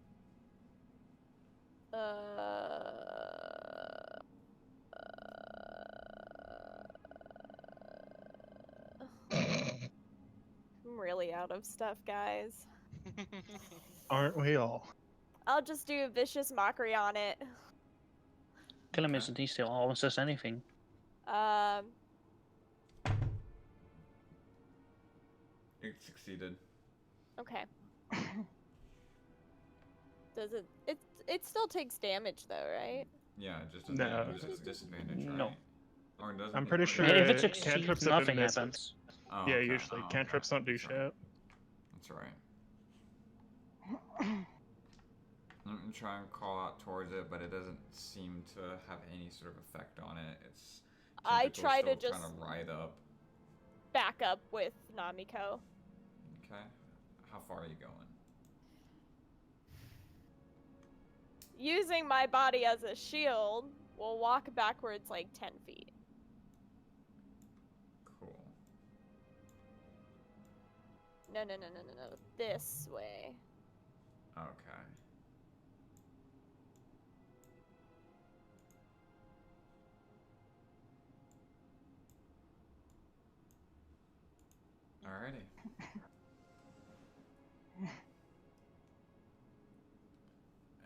I'm really out of stuff, guys. Aren't we all? I'll just do a vicious mockery on it. Kill him Okay. isn't he still always says anything. It succeeded. Okay. Does it still takes damage though, right? Yeah, it just No. doesn't lose its disadvantage, right? No. Or it doesn't I'm it? pretty sure If it cantrips succeeds, have been nothing missed. happens. Oh, Yeah, okay. usually Oh, cantrips okay. don't do That's shit. right. That's right. I'm trying to call out towards it, but it doesn't seem to have any sort of effect on it. It's I tentacles try to still just trying to writhe up. back up with Namiko. Okay. How far are you going? Using my body as a shield, we'll walk backwards like 10 feet. Cool. No. This way. Okay. Alrighty.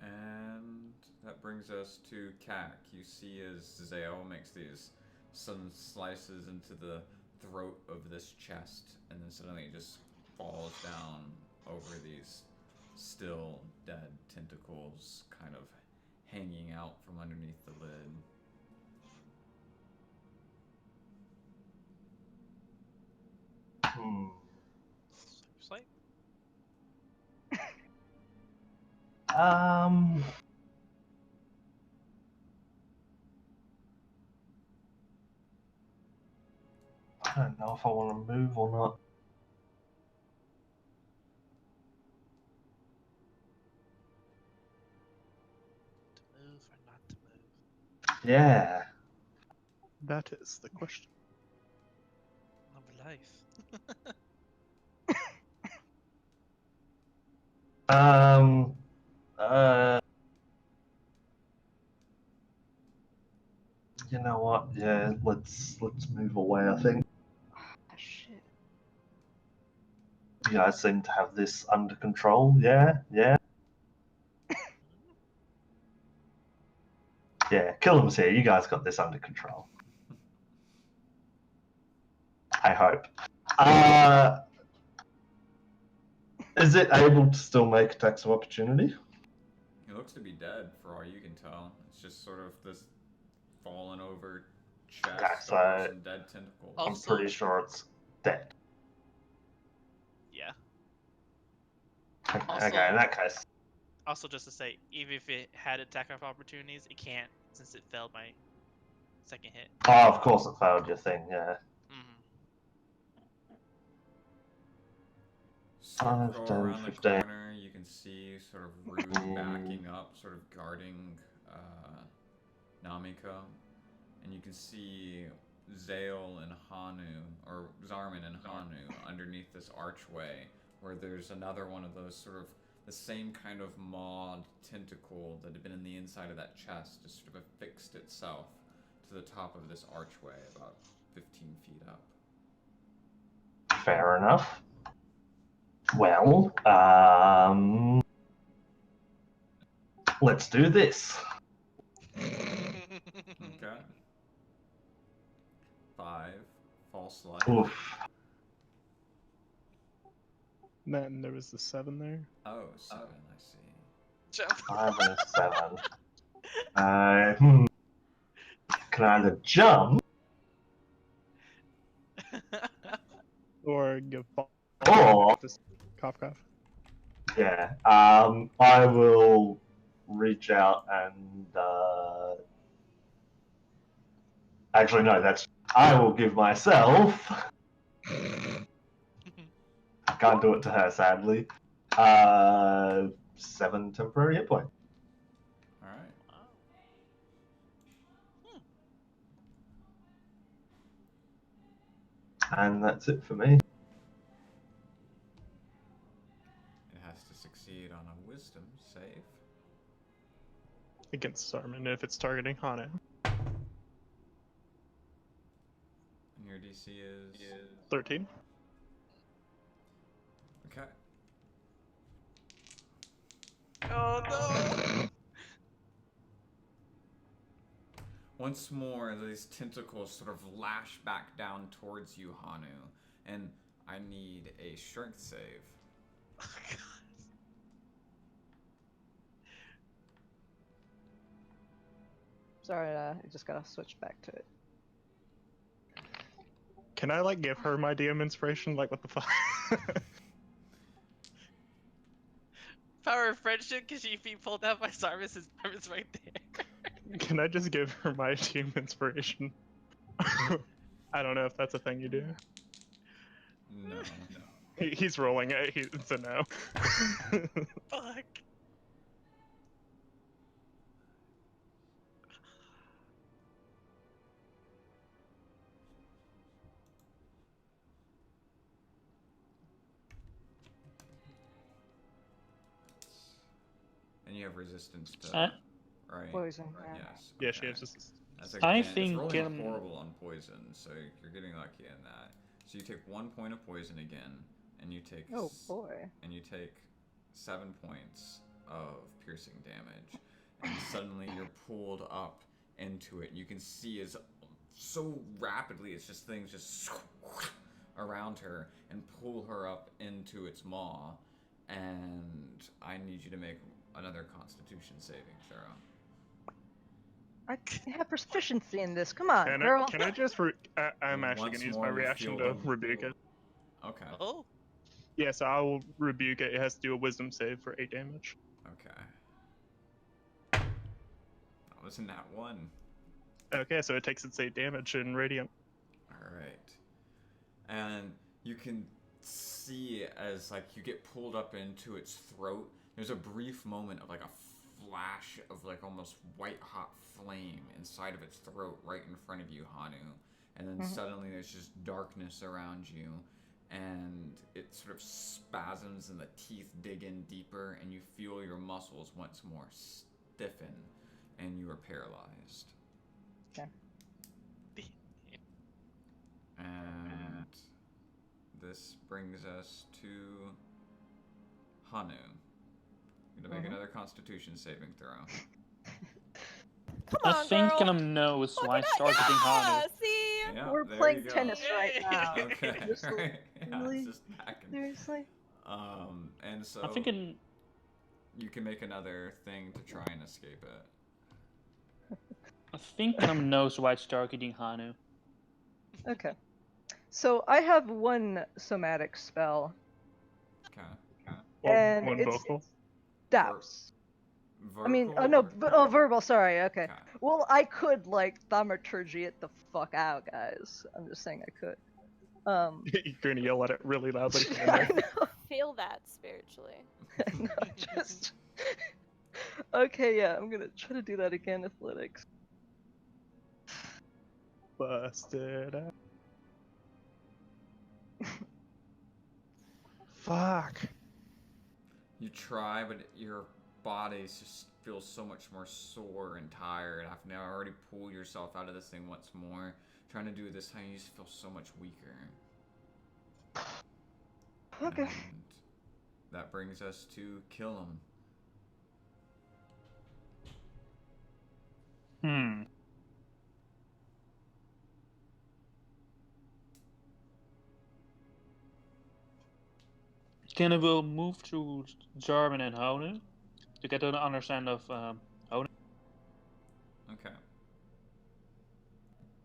And that brings us to Cac. You see as Zale makes these sudden slices into the throat of this chest, and then suddenly it just falls down over these still dead tentacles kind of hanging out from underneath the lid. Swipe. I don't know if I want to move or not. To move or not to move? Yeah. That is the question. Of life. You know what? Yeah, let's move away. I think Ah, shit. you guys seem to have this under control. Yeah. Killam's here. You guys got this under control. I hope. Is it able to still make attacks of opportunity? It looks looks to be dead for all you can tell. It's just sort of this fallen over chest so over some dead tentacles. I'm Also- pretty sure it's dead. Yeah. Okay, Also- in that case. Also, just to say, even if it had attack of opportunities, it can't since it failed my second hit. Oh, of course it failed your thing, yeah. So 5, go 10, around the 15. corner, you can see sort of Rude backing up, sort of guarding Namiko. And you can see Zale and Hanu, or Zarman and Hanu, underneath this archway, where there's another one of those sort of the same kind of mauled tentacle that had been in the inside of that chest, just sort of affixed itself to the top of this archway, about 15 feet up. Fair enough. Well, let's do this. Okay. 5, false light. Oof. Then there was the 7 there. Oh, 7, I see. Jump. 5 and a 7. Can either jump Or give ball. or Just cough cough. yeah, I will reach out and actually no, I will give myself. I can't do it to her, sadly. 7 temporary hit point. Alright. And that's it for me. It has to succeed on a wisdom save. Against Sarman if it's targeting Hana. And your DC is 13. Okay. Oh no! Once more, these tentacles sort of lash back down towards you, Hanu, and I need a strength save. Oh, God. Sorry, I just gotta switch back to it. Can I like give her my DM inspiration? Like what the fuck? Power of friendship, because if you pulled out my Sarvis, his arm is right there. Can I just give her my DM inspiration? I don't know if that's a thing you do. No. He's rolling it. It's a no. Fuck. And you have resistance to Uh, right? Poison, yeah. Yes. Yeah, she okay. has just. That's I it's think, rolling horrible on poison, so you're getting lucky in that. So you take 1 point of poison again, and you take Oh boy. and you take 7 points of piercing damage, and suddenly you're pulled up into it. You can see as so rapidly it's just things just around her and pull her up into its maw. And I need you to make another Constitution saving throw. I have proficiency in this. Come on, girl. Can I just? I'm actually Once gonna use more my you reaction feel to them. rebuke it. Okay. Oh. Yeah, so I will rebuke it. It has to do a Wisdom save for 8 damage. Okay. That was in that one. Okay, so it takes its 8 damage in Radiant. Alright. And you can see as like you get pulled up into its throat, there's a brief moment of like a flash of like almost white hot flame inside of its throat right in front of you, Hanu. And then suddenly there's just darkness around you, and it sort of spasms and the teeth dig in deeper, and you feel your muscles once more stiffen, and you are paralyzed. Okay. And this brings us to Hanu. I'm gonna make another Constitution saving throw. Come I on, think girl. knows why I Fucking started hitting Hanu. yeah, see? Yeah, We're there playing you go. tennis right now. Okay, Just like- right. Yeah, really? it's just back and Seriously? and so I'm thinking You can make another thing to try and escape it. I think Venom knows why it's targeting Hanu. Okay. So I have one somatic spell, Okay. and One it's vocal. douse. I mean, oh no, verbal. Sorry. Okay. Okay. Well, I could like thaumaturgy it the fuck out, guys. I'm just saying I could. You're gonna yell at it really loudly from in I there. know. Feel that spiritually. No, just. Okay, yeah, I'm gonna try to do that again. Athletics. Busted out. Fuck. You try, but your body just feels so much more sore and tired. After now already pulled yourself out of this thing once more. Trying to do it this time, you just feel so much weaker. Okay. And that brings us to kill him. Kenna will move to Jarman and Honu to get an understanding of Honu. Okay.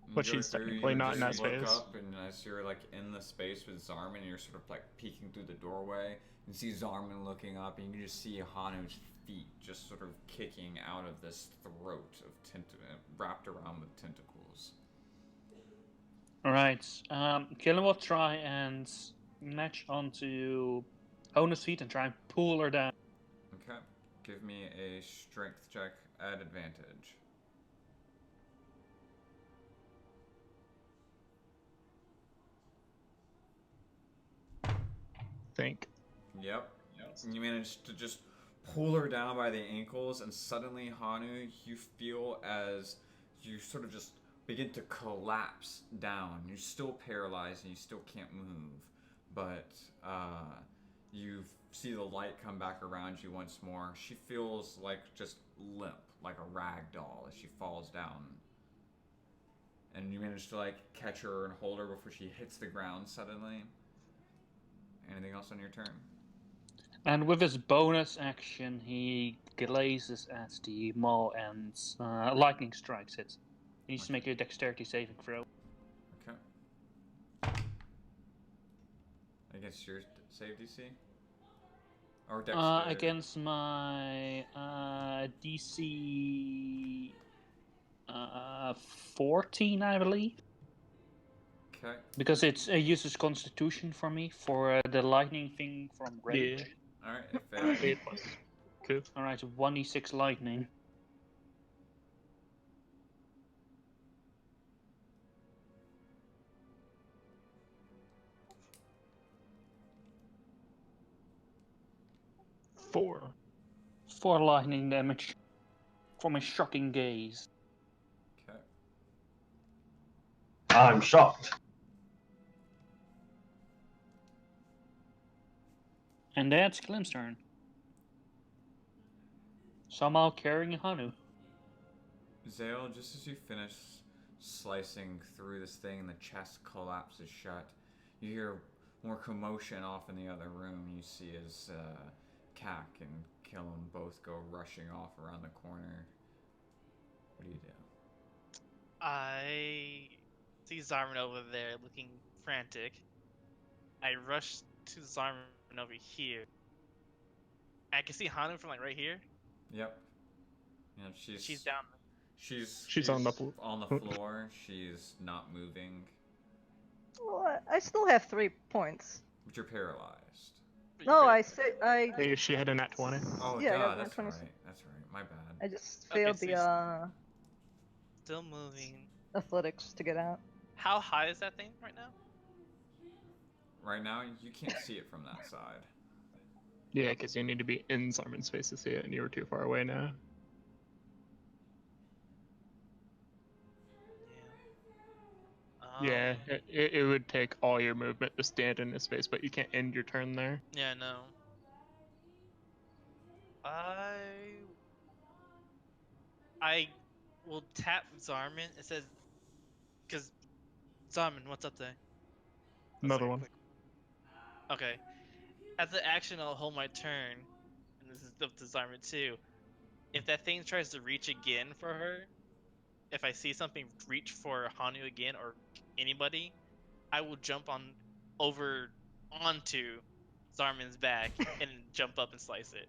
You But go she's through, technically you not in just that look space. up, and as you're like in the space with Zarman, you're sort of like peeking through the doorway. You see Zarman looking up, and you can just see Hanu's feet just sort of kicking out of this throat of wrapped around with tentacles. Alright, Kenna will try and match onto Honu's feet and try and pull her down. Okay. Give me a strength check at advantage. Think. Yep. You manage to just pull her down by the ankles, and suddenly, Hanu, you feel as you sort of just begin to collapse down. You're still paralyzed and you still can't move, but you see the light come back around you once more. She feels like just limp, like a rag doll as she falls down. And you manage to like catch her and hold her before she hits the ground suddenly. Anything else on your turn? And with his bonus action, he glazes at the maw and lightning strikes it. He needs to make a dexterity saving throw. Okay. Against your save DC? Or dexterity? Against my DC 14, I believe. Okay. Because it uses Constitution for me for the lightning thing from rage. Yeah. Alright, it fails. 8 plus. Cool. Alright, 1d6 lightning. Four. 4 lightning damage from a shocking gaze. Okay. I'm shocked. And that's Clem's turn. Somehow carrying Hanu. Zale, just as you finish slicing through this thing and the chest collapses shut, you hear more commotion off in the other room. You see as Kak and Killam both go rushing off around the corner. What do you do? I see Zarman over there looking frantic. I rush to Zarman over here. I can see Hanu from like right here. Yep. Yeah, She's down. She's on the on the floor. She's not moving. Well, I still have 3 points. But you're paralyzed. But No, you're I said I. Hey, she had a nat 20. Oh, Yeah, I got duh, that's 126. right. That's right. My bad. I just Okay, failed so the still moving. athletics to get out. How high is that thing right now? Right now, you can't see it from that side. Yeah, because you need to be in Zarman's face to see it, and you were too far away now. Yeah, it would take all your movement to stand in his space, but you can't end your turn there. Yeah, no. I will tap Zarman. It says, because Zarman, what's up there? Another one. Okay. As the action, I'll hold my turn, and this is up to Zarman too. If that thing tries to reach again for her, if I see something reach for Hanu again or anybody, I will jump onto Zarman's back and jump up and slice it.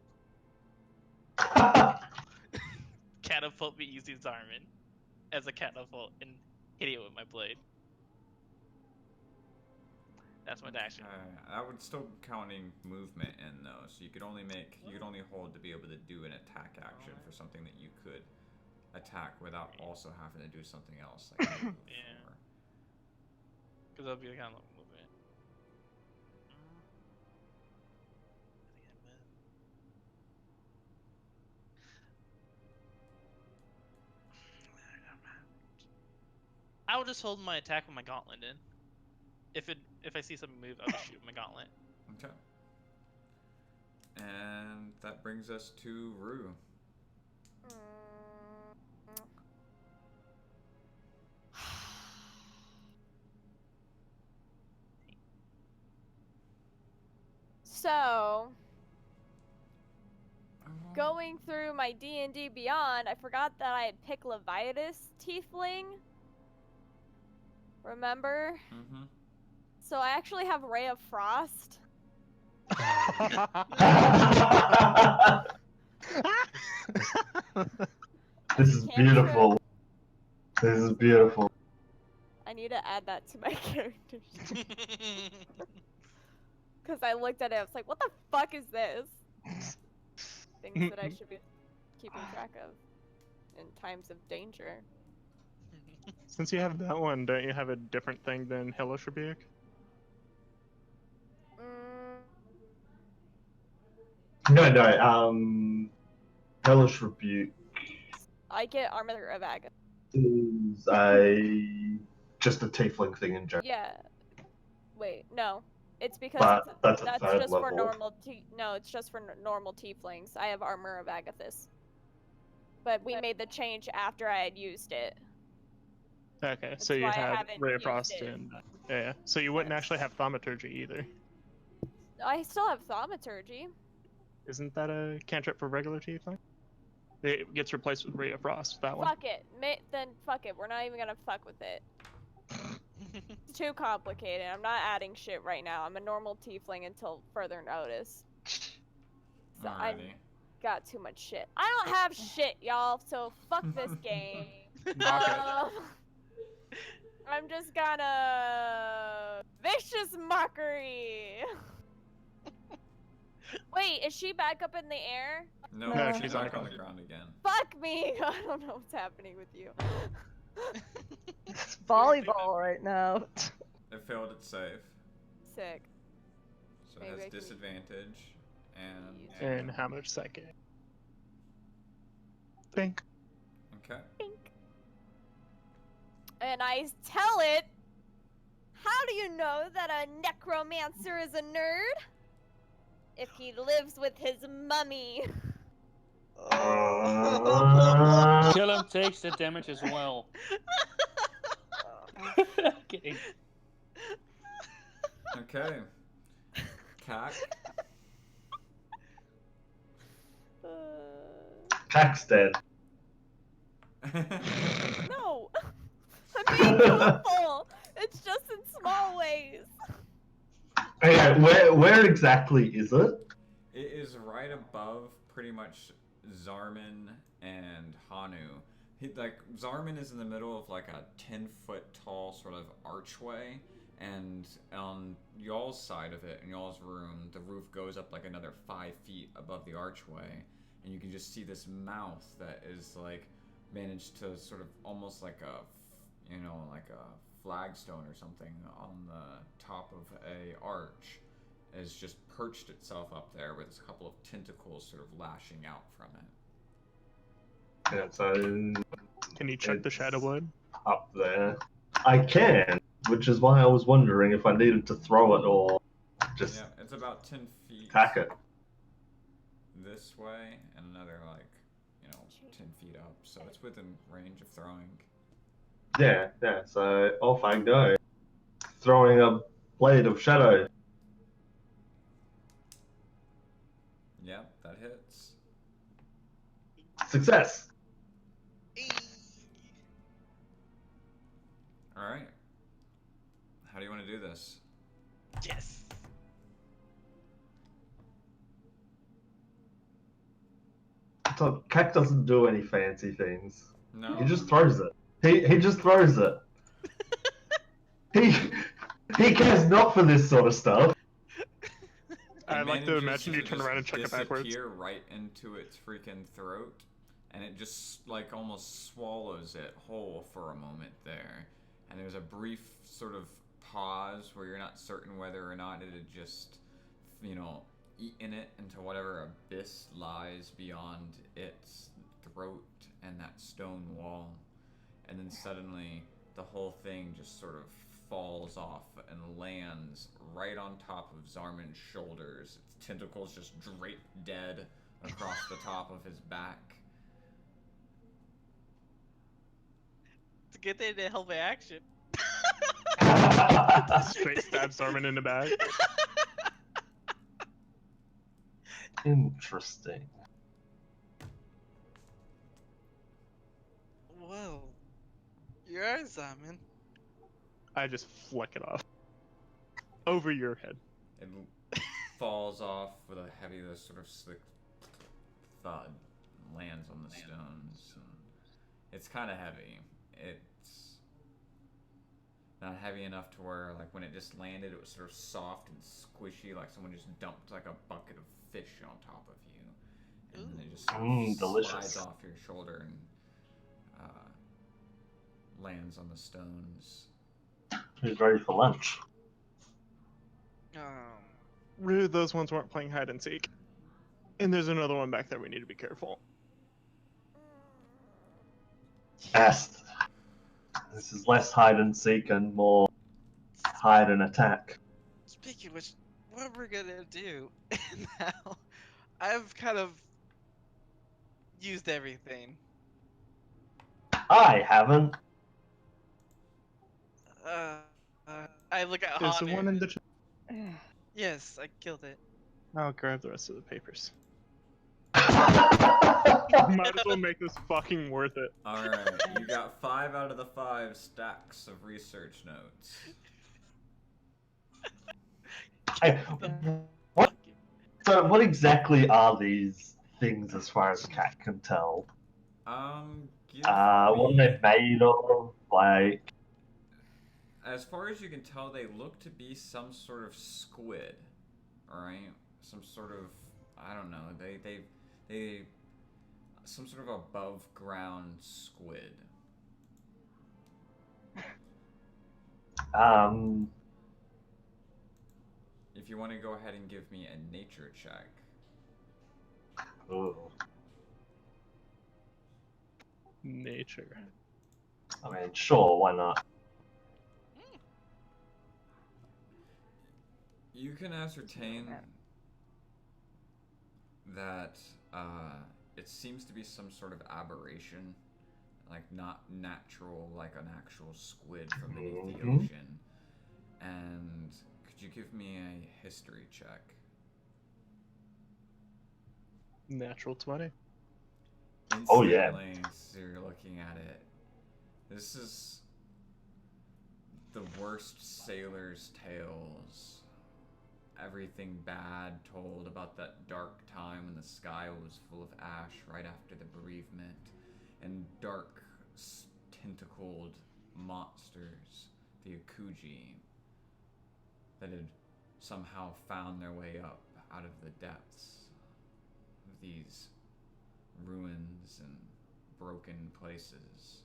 Catapult me using Zarman as a catapult and hit it with my blade. That's my dash. I would still counting movement in though, so you could only hold to be able to do an attack action for something that you could attack without also having to do something else like move. Yeah. Because that'll be kind of movement. I will just hold my attack with my gauntlet in. If I see something move, I'll just shoot with my gauntlet. Okay. And that brings us to Rue. So, going through my D&D Beyond, I forgot that I had picked Leviathan Tiefling. Remember? Mm-hmm. So I actually have Ray of Frost. This is beautiful. This is beautiful. I need to add that to my character. Because I looked at it, I was like, what the fuck is this? Things that I should be keeping track of in times of danger. Since you have that one, don't you have a different thing than Hellish Rebuke? No, Hellish Rebuke I get Armor of Agathis. is just a tiefling thing in general. Yeah. Wait, no. It's because But that's a that's third just for level. normal. No, it's just for normal tieflings. I have Armor of Agathis. But we made the change after I had used it. Okay, That's so you why I have haven't Ray of used Frost it. and yeah, so you wouldn't actually have Thaumaturgy either. I still have Thaumaturgy. Isn't that a cantrip for regular tiefling? It gets replaced with Ray of Frost. That one. Fuck it. Then fuck it. We're not even gonna fuck with it. It's too complicated. I'm not adding shit right now. I'm a normal tiefling until further notice. So I got too much shit. I don't have shit, y'all. So fuck this game. I'm just gonna vicious mockery. Wait, is she back up in the air? No, she's she's on back the on the ground again. Fuck me. I don't know what's happening with you. It's volleyball right now. It failed its save, Sick. so Maybe it I has can- disadvantage and. And how much second? Think. Okay. And I tell it, how do you know that a necromancer is a nerd? If he lives with his mummy. Kill him takes the damage as well. Kidding. Okay. Cack. Pack's dead. No! I'm being truthful! It's just in small ways. Okay, where exactly is it? It is right above pretty much Zarman and Hanu. Zarman is in the middle of like a 10-foot tall sort of archway, and on y'all's side of it, in y'all's room, the roof goes up like another 5 feet above the archway, and you can just see this mouth that is like managed to sort of almost like like a flagstone or something on the top of a arch has just perched itself up there with a couple of tentacles sort of lashing out from it. Yeah, so Can you check the Shadow Blade? up there. I can, which is why I was wondering if I needed to throw it or just Yeah, it's about 10 feet attack it. this way and another 10 feet up, so it's within range of throwing. Yeah, so off I go. Throwing a blade of shadow. Yep, that hits. Success! Alright. How do you want to do this? Yes. So Keck doesn't do any fancy things. No? He just throws it. He just throws it. He cares not for this sort of stuff. I It like to manages imagine you turn just around and chuck it backwards. disappear right into its freaking throat, and it just like almost swallows it whole for a moment there. And there's a brief sort of pause where you're not certain whether or not it had just, eaten it into whatever abyss lies beyond its throat and that stone wall. And then suddenly the whole thing just sort of falls off and lands right on top of Zarman's shoulders. Its tentacles just drape dead across the top of his back. It's a good thing to help my action. Straight stabs Zarman in the back. Interesting. Whoa. Your eyes, Simon. I just flick it off. Over your head. It falls off with a heavy, sort of slick thud, and lands on the stones. And it's kind of heavy. It's not heavy enough to where, like, when it just landed, it was sort of soft and squishy, like someone just dumped like a bucket of fish on top of you, and then it just sort of delicious. slides off your shoulder and lands on the stones. Who's ready for lunch? Really, those ones weren't playing hide and seek. And there's another one back there we need to be careful. Yes. This is less hide and seek and more hide and attack. Speaking of which, what we're gonna do now? I've kind of used everything. I haven't. I look at There's the Hanu. one in the... Yes, I killed it. I'll grab the rest of the papers. I Might as well make this fucking worth it. Alright, you got 5 out of the 5 stacks of research notes. what? So, what exactly are these things as far as Cat can tell? Give What are me... they made of? Like, As far as you can tell, they look to be some sort of squid, alright? Some sort of, I don't know, they some sort of above ground squid. If you want to go ahead and give me a nature check. ooh. Nature. I mean, sure, why not? You can ascertain that it seems to be some sort of aberration, like not natural, like an actual squid from beneath the ocean. And could you give me a history check? Natural 20. Oh, yeah. Instantly, so you're looking at it. This is the worst sailor's tales. Everything bad told about that dark time when the sky was full of ash right after the bereavement, and dark, tentacled monsters, the Akuji, that had somehow found their way up out of the depths of these ruins and broken places.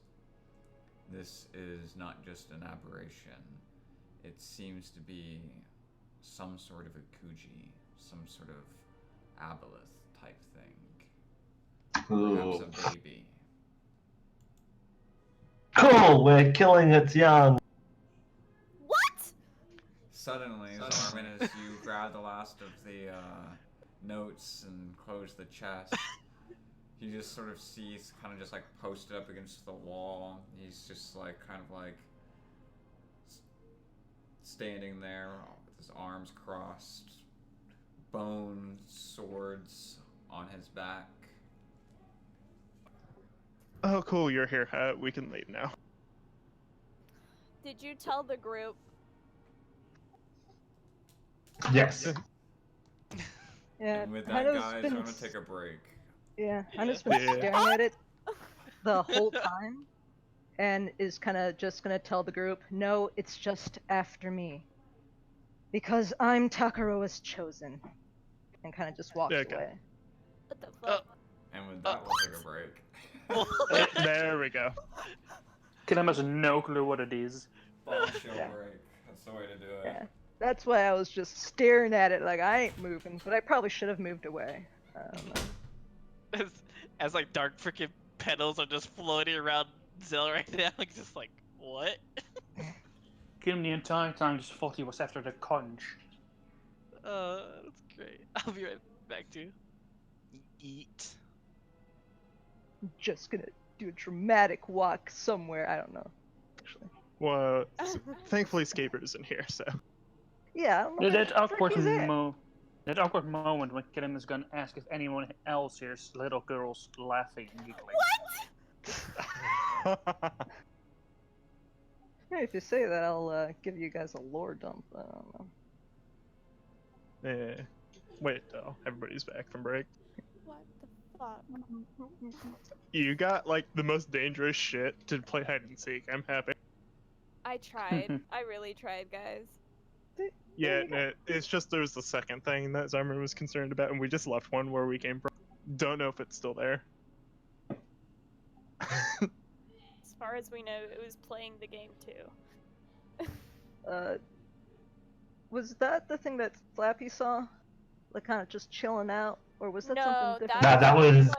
This is not just an aberration. It seems to be some sort of Akuji, some sort of aboleth type thing. Ooh. Perhaps a baby. Cool, we're killing its young. What? Suddenly, Zarman, as you grab the last of the notes and close the chest, you just sort of see it's kind of just like posted up against the wall. He's just like kind of like standing there with his arms crossed, bone swords on his back. Oh, cool, you're here. We can leave now. Did you tell the group? Yes. Yeah, And with that, Hannah's guys, been I'm gonna take a break. Yeah, Yeah. Hannah's been Yeah. staring at it the whole time, and is kind of just gonna tell the group, "No, it's just after me, because I'm Takaroa's chosen," and kind of just walks Okay. away. What the fuck? And with that, we'll take a break. There we go. Killam has no clue what it is. Bombshell Yeah. break. That's the way to do it. Yeah, that's why I was just staring at it like I ain't moving, but I probably should have moved away. I don't know. as like dark freaking petals are just floating around Zell right now, like just like what? Killam the entire time just thought he was after the conch. That's great. I'll be right back to you. Eat. Just gonna do a dramatic walk somewhere. I don't know. Actually, Well, thankfully Scaper isn't here, so. yeah, I don't know. That, where that the frick awkward he's at. that awkward moment when Killam is gonna ask if anyone else hears little girls laughing and giggling. Hey, if you say that, I'll give you guys a lore dump. I don't know. Yeah. Wait, though. Everybody's back from break. What the fuck? You got, like, the most dangerous shit to play hide and seek. I'm happy. I tried. I really tried, guys. Yeah, no, it's just there was the second thing that Zarmer was concerned about, and we just left one where we came from. Don't know if it's still there. As far as we know, it was playing the game too. Was that the thing that Flappy saw? Like, kind of just chilling out? Or was that No, something different? That was-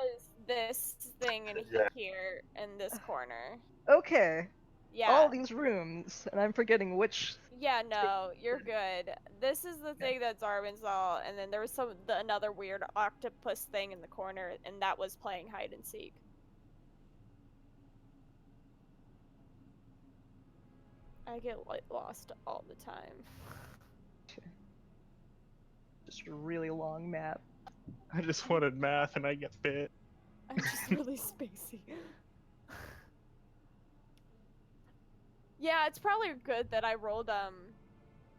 this thing in Yeah. here in this corner. Okay. Yeah. All these rooms, and I'm forgetting which. Yeah, no, you're good. This is the thing that Zarvin saw, and then there was another weird octopus thing in the corner, and that was playing hide and seek. I get lost all the time. Just a really long map. I just wanted math, and I get bit. I'm just really spacey. Yeah, it's probably good that I rolled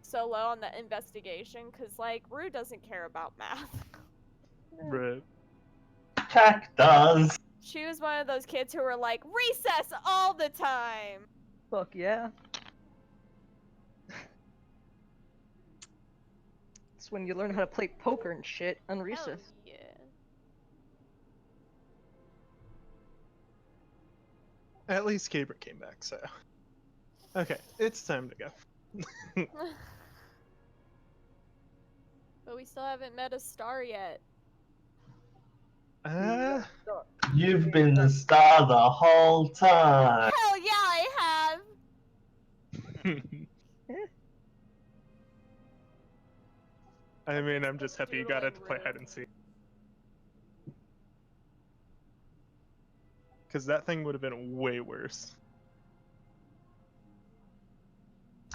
so low on the investigation, cause like Rue doesn't care about math. Right. Jack does. She was one of those kids who were like recess all the time. Fuck yeah. It's when you learn how to play poker and shit on Hell recess. yeah. At least Caber came back, so. Okay, it's time to go. But we still haven't met a star yet. You've been the star the whole time. Hell yeah, I have. I mean, I'm just happy you got it to Doodling play room. hide and seek. Because that thing would have been way worse.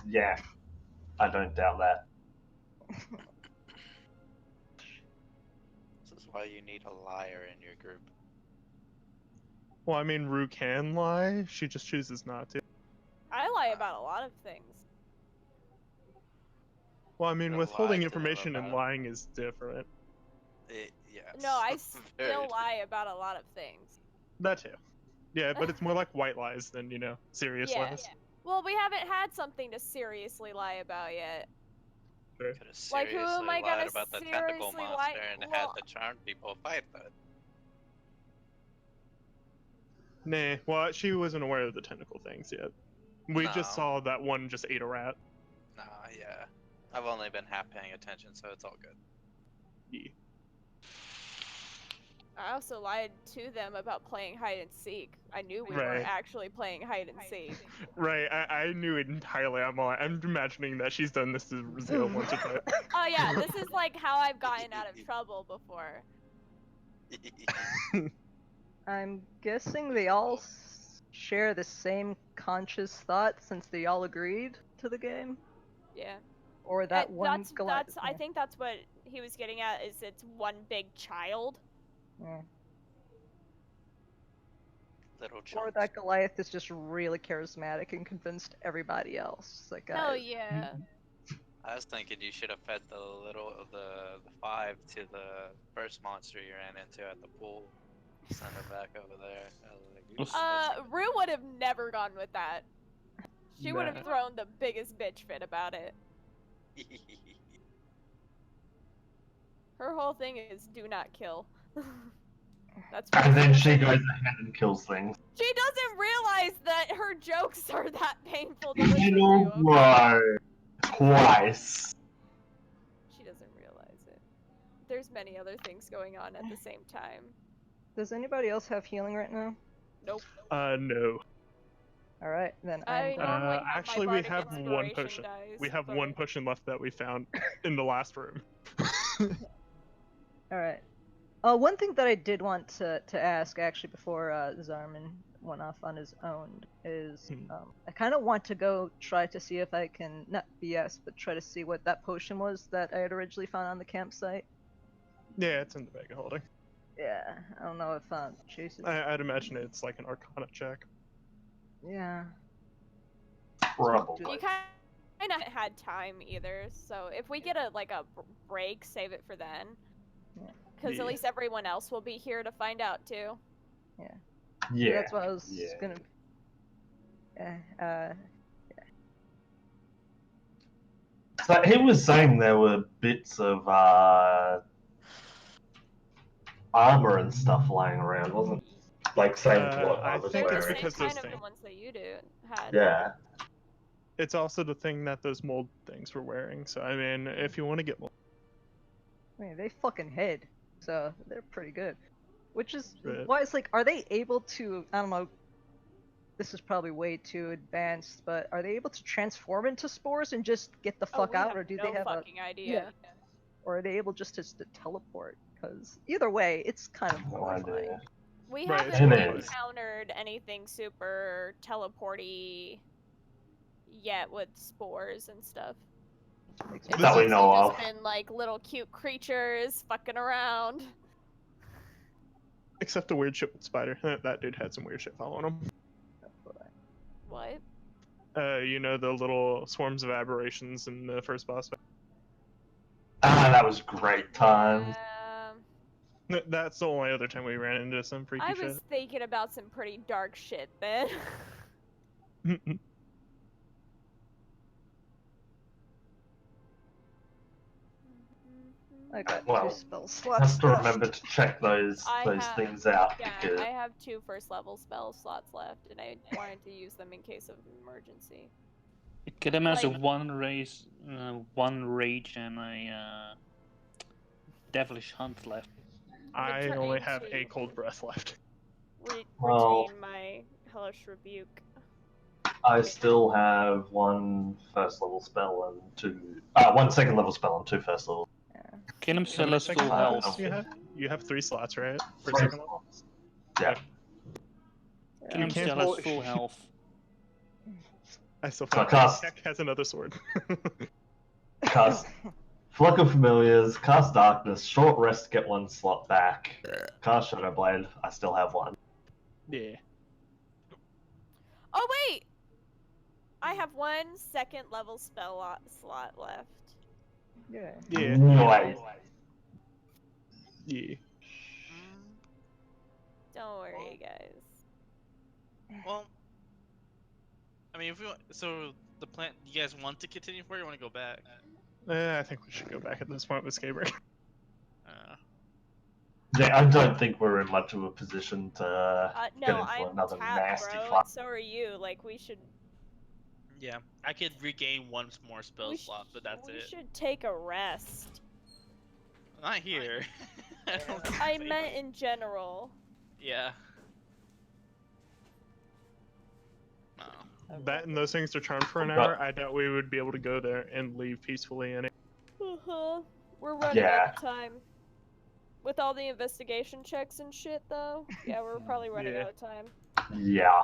Yeah, I don't doubt that. This is why you need a liar in your group. Well, I mean, Rue can lie, she just chooses not to. I lie about a lot of things. Well, I mean, Don't withholding lie to information them and about it. lying is different. Yes. No, I Very still lie about a lot of things. That too. Yeah, but it's more like white lies than, serious Yeah. lies. Well, we haven't had something to seriously lie about yet. Could have Like, seriously who am I lied gonna about the tentacle seriously monster lie- and had well- the charmed people fight that. Nah, well, she wasn't aware of the tentacle things yet. We just No. saw that one just ate a rat. Nah, yeah. I've only been half paying attention, so it's all good. Yeah. I also lied to them about playing hide and seek. I knew we Right. weren't actually playing hide and seek. Right, I knew it entirely. I'm imagining that she's done this to Brazil once or twice. Oh yeah, this is like how I've gotten out of trouble before. I'm guessing they all share the same conscious thought since they all agreed to the game? Yeah. Or that one I think that's what he was getting at, is it's one big child. Yeah. Little Or chunks. that Goliath is just really charismatic and convinced everybody else. It's like, Hell guys, yeah. I was thinking you should have fed the 5 to the first monster you ran into at the pool. Send it back over there. I was like, "Ooh, Rue would have never gone with that. She would Nah. have thrown the biggest bitch fit about it. that's-" Her whole thing is do not kill. That's And then she doesn't- goes ahead and kills things. She doesn't realize that her jokes are that painful to listen Little to. Okay? bro. Twice. She doesn't realize it. There's many other things going on at the same time. does anybody else have healing right now? Nope. No. Alright, then I I'm going. normally have my Actually, we bardic have one inspiration potion. dice, We have but- one potion left that we found in the last room. Alright. One thing that I did want to ask, actually, before Zarman went off on his own, is I kind of want to go try to see if I can, not BS, but try to see what that potion was that I had originally found on the campsite. Yeah, it's in the bag of holding. Yeah, I don't know if Chase is... I'd imagine it's like an Arcana check. Yeah. Probably. You kind of had time either, so if we get a break, save it for then. Because Yeah. at least everyone else will be here to find out too. Yeah. That's what I was Yeah. gonna... So he was saying there were bits of armor and stuff lying around, wasn't it? Like same what I I was think They're it's the wearing. same because kind this of thing. the ones that you had. Yeah. It's also the thing that those mold things were wearing. So I mean, if you want to get mold, I mean, they fucking hid, so they're pretty good. Which is Right. why it's like, are they able to, I don't know, this is probably way too advanced, but are they able to transform into spores and just get the fuck we out, have or do no they have fucking idea. or are they able just to teleport? Because either way, it's kind of No horrifying. idea. We Right, haven't it's horrifying. encountered anything super teleporty yet with spores and stuff. It's That we mostly know just of. been like little cute creatures fucking around. except the weird shit with Spider. That dude had some weird shit following him. What? You know the little swarms of aberrations in the first boss fight? Ah, that was great times. That's the only other time we ran into some freaky I was thinking about some pretty dark shit then. shit. I got Well, 2 spell slots. Have to left. remember to check those have- things out Yeah, because I have 2 first level spell slots left, and I wanted to use them in case of emergency. Get him as a Like- one rage, and a devilish hunt left. I trying only have to- a cold breath left. Well- Retain my hellish rebuke. I still have 1 first level spell and 2 1 second level spell and 2 first level. Get him How still many at second full levels health. do You have? You have 3 slots, right? For Three second level? Yeah. Get him You can't still pull- at full health. I still So I found cast- Heck has another sword. Cast Flock of Familiars, cast Darkness, short rest, get 1 slot back. Cast Shadowblade, I still have 1. Yeah. Oh wait! I have 1 second level spell slot left. Yeah. Yeah. Nice. Yeah. Don't worry, guys. Well, I mean, if we want, so the plan, you guys want to continue forward, or you want to go back? I think we should go back at this point with Skaber. Yeah, I don't think we're in much of a position to get No, into I'm another tapped, nasty bro, fight. and so are you. Like, we should... Yeah, I could regain 1 more spell we slot, but that's we it. should take a rest. Not here. I don't think I so. meant in general. Yeah. No. That and those things are charmed for an But- hour. I doubt we would be able to go there and leave peacefully in it. Uh-huh. We're running Yeah. out of time. With all the investigation checks and shit, though, yeah, we're probably running Yeah. out of time. Yeah.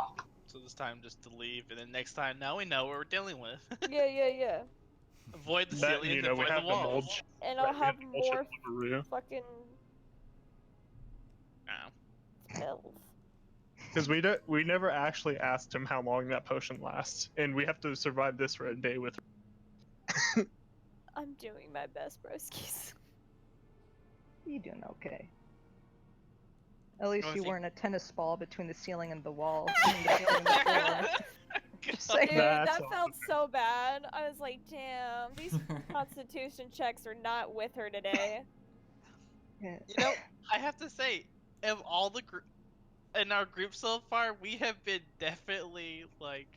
So this time just to leave, and then next time, now we know what we're dealing with. Yeah. Avoid the That, ceiling, you know, we avoid have the the mold. walls. And Right, I'll we have the bullshit more Liveroo. fucking Oh. spells. Because we never actually asked him how long that potion lasts, and we have to survive this for a day with. I'm doing my best, broskies. You doing okay? At least Oh, you is he- weren't a tennis ball between the ceiling and the wall. I mean, the ceiling and the floor. Just saying. Dude, That's that awesome. felt so bad. I was like, damn, these constitution checks are not with her today. Yeah. You know, I have to say, of all the in our group so far, we have been definitely like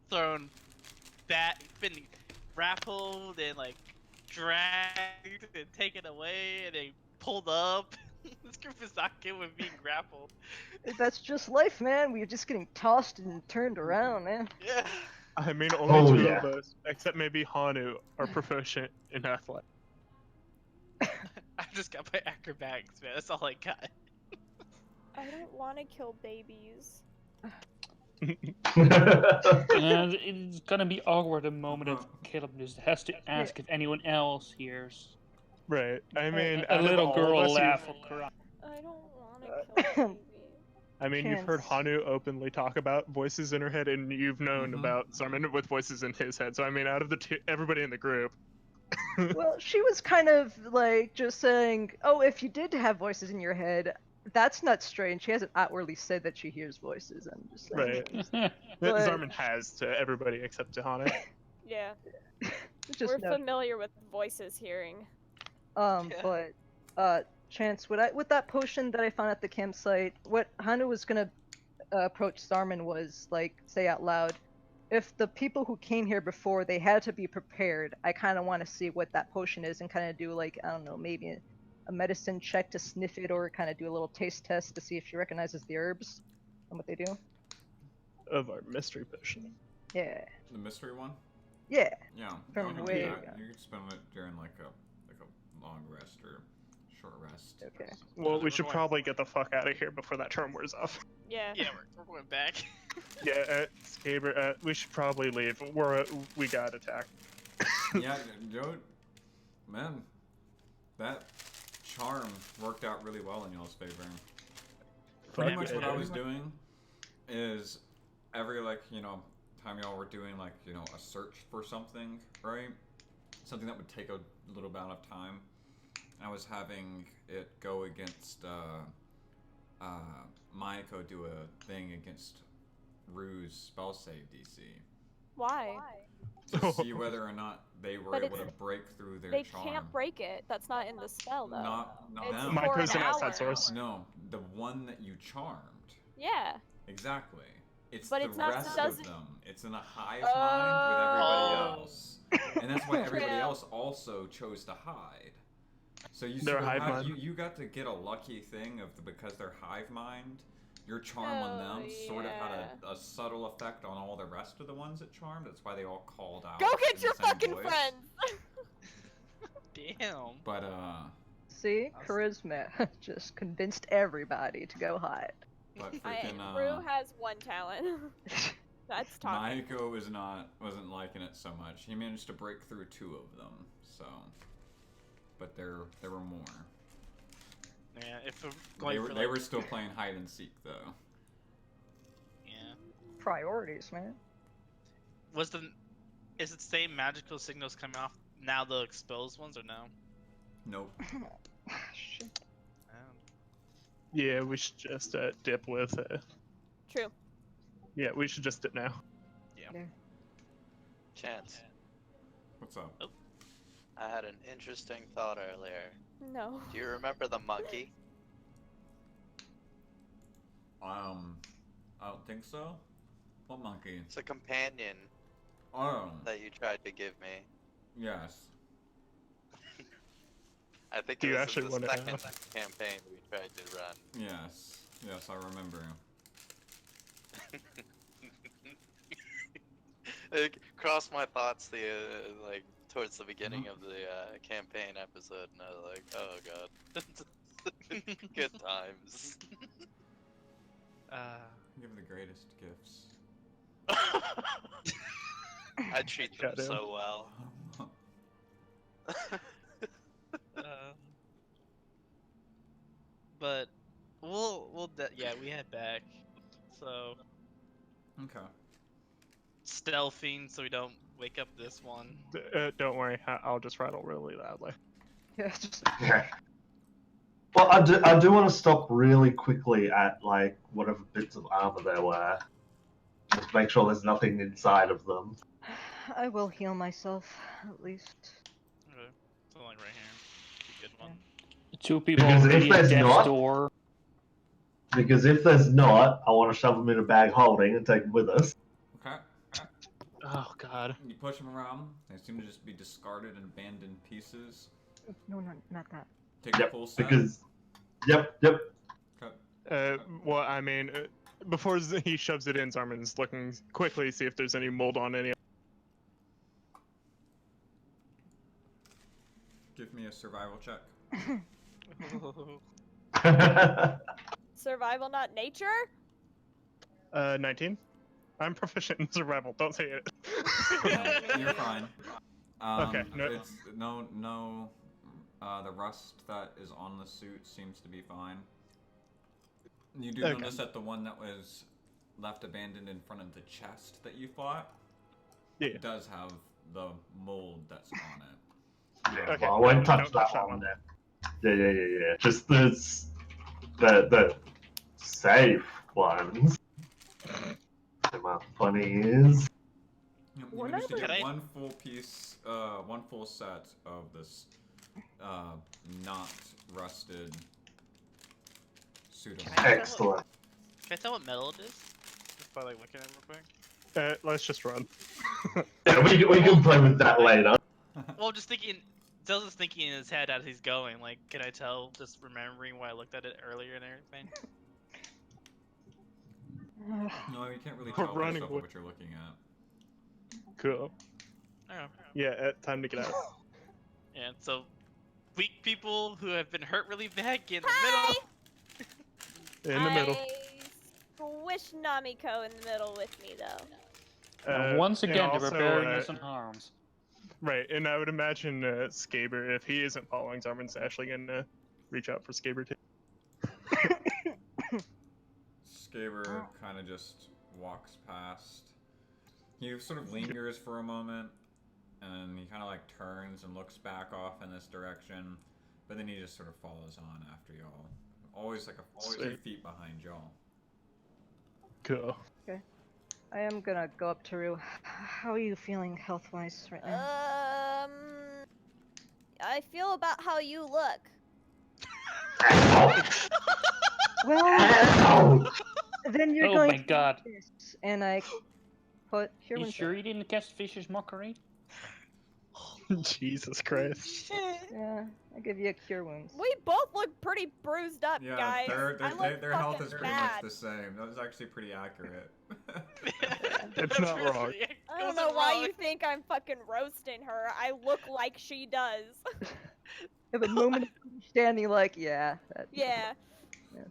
thrown back, been grappled and like dragged and taken away and then pulled up. This group is not good with being grappled. That's just life, man. We're just getting tossed and turned around, man. Yeah. I mean, only two yeah. of us, except maybe Hanu, are proficient in athletics. I just got my acrobatics, man. That's all I got. I don't want to kill babies. And it's gonna be awkward the moment that Caleb just has to ask if anyone else hears. Right. I mean, A out of little all girl of us, laugh or cry. I don't want to kill babies. I mean, you've heard Chance. Hanu openly talk about voices in her head, and you've known about Zarman with voices in his head. So I mean, out of the two, everybody in the group. Well, she was kind of like just saying, "Oh, if you did have voices in your head, that's not strange." She hasn't outwardly said that she hears voices. I'm just saying. Right. But- Zarman has to everybody except to Hanu. Yeah, Just we're no. familiar with voices hearing. But Chance, with that potion that I found at the campsite, what Hanu was gonna approach Zarman was like say out loud, if the people who came here before they had to be prepared, I kind of want to see what that potion is and kind of do like I don't know maybe a medicine check to sniff it or kind of do a little taste test to see if she recognizes the herbs and what they do. Of our mystery potion. Yeah. The mystery one? Yeah. Yeah. From you can way do that. ago. You can spend it during like a long rest or short rest. Okay. Well, we We're should going- probably get the fuck out of here before that term wears off. Yeah. Yeah, we're going back. Yeah, Skaber, we should probably leave. We got attacked. Yeah, Joe, man, that charm worked out really well in y'all's favor. Pretty Fuck much yeah, what I dude. was doing is every time y'all were doing a search for something, right? Something that would take a little amount of time. I was having it go against Maiko do a thing against Rue's spell save DC Why? to see whether or not they were But able to it's- break through their They charm. can't break it. That's not in the spell, though. Not It's them. My for Maiko's an an outside hour. source. No, the one that you charmed. Yeah. Exactly. It's But the it's not- rest doesn't- of them. It's in a hive mind with everybody Oh. else, and that's why everybody True. else also chose to hide. So you They're sort of hive had, mind. you got to get a lucky thing because they're hive mind. Your charm on Oh, them sort of had yeah. a subtle effect on all the rest of the ones that charmed. That's why they all called out. Go in get the your same fucking voice. friends! Damn. But See, charisma just convinced everybody to go hide. but freaking Rue has one talent. That's talking. Maiko wasn't liking it so much. He managed to break through 2 of them, so. But there were more. Yeah, if we're going for They were still playing hide and seek though. Yeah. Priorities, man. Is it the same magical signals coming off now the exposed ones or no? Nope. Shit. Yeah, we should just dip with. True. Yeah, we should just dip now. Chance, What's up? I had an interesting thought earlier. No. Do you remember the monkey? I don't think so. What monkey? It's a companion Oh, that you tried to give me. yes. I think Do it you was actually in the wanna second ask? campaign we tried to run. Yes, I remember. It crossed my thoughts towards the beginning of the campaign episode, and I was like, oh god, good times. Give the greatest gifts. I treat them Goddamn. so well. But we head back. So Okay. stealthing so we don't wake up this one. Don't worry, I'll just rattle really loudly. Yeah, just Okay. Well, I do want to stop really quickly at like whatever bits of armor there were. Just make sure there's nothing inside of them. I will heal myself at least. Okay. So like right here. Be a good one. Two people Because if already at there's death's not- door. Because if there's not, I want to shove them in a bag holding and take them with us. Okay. Oh god. You push them around. They seem to just be discarded and abandoned pieces. No, not that. Take the full set. Because, yep. Okay. Well, I mean, before he shoves it in, Zarman's looking quickly to see if there's any mold on any. Give me a survival check. Survival, not nature? 19. I'm proficient in survival. Don't say it. No, you're fine. Okay, no- It's no. The rust that is on the suit seems to be fine. You do Okay. notice that the one that was left abandoned in front of the chest that you fought Yeah. does have the mold that's on it. Yeah, Okay, well, I won't touch don't touch that that one one. then. Yeah. Just the safe ones. My funny is. You What managed to Can get I- one full piece, one full set of this, not rusted suit of Can armor. I- Excellent. Can I tell what metal it is? Just by like looking at it real quick. Let's just run. Yeah, we can play with that later. Well, I'm just thinking. Zelda's thinking in his head as he's going. Like, can I tell? Just remembering why I looked at it earlier and everything. No, you can't really We're tell running based off of with- what you're looking at. Cool. Oh. Yeah, time to get out. And so, weak people who have been hurt really bad get in the Hi! middle. In the middle. I wish Namiko in the middle with me though. Once and again, they also, were bearing us in arms. Right, and I would imagine Skaber, if he isn't following Zarman's actually gonna reach out for Skaber too. Skaber kind of just walks past. He sort of lingers for a moment, and he kind of like turns and looks back off in this direction, but then he just sort of follows on after y'all. Always like a 2 Sweet. feet behind y'all. Cool. I am gonna go up to Rue. How are you feeling health-wise right now? I feel about how you look. Well, Ow! then you're Oh going my to do god. this, and I put here You one sure you didn't catch Fish's mockery? Jesus Christ. Yeah, I give you a cure wounds. We both look pretty bruised up, Yeah, guys. I look their health fucking is pretty bad. much the same. That was actually pretty accurate. It's not wrong. I don't know why you think I'm fucking roasting her. I look like she does. Have a moment of understanding, like, yeah, that, Yeah,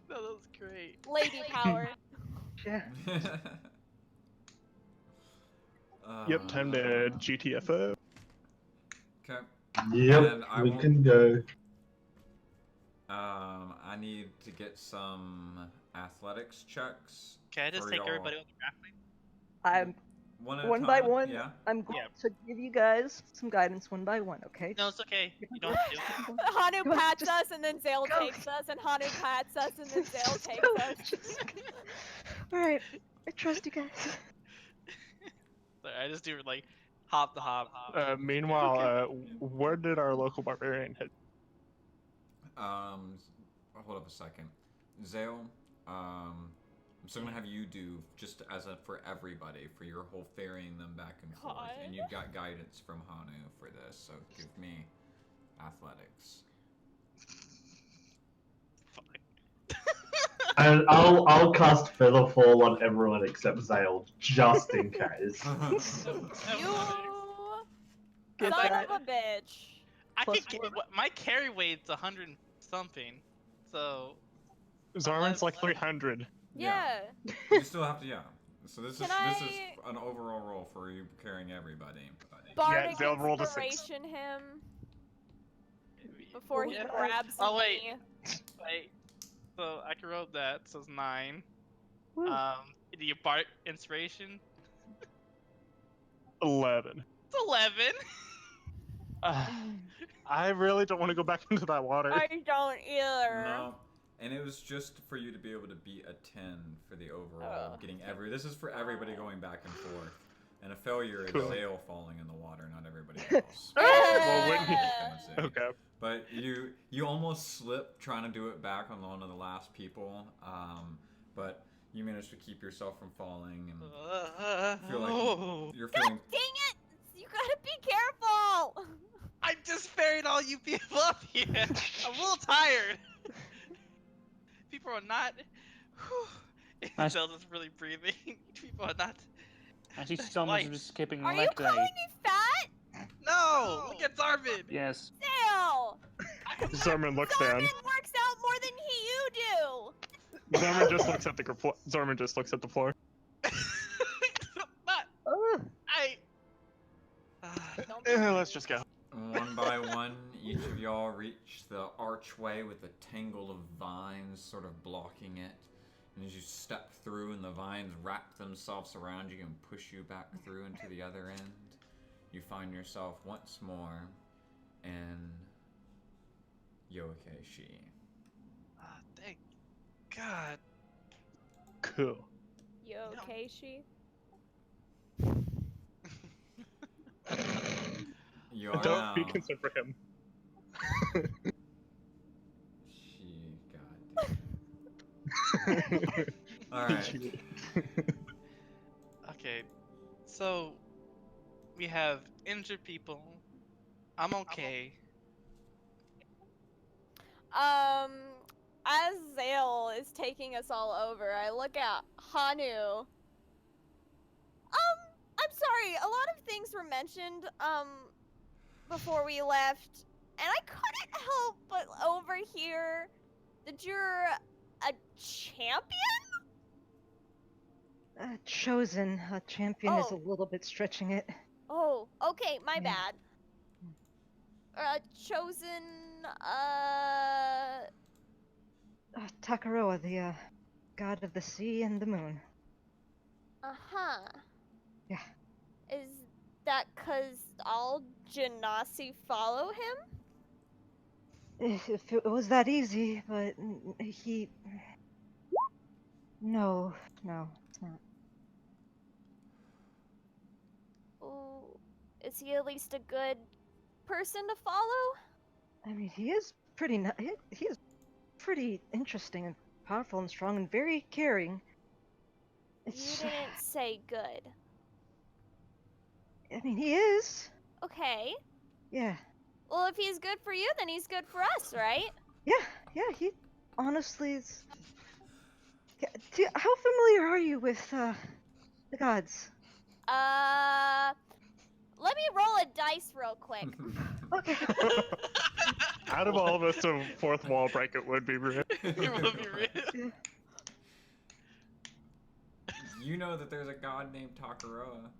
That was great. lady power. yeah. Yep, time to GTFO. Okay. Yep, And I we won't- can go. I need to get some athletics checks. Can I just for take y'all. everybody on the grappling? I'm One at a one by time? one. Yeah. I'm going Yeah. to give you guys some guidance one by one, okay? No, it's okay. You don't have to. Hanu Come on, pats just us and then Zale go. takes us, and Hanu pats us and then Zale Just takes go, us. just go. All right, I trust you guys. Sorry, I just do like hop the hop. Meanwhile, where did our local barbarian hit? Hold up a second. Zale, I'm still gonna have you do just as a for everybody for your whole ferrying them back and forth, God. and you've got guidance from Hanu for this, so give me athletics. And I'll cast Featherfall on everyone except Zale, just in case. You Get son that. of a bitch. I Plus can get my carry weight's 100 and something, so Zarman's like 300. Yeah. You still have to, yeah. So this is Can this is I- an overall roll for you carrying everybody. Bardic Zale rolled a 6. inspiration him before he Yeah. grabs Oh, wait. me. wait. So I can roll that. So it's 9. Woo. Do you part inspiration? 11. It's 11. I really don't want to go back into that water. I don't either. No. And it was just for you to be able to beat a 10 for the overall. Getting this is for everybody going back and forth. And a failure is Cool. Zale falling in the water, not everybody else. Well, wouldn't you- Okay. But you almost slipped trying to do it back on one of the last people. But you managed to keep yourself from falling and feel like you're feeling. God dang it! You gotta be careful! I just ferried all you people up here. I'm a little tired. People are not. Zelda's really breathing. People are not. I see someone just skipping Are you leg calling day. me fat? No! Look at Zarvin! Yes. Dale! Zorman looks down. Zarvin works out more than you do! Zorman just looks at the Zorman just looks at the floor. Not. Let's just go. One by one, each of y'all reach the archway with a tangle of vines sort of blocking it. And as you step through and the vines wrap themselves around you and push you back through into the other end, you find yourself once more in Yokeshi. Thank God. Cool. You okay, she? You are Don't now. be concerned for him. Alright. Okay, so we have injured people. I'm okay. As Zale is taking us all over, I look at Hanu. I'm sorry, a lot of things were mentioned, before we left, and I couldn't help but overhear that you're a champion? Chosen. A champion is a Oh. little bit stretching it. Oh, okay, my Yeah. bad. Chosen, Takaroa, the god of the sea and the moon. uh-huh. Yeah. Is that 'cause all Genasi follow him? If it was that easy, but he... No, it's not. Oh, is he at least a good person to follow? I mean, he is pretty... He is pretty interesting and powerful and strong and very caring. You didn't say good. I mean, he is. Okay. Yeah. Well, if he's good for you, then he's good for us, right? Yeah, he honestly is... How familiar are you with, the gods? Let me roll a dice real quick. Okay. Out of all of us, the fourth wall break it would be real. It would be real. You know that there's a god named Takaroa.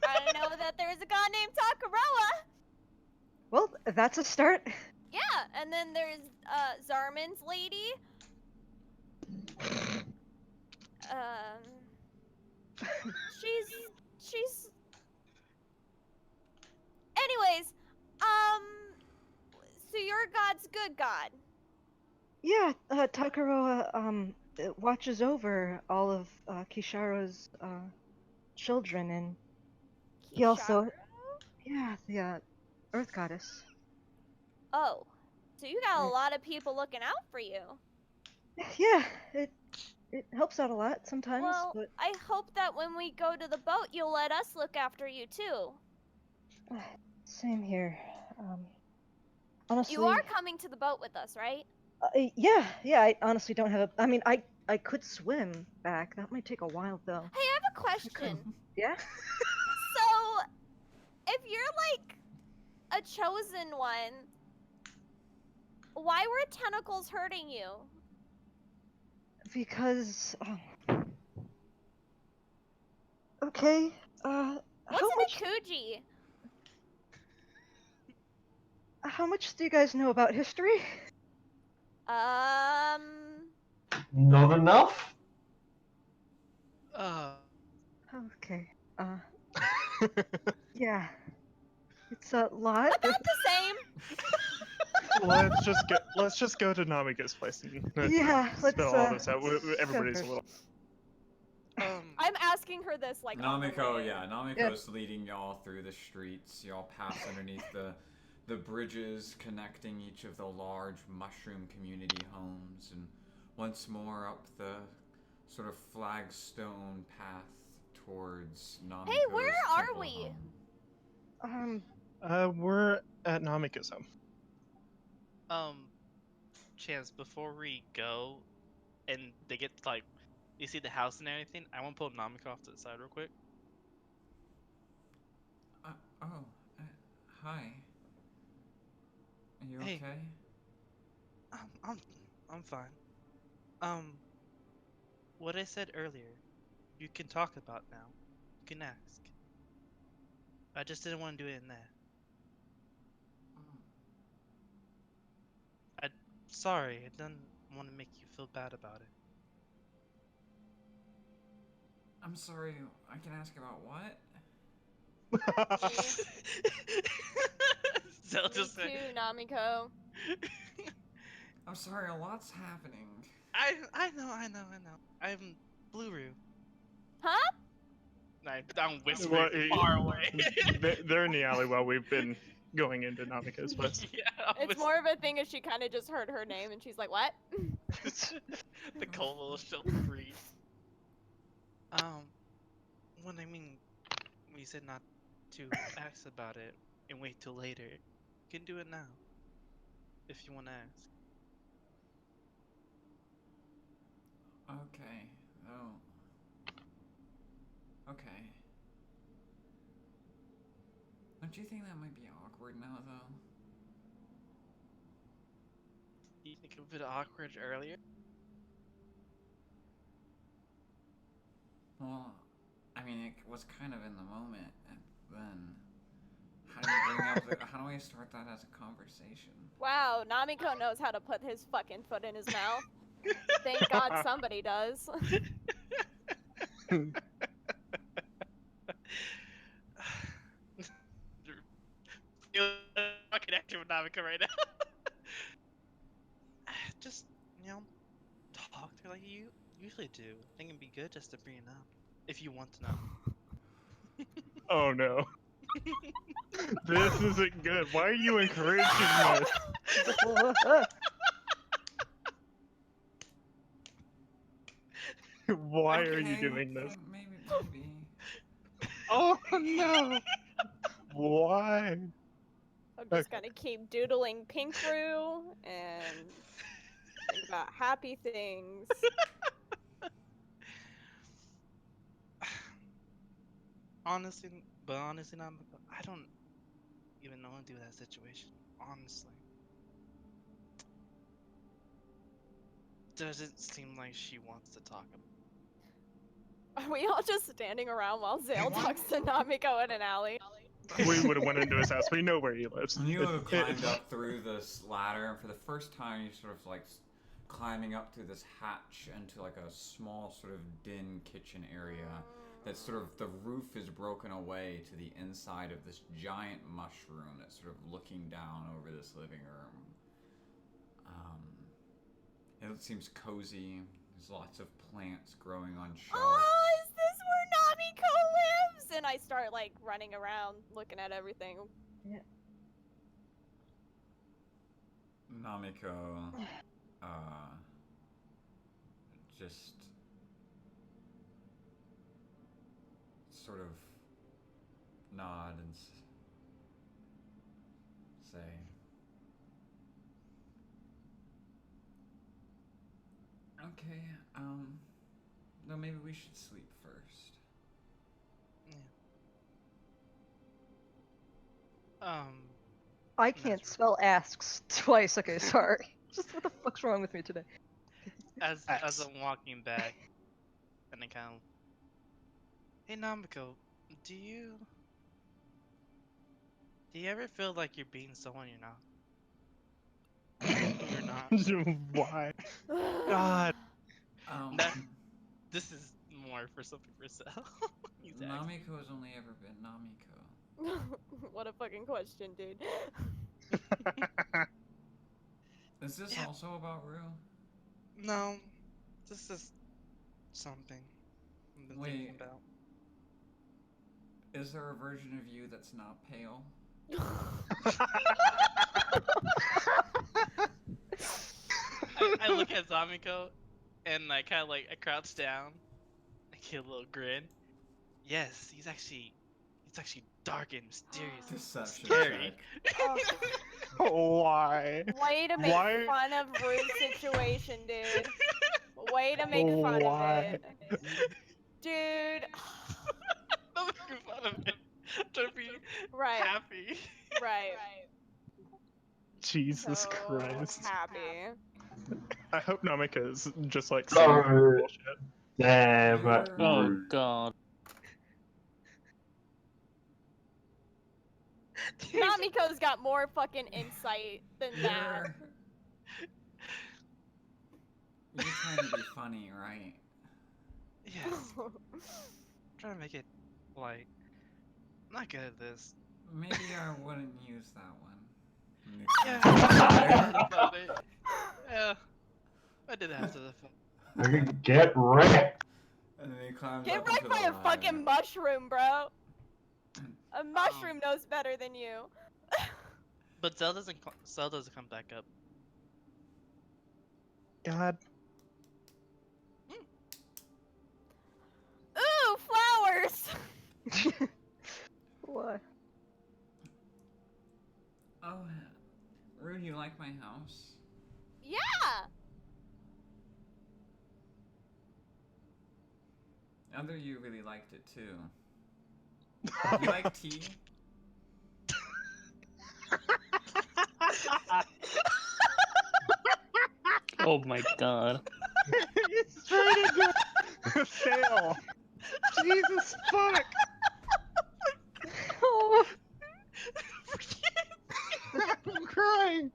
I know that there's a god named Takaroa. Well, that's a start. Yeah, and then there's Zarman's lady. She's. Anyways, so your god's good god. Yeah, Takaroa watches over all of Kisharo's children, and he also, Kisharo? the Earth Goddess. Oh, so you got a lot of people looking out for you. Yeah, it helps out a lot sometimes, Well, but I hope that when we go to the boat, you'll let us look after you too. same here. Honestly, You are coming to the boat with us, right? yeah. I honestly don't have a. I mean, I could swim back. That might take a while though. Hey, I have a question. Yeah. So, if you're like a chosen one, why were tentacles hurting you? Because. Okay. What's an Akuji? How much do you guys know about history? Not enough? Okay. Yeah. It's a lot. About the same. let's just go to Namika's place and Yeah, let's spell all this out. Everybody's a first. little. I'm asking her this like on the Namiko, way. yeah, Namiko's leading y'all through the streets. Y'all pass underneath the bridges connecting each of the large mushroom community homes, and once more up the sort of flagstone path towards Namiko's Hey, where are temple we? home. We're at Namika's home. Chance, before we go, and they get like, you see the house and everything. I want to pull Namiko off to the side real quick. Oh, hi. Are you Hey. okay? I'm fine. What I said earlier, you can talk about now. You can ask. I just didn't want to do it in there. Sorry, I didn't want to make you feel bad about it. I'm sorry, I can ask about what? Zell Me just too, Namiko. I'm sorry, a lot's happening. I know. I'm Blue-Roo. Huh? I'm whispering far away. They're in the alley while we've been going into Namika's place. Yeah, It's more of a thing as she kind of just heard her name and she's like, what? the cold little shell breeze. When we said not to ask about it and wait till later. You can do it now, if you want to ask. Okay. Oh. Okay. Don't you think that might be awkward now, though? You think it was a bit awkward earlier? Well, I mean, it was kind of in the moment, and then how do you bring up how do I start that as a conversation? Wow, Namiko knows how to put his fucking foot in his mouth. Thank God somebody does. You're fucking acting with Namika right now. Just, talk to her like you usually do. I think it'd be good just to bring it up. If you want to know. Oh no. This isn't good. Why are you encouraging this? Why are you doing this? Maybe. Oh no. Why? I'm just gonna keep doodling Pinkroo and think about happy things. honestly, Namiko, I don't even know what to do with that situation. Honestly. Doesn't seem like she wants to talk about Are we all just standing around while Zale talks to Namiko in an alley? We would have went into his house. We know where he lives. When you have climbed up through this ladder, and for the first time, you sort of like climbing up through this hatch into like a small sort of den kitchen area. That sort of the roof is broken away to the inside of this giant mushroom that's sort of looking down over this living room. It seems cozy. There's lots of plants growing on shelves. Oh, is this where Namiko lives? And I start like running around looking at everything. Yeah. Namiko, just sort of nod and say, okay, no, maybe we should sleep first. Yeah. I can't spell asks twice. Okay, sorry. Just what the fuck's wrong with me today? As I'm walking back, and I kind of, hey Namiko, do you ever feel like you're being someone you're not? Who you're not? Why? God. This is mark for something for sale. Exactly. Namiko has only ever been Namiko. What a fucking question, dude. Is this Yeah. also about Rue? No, this is something I've been thinking Wait. about. Is there a version of you that's not pale? I look at Zamiko, and I kind of like I crouch down, I get a little grin. Yes, he's actually dark and mysterious and Deception scary. check. Why? Way to make Why? fun of Rue's situation, dude. Way to make fun Why? of it. Dude. I'm making fun of it. I'm trying to be Right. happy. Right. Jesus So Christ. happy. I hope Namika's just like saying No. bullshit. Damn it. You're- Oh Rude. god. Namiko's got more fucking insight than that. You're trying to be funny, right? Yes, trying to make it light. I'm not good at this. Maybe I wouldn't use that one. Yeah. About it. Yeah, I did after the fact. Okay, get wrecked. And then he climbs Get up wrecked into by the a fucking ladder. mushroom, bro. A mushroom knows better than you. But Zell doesn't come back up. God. Ooh, flowers! What? Oh, Rue, you like my house? Yeah! Other you really liked it too. You like tea? Oh my god. It's turning into a fail. Jesus fuck. Oh, I'm crying.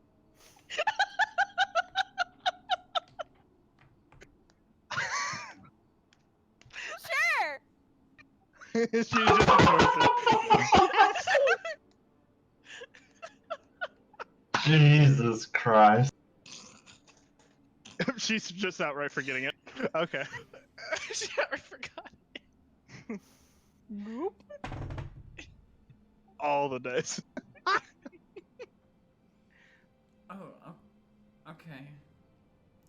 Sure! She just ignores it. Jesus Christ. She's just outright forgetting it. Okay. I forgot. nope. All the days. Okay.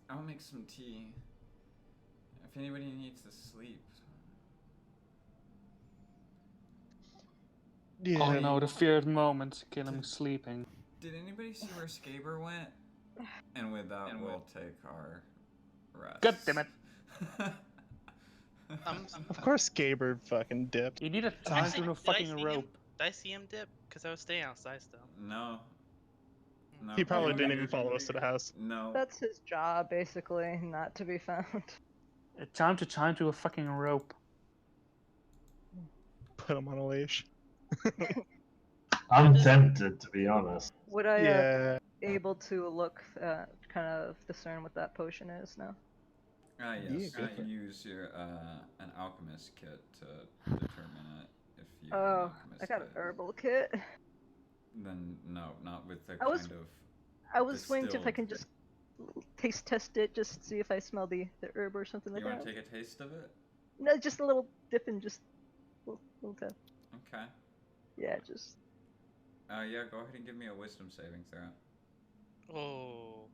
I'll make some tea. If anybody needs to sleep. Yeah. Oh no, the feared moment. Kill him sleeping. Did anybody see where Skaber went? And with that, we'll take our rest. God damn it. Of course Gaber fucking dipped. You need a time Actually, to a did I fucking see him? rope. Did I see him dip? Because I was staying outside still. No. No. He probably you- didn't even follow us to the house. No. That's his job, basically, not to be found. A time to a fucking rope. Put him on a leash. I'm tempted, to be honest. Would I Yeah. able to look, kind of discern what that potion is now? Yes. Yeah, You go can for it. use your an alchemist kit to determine it if you have an Oh, alchemist I got an kit. herbal kit. Then no, not with the I was- kind of. I was wondering if I Distilled. can just taste test it, just see if I smell the herb or something like You want that. to take a taste of it? No, just a little dip and just little test. Okay. Yeah, just. Yeah. Go ahead and give me a wisdom saving throw. Oh.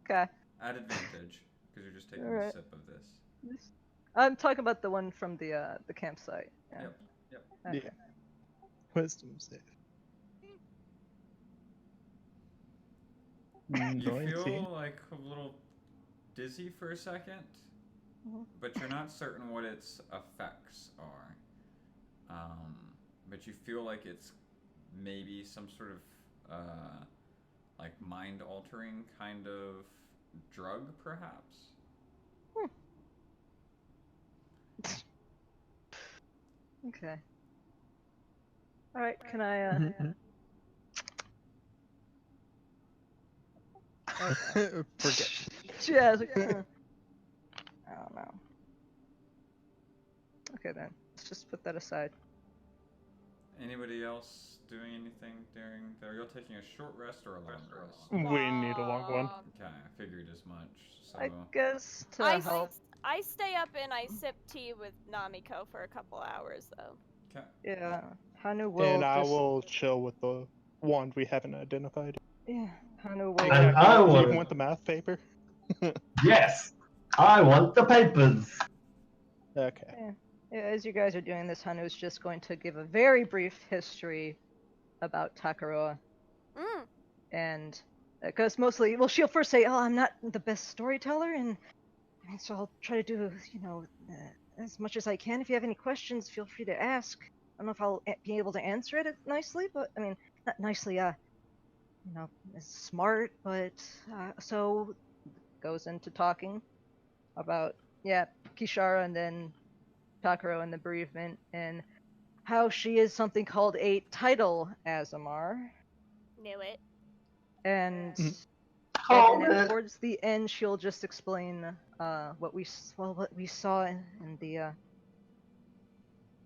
Okay. At advantage, because you're just taking a Alright. sip of this. I'm talking about the one from the campsite. Yeah. Yep. Okay. Yeah. Wisdom save. You 19. feel like a little dizzy for a second, but you're not certain what its effects are. But you feel like it's maybe some sort of like mind-altering kind of drug, perhaps. Okay. All right. Can I? Forget. Yeah. I was like, I don't know. Okay then. Let's just put that aside. Anybody else doing anything during? Are you taking a short rest or a long rest? We need a long one. Okay, I figured as much. So I guess to help. I stay up and I sip tea with Namiko for a couple hours though. okay. Yeah, Hanu will. And I just... will chill with the wand we haven't identified. Yeah, Hanu Hey, will. And Kat, I do you want- even want the math paper? Yes, I want the papers. Okay. Yeah, as you guys are doing this, Hanu's just going to give a very brief history about Takaroa. Mm. And because mostly, well, she'll first say, "Oh, I'm not the best storyteller," and so I'll try to do, as much as I can. If you have any questions, feel free to ask. I don't know if I'll be able to answer it nicely, but I mean, not nicely, smart, but so goes into talking about Kishara and then Takaro and the bereavement and how she is something called a title Azamar. Knew it. And Called and it. towards the end, she'll just explain what we saw in the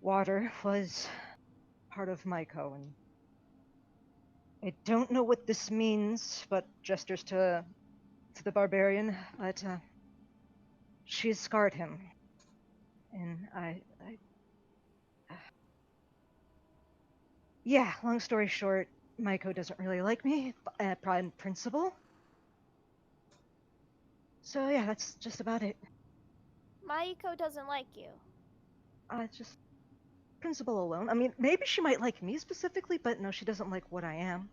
water was part of Maiko, and I don't know what this means, but gestures to the barbarian, but she's scarred him, and yeah. Long story short, Maiko doesn't really like me, prime principle. So yeah, that's just about it. Maiko doesn't like you. Just principle alone. I mean, maybe she might like me specifically, but no, she doesn't like what I am.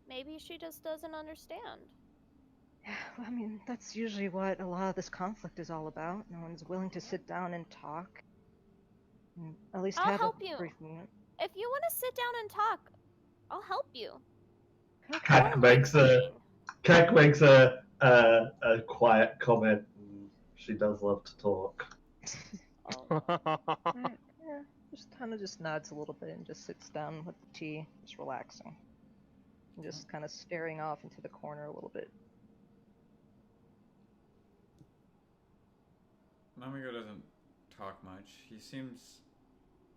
Maybe she just doesn't understand. Yeah, well, I mean, that's usually what a lot of this conflict is all about. No one's willing to sit down and talk. And at least I'll have help a you. brief moment. If you want to sit down and talk, I'll help you. Kak makes a quiet comment. She does love to talk. Yeah, just kind of just nods a little bit and just sits down with the tea, just relaxing. And just kind of staring off into the corner a little bit. Namiko doesn't talk much. He seems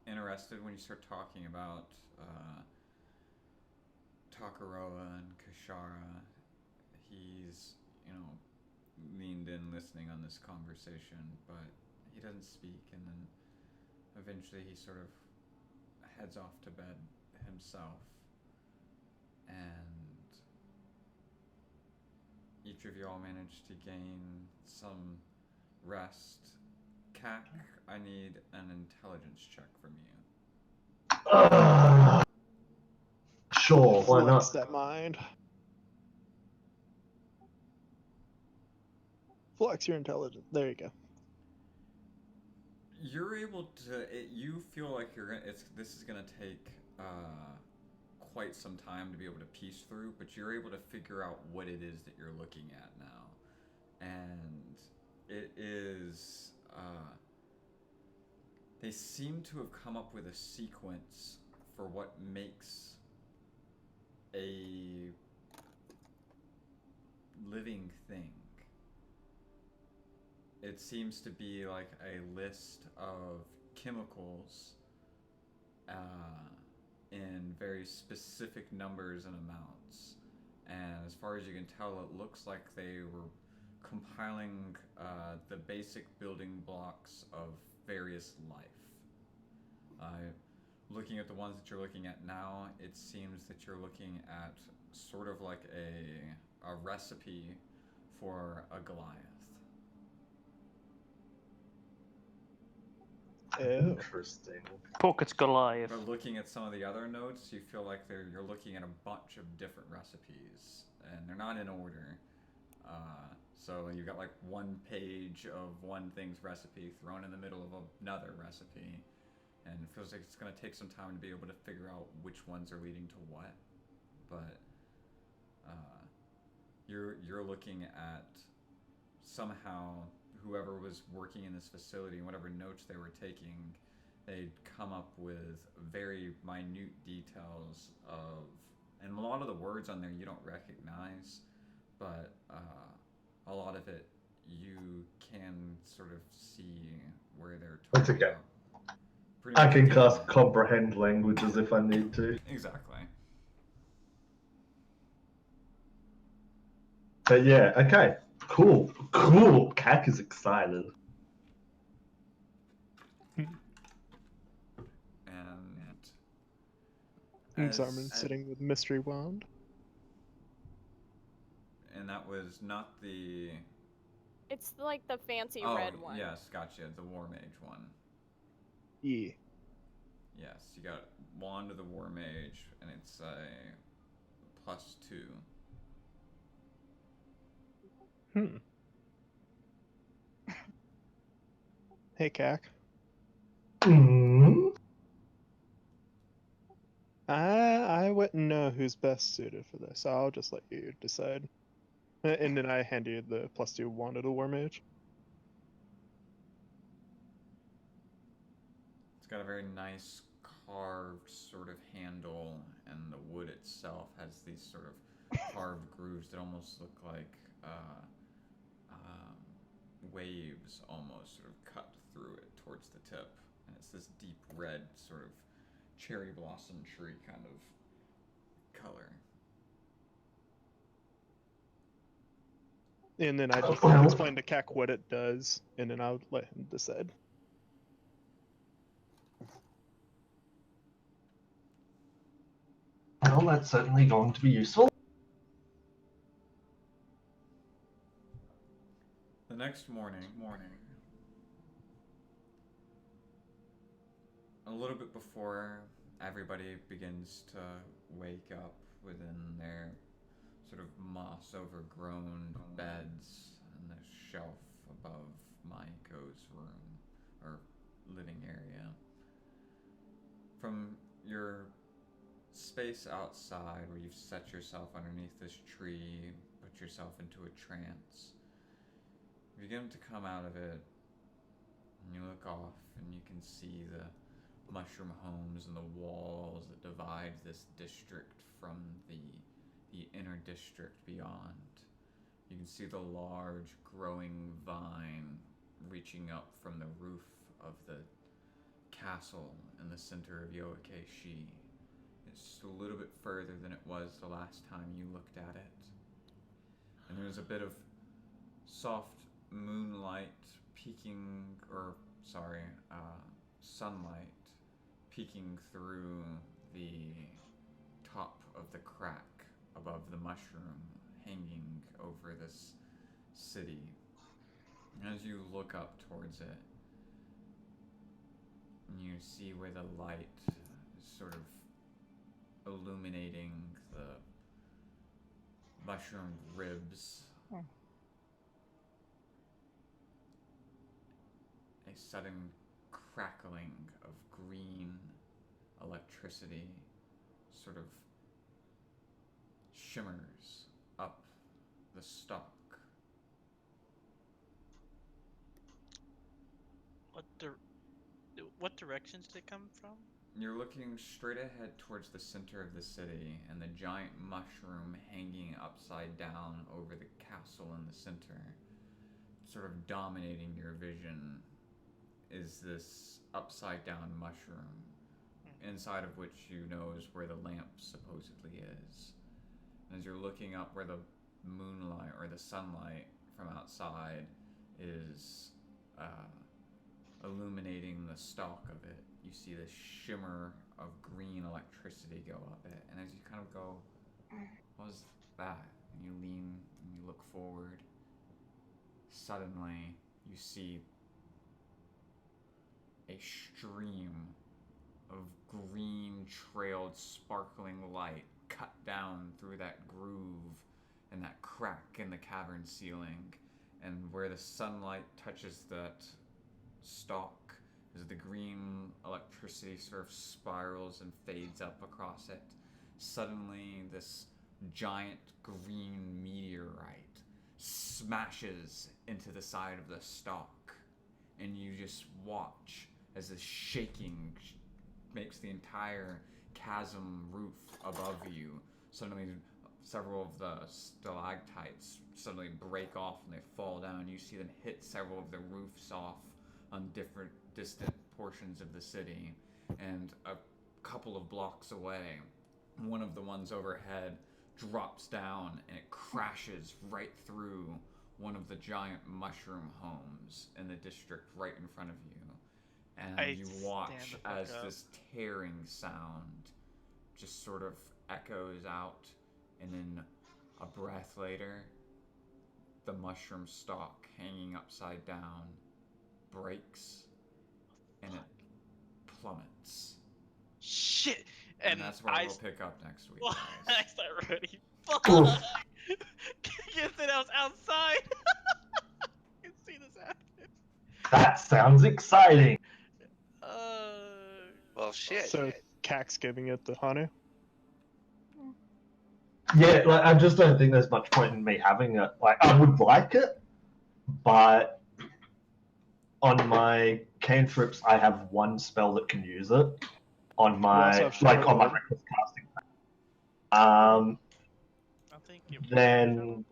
interested when you start talking about Takaroa and Kashara. He's, leaned in listening on this conversation, but he doesn't speak, and then eventually he sort of heads off to bed himself, and each of you all manage to gain some rest. Kak, I need an intelligence check from you. Sure, why Flex not? that mind. Flex your intelligence. There you go. You're able to. You feel like this is gonna take quite some time to be able to piece through, but you're able to figure out what it is that you're looking at now, and it is. They seem to have come up with a sequence for what makes a living thing. It seems to be like a list of chemicals in very specific numbers and amounts. And as far as you can tell, it looks like they were compiling the basic building blocks of various life. Looking at the ones that you're looking at now, it seems that you're looking at sort of like a recipe for a Goliath. Interesting. Pockets Goliath. But looking at some of the other notes, you feel like you're looking at a bunch of different recipes, and they're not in order. So you've got like one page of one thing's recipe thrown in the middle of another recipe, and it feels like it's going to take some time to be able to figure out which ones are leading to what. But you're looking at somehow whoever was working in this facility and whatever notes they were taking, they'd come up with very minute details of, and a lot of the words on there you don't recognize, but a lot of it you can sort of see where they're That's talking okay. about. Pretty I much can doing cast that. comprehend languages if I need to. Exactly. But yeah, okay. Cool. Cool. Kak is excited. And Zarman sitting with mystery wand. And that was not the. It's like the fancy Oh, red one. yes, gotcha. The War Mage one. Yeah. Yes, you got Wand of the War Mage, and it's a +2. Hey, Kak. Mm-hmm. I wouldn't know who's best suited for this. So I'll just let you decide. And then I hand you the +2 wand of the War Mage. It's got a very nice carved sort of handle, and the wood itself has these sort of carved grooves that almost look like waves, almost sort of cut through it towards the tip. And it's this deep red sort of cherry blossom tree kind of color. And then I just explain to Kak what it does, and then I'll let him decide. Well, that's certainly going to be useful. The next morning, a little bit before everybody begins to wake up within their sort of moss overgrown beds and the shelf above Maiko's room or living area. From your space outside where you've set yourself underneath this tree, put yourself into a trance, you begin to come out of it, and you look off and you can see the mushroom homes and the walls that divide this district from the inner district beyond. You can see the large growing vine reaching up from the roof of the castle in the center of Yoakeishi. It's just a little bit further than it was the last time you looked at it. And there's a bit of soft moonlight peeking, sunlight peeking through the top of the crack above the mushroom hanging over this city. As you look up towards it, you see where the light is sort of illuminating the mushroom ribs. A sudden crackling of green electricity sort of shimmers up the stalk. What direction did it come from? You're looking straight ahead towards the center of the city, and the giant mushroom hanging upside down over the castle in the center, sort of dominating your vision, is this upside down mushroom, inside of which you know is where the lamp supposedly is. And as you're looking up where the moonlight or the sunlight from outside is illuminating the stalk of it, you see this shimmer of green electricity go up it. And as you kind of go, what was that? And you lean and you look forward. Suddenly, you see a stream of green trailed sparkling light cut down through that groove and that crack in the cavern ceiling, and where the sunlight touches that stalk as the green electricity sort of spirals and fades up across it. Suddenly this giant green meteorite smashes into the side of the stalk, and you just watch as this shaking makes the entire chasm roof above you suddenly several of the stalactites suddenly break off and they fall down. You see them hit several of the roofs off on different distant portions of the city, and a couple of blocks away, one of the ones overhead drops down and it crashes right through one of the giant mushroom homes in the district right in front of you. And you watch as this tearing sound just sort of echoes out, and then a breath later, the mushroom stalk hanging upside down breaks and it plummets. Shit! And that's where we'll pick up next week, Well, guys. I start running. Fuck! Guess that I was outside. I can see this happen. That sounds exciting. Well, shit. So Cax giving it to Hanu. Yeah, like I just don't think there's much point in me having it. Like I would like it, but on my cantrips I have one spell that can use it. On my on my reckless casting. I think Then